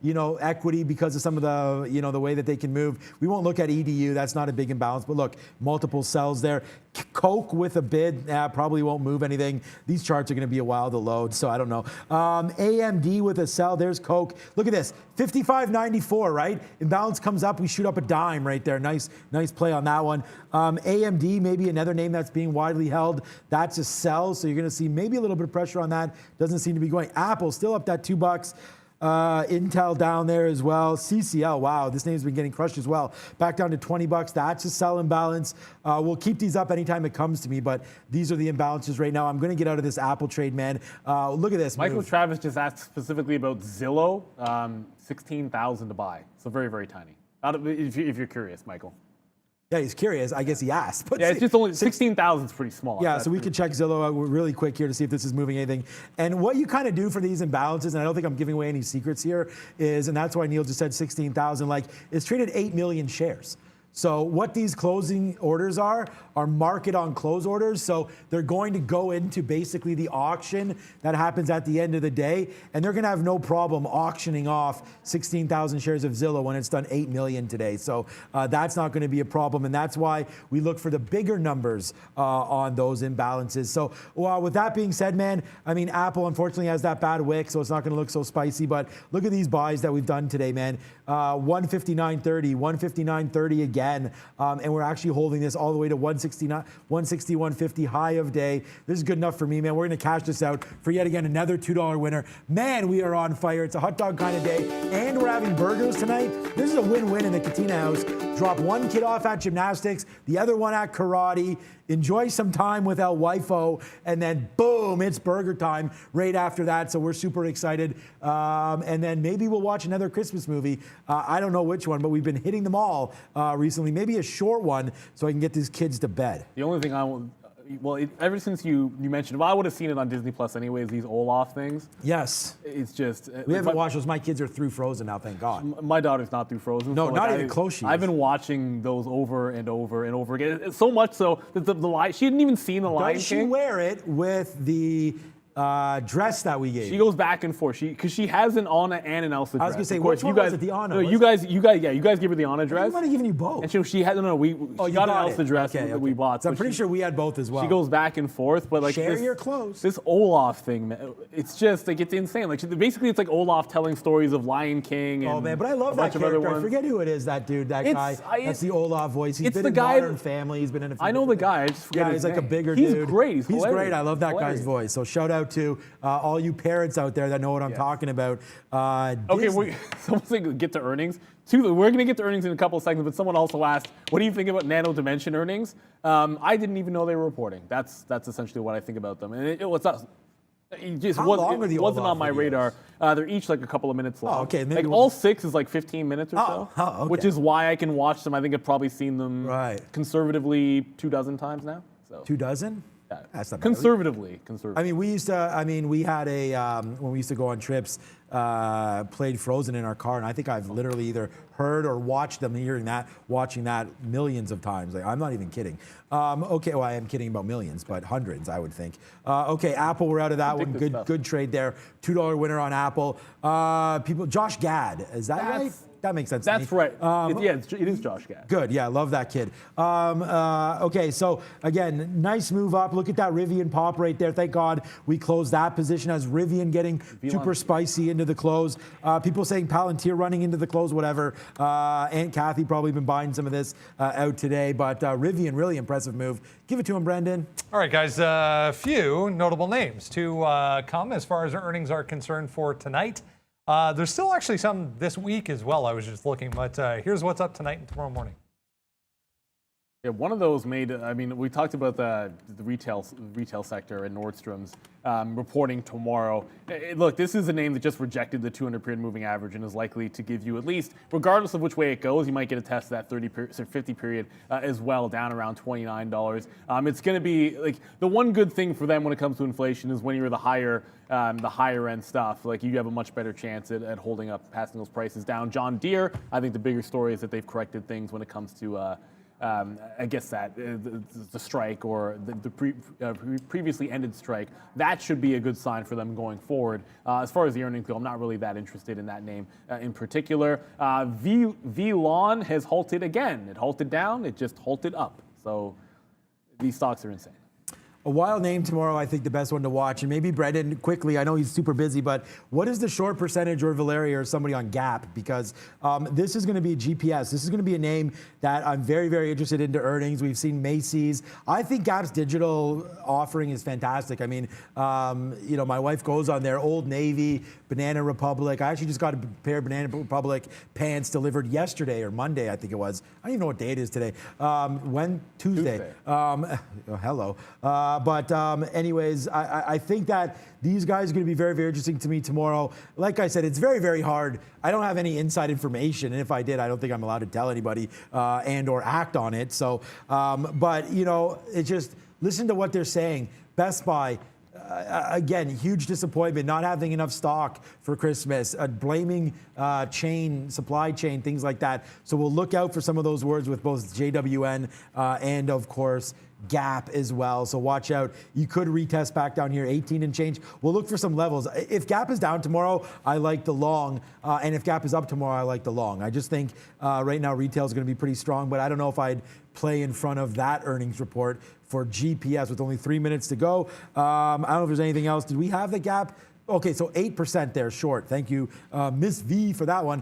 Equity because of some of the, the way that they can move. We won't look at EDU. That's not a big imbalance. But look, multiple sells there. Coke with a bid, probably won't move anything. These charts are going to be a while to load, so I don't know. AMD with a sell. There's Coke. Look at this, 55.94, right? Imbalance comes up, we shoot up a dime right there. Nice play on that one. AMD, maybe another name that's being widely held. That's a sell, so you're going to see maybe a little bit of pressure on that. Doesn't seem to be going. Apple still up that $2. Intel down there as well. CCL, wow, this name's been getting crushed as well. Back down to 20 bucks. That's a sell imbalance. We'll keep these up anytime it comes to me, but these are the imbalances right now. I'm going to get out of this Apple trade, man. Look at this Michael move. Travis just asked specifically about Zillow, 16,000 to buy. So very, very tiny. If you're curious, Michael. Yeah, he's curious. I guess he asked. But Yeah, it's just only 16,000 is pretty small. Yeah, so we can check Zillow out really quick here to see if this is moving anything. And what you kind of do for these imbalances, and I don't think I'm giving away any secrets here, is, and that's why Neil just said 16,000, like it's traded 8 million shares. So what these closing orders are market on close orders. So they're going to go into basically the auction that happens at the end of the day, and they're going to have no problem auctioning off 16,000 shares of Zillow when it's done 8 million today. So that's not going to be a problem, and that's why we look for the bigger numbers on those imbalances. So with that being said, man, I mean, Apple unfortunately has that bad wick, so it's not going to look so spicy, but look at these buys that we've done today, man. 159.30, 159.30 again, and we're actually holding this all the way to 160, 150 high of day. This is good enough for me, man. We're going to cash this out for yet again another $2 winner. Man, we are on fire. It's a hot dog kind of day, and we're having burgers tonight. This is a win-win in the Katina house. Drop one kid off at gymnastics, the other one at karate. Enjoy some time with El Wifo, and then boom, it's burger time right after that. So we're super excited. And then maybe we'll watch another Christmas movie. I don't know which one, but we've been hitting them all recently. Maybe a short one so I can get these kids to bed. The only thing ever since you mentioned, well, I would have seen it on Disney Plus anyways, these Olaf things. Yes. It's just... We haven't watched those. My kids are through Frozen now, thank God. My daughter's not through Frozen. No, so not even close she is. I've been watching those over and over and over again. So much so that she hadn't even seen The Lion King. Does she wear it with the dress that we gave? She goes back and forth. Because she has an Anna and an Elsa dress. I was going to say, of course, which one was it, the Anna? No, you guys gave her the Anna dress. I might have given you both. And she had, we got an Elsa dress that we bought. So I'm pretty sure we had both as well. She goes back and forth, but like share your clothes. This Olaf thing, man, it's just like it's insane. Like basically, it's like Olaf telling stories of Lion King. And man, but I love that character. I forget who it is. That dude, that guy. That's the Olaf voice. He's been in Modern Family. He's been in a few. I know the guy. I just forget his he's like name. a bigger dude. He's great. He's great. I love that guy's voice. So shout out to all you parents out there that know what I'm talking about. Okay, someone's saying get to earnings. We're going to get to earnings in a couple of seconds, but someone also asked, what do you think about Nano Dimension earnings? I didn't even know they were reporting. That's essentially what I think about them. And it wasn't on my radar. They're each like a couple of minutes long. Oh, okay. Maybe all 6 is like 15 minutes or so, okay. Which is why I can watch them. I think I've probably seen them conservatively 24 times now. So. 24? Yeah. That's not bad. Conservatively. I mean, we had when we used to go on trips, played Frozen in our car, and I think I've literally either heard or watched them, watching that millions of times. Like, I'm not even kidding. Okay, well, I am kidding about millions, but hundreds, I would think. Okay, Apple, we're out of that one. Good trade there. $2 winner on Apple. Josh Gad, is that right? That makes sense. That's right. It is Josh Gad. Good. Yeah, love that kid. Okay, so again, nice move up. Look at that Rivian pop right there. Thank God we closed that position as Rivian getting super spicy into the close. People saying Palantir running into the close, whatever. Aunt Kathy probably been buying some of this out today, but Rivian, really impressive move. Give it to him, Brendan. All right, guys, a few notable names to come as far as earnings are concerned for tonight. There's still actually some this week as well. I was just looking, but here's what's up tonight and tomorrow morning. Yeah, one of those made. I mean, we talked about the retail sector and Nordstrom's reporting tomorrow. Look, this is a name that just rejected the 200-period moving average and is likely to give you at least, regardless of which way it goes, you might get a test of that 50-period as well, down around $29. It's going to be like the one good thing for them when it comes to inflation is when you're the higher end stuff. Like you have a much better chance at holding up, passing those prices down. John Deere, I think the bigger story is that they've corrected things when it comes to. I guess that the strike or the previously ended strike, that should be a good sign for them going forward. As far as the earnings go, I'm not really that interested in that name in particular. Velon has halted again. It halted down. It just halted up. So these stocks are insane. A wild name tomorrow, I think the best one to watch. And maybe Brendan, quickly, I know he's super busy, but what is the short percentage or Valeria or somebody on Gap? Because this is going to be GPS. This is going to be a name that I'm very, very interested into earnings. We've seen Macy's. I think Gap's digital offering is fantastic. I mean, you know, my wife goes on there, Old Navy, Banana Republic. I actually just got a pair of Banana Republic pants delivered yesterday or Monday, I think it was. I don't even know what day it is today. Tuesday. Oh, hello. Anyways, I think that these guys are going to be very, very interesting to me tomorrow. Like I said, it's very, very hard. I don't have any inside information, and if I did, I don't think I'm allowed to tell anybody and or act on it. So, but you know, it's just listen to what they're saying. Best Buy. Again, huge disappointment, not having enough stock for Christmas, blaming supply chain, things like that. So we'll look out for some of those words with both JWN and, of course, Gap as well. So watch out. You could retest back down here, 18 and change. We'll look for some levels. If Gap is down tomorrow, I like the long. And if Gap is up tomorrow, I like the long. I just think right now retail is going to be pretty strong, but I don't know if I'd play in front of that earnings report for GPS with only 3 minutes to go. I don't know if there's anything else. Did we have the Gap? Okay, so 8% there short. Thank you, Miss V, for that one.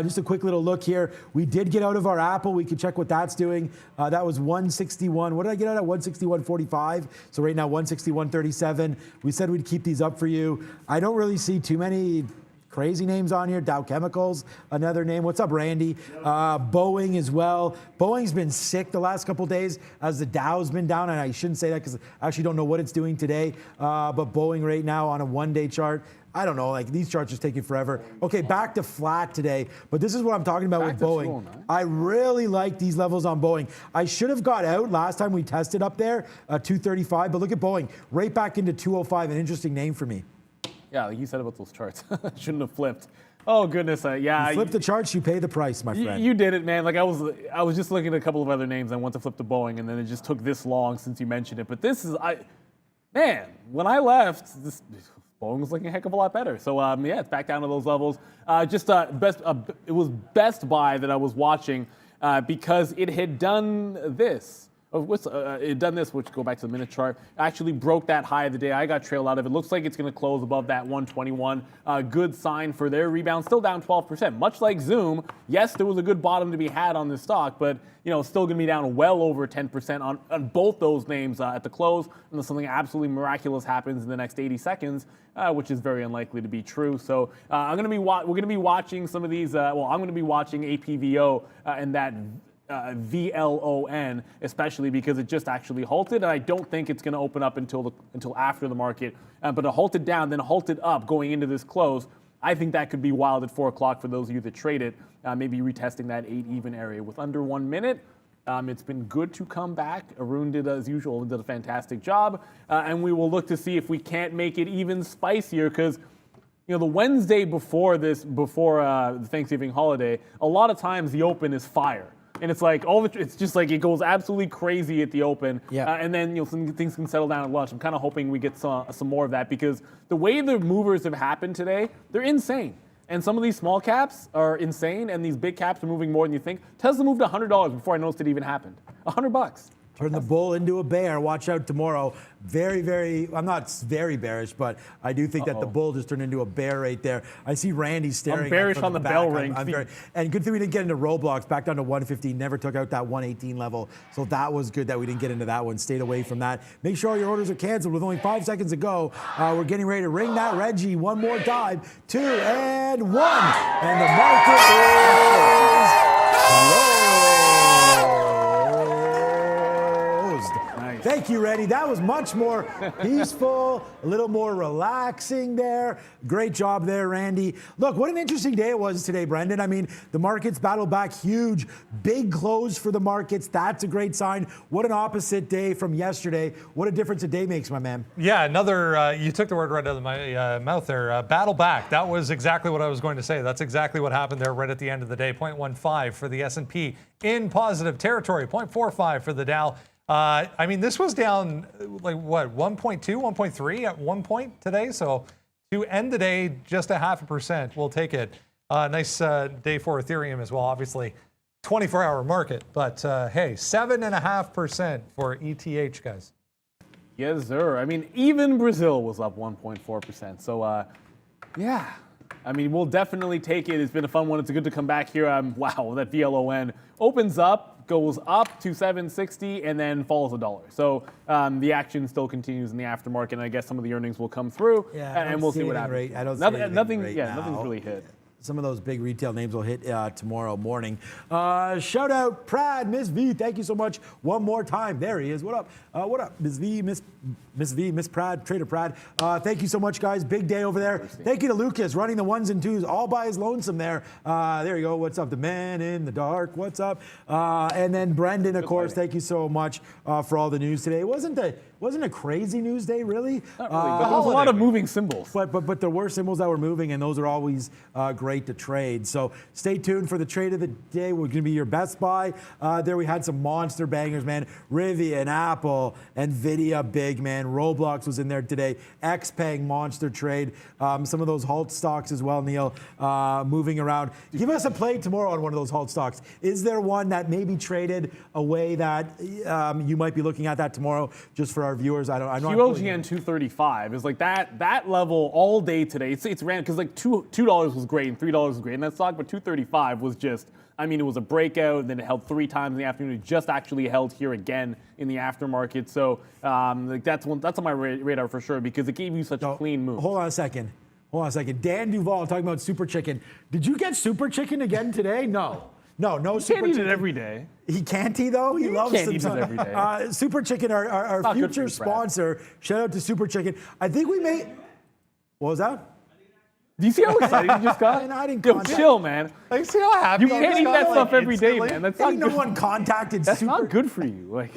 Just a quick little look here. We did get out of our Apple. We can check what that's doing. That was 161. What did I get out at? 161.45. So right now, 161.37. We said we'd keep these up for you. I don't really see too many crazy names on here. Dow Chemicals, another name. What's up, Randy? Boeing as well. Boeing's been sick the last couple days as the Dow's been down, and I shouldn't say that because I actually don't know what it's doing today. But Boeing right now on a one-day chart, I don't know, like these charts just taking forever. Okay, back to flat today, but this is what I'm talking about with Boeing. I really like these levels on Boeing. I should have got out last time we tested up there, 235, but look at Boeing, right back into 205, an interesting name for me. Yeah, like you said about those charts. Shouldn't have flipped. Oh, goodness. Yeah. You flip the charts, you pay the price, my friend. You did it, man. Like I was just looking at a couple of other names. I want to flip to Boeing, and then it just took this long since you mentioned it. But this is, man, when I left, Boeing was looking a heck of a lot better. So, yeah, it's back down to those levels. It was Best Buy that I was watching because it had done this. It done this, which go back to the minute chart, actually broke that high of the day. I got trailed out of it. Looks like it's going to close above that 121. Good sign for their rebound. Still down 12%. Much like Zoom, yes, there was a good bottom to be had on this stock, but you know, still going to be down well over 10% on both those names at the close, unless something absolutely miraculous happens in the next 80 seconds, which is very unlikely to be true. So we're going to be watching some of these. I'm going to be watching APVO and that. VLON, especially because it just actually halted, and I don't think it's going to open up until after the market. But it halted down, then halted up going into this close. I think that could be wild at 4 o'clock for those of you that trade it. Maybe retesting that 8 even area with under 1 minute. It's been good to come back. Arun did, as usual, did a fantastic job, and we will look to see if we can't make it even spicier because. You know, the Wednesday before the Thanksgiving holiday, a lot of times the open is fire. And it's like it's just like it goes absolutely crazy at the open, and then some things can settle down at lunch. I'm kind of hoping we get some more of that because the way the movers have happened today, they're insane. And some of these small caps are insane, and these big caps are moving more than you think. Tesla moved $100 before I noticed it even happened. $100. Turn the bull into a bear. Watch out tomorrow. Very, very, I'm not very bearish, but I do think that the bull just turned into a bear right there. I see Randy staring. I'm bearish on the bell ring. And good thing we didn't get into Roblox. Back down to 115. Never took out that 118 level. So that was good that we didn't get into that one. Stayed away from that. Make sure all your orders are canceled with only 5 seconds to go. We're getting ready to ring that Reggie one more time. 2 and 1. And the market is low. Thank you, Randy. That was much more peaceful, a little more relaxing there. Great job there, Randy. Look, what an interesting day it was today, Brendan. I mean, the markets battled back huge, big close for the markets. That's a great sign. What an opposite day from yesterday. What a difference a day makes, my man. Yeah, another, you took the word right out of my mouth there. Battle back. That was exactly what I was going to say. That's exactly what happened there right at the end of the day. 0.15 for the S&P in positive territory. 0.45 for the Dow. I mean, this was down like what, 1.2, 1.3 at one point today. So to end the day, just 0.5%. We'll take it. Nice day for Ethereum as well. Obviously, 24-hour market, but hey, 7.5% for ETH, guys. Yes, sir. I mean, even Brazil was up 1.4%. So, yeah. I mean, we'll definitely take it. It's been a fun one. It's good to come back here. Wow, that VLON opens up, goes up to 760, and then falls $1. So the action still continues in the aftermarket, and I guess some of the earnings will come through, and we'll see what happens. I don't see nothing. right Yeah, now. nothing's really hit. Some of those big retail names will hit tomorrow morning. Shout out, Prad, Miss V. Thank you so much. One more time. There he is. What up? What up, Miss V, Miss Prad, Trader Prad. Thank you so much, guys. Big day over there. Thank you to Lucas running the ones and twos all by his lonesome there. There you go. What's up? The man in the dark. What's up? And then Brendan, of course. Thank you so much for all the news today. Wasn't a crazy news day, really. Not really, but there was a lot of moving symbols. But there were symbols that were moving, and those are always great to trade. So stay tuned for the trade of the day. We're going to be your Best Buy. There we had some monster bangers, man. Rivian, Apple, Nvidia, big, man. Roblox was in there today. XPeng, monster trade. Some of those halt stocks as well, Neil, moving around. Give us a play tomorrow on one of those halt stocks. Is there one that may be traded away that you might be looking at that tomorrow, just for our viewers? I know QLGN 235 is like that level all day today. It's ran because like $2 was great and $3 was great in that stock, but 235 was just, I mean, it was a breakout, and then it held 3 times in the afternoon. It just actually held here again in the aftermarket. So like that's on my radar for sure, because it gave you such a clean move. Hold on a second. Dan Duval talking about Super Chicken. Did you get Super Chicken again today? No. No Super Can't eat Chicken. it every day. Can't he though? He loves can't some eat it every day. Super Chicken, our not good for future you, Brad. sponsor. Shout out to Super Chicken. I think we may. What was that? Do you see how excited you just got? I didn't Yo, contact- chill, man. Like, see how happy You can't eat that stuff every day, instantly? man. That's not Ain't no good. one contacted That's Super. not good for you. Like,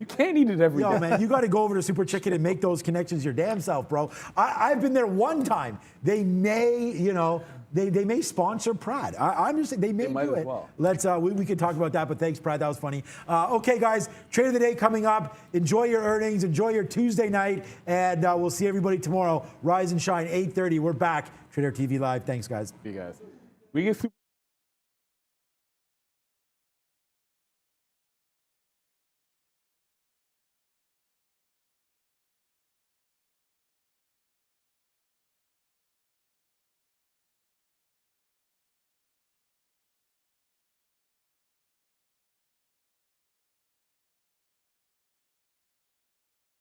you can't eat it every day. Yo, man, you got to go over to Super Chicken and make those connections your damn self, bro. I've been there one time. They may, they may sponsor Prad. I'm just saying they may might do as it. well. Let's we could talk about that, but thanks, Prad. That was funny. Okay, guys, trade of the day coming up. Enjoy your earnings. Enjoy your Tuesday night, and we'll see everybody tomorrow. Rise and shine, 8:30. We're back. Trader TV Live. Thanks, guys. See you guys. We get super.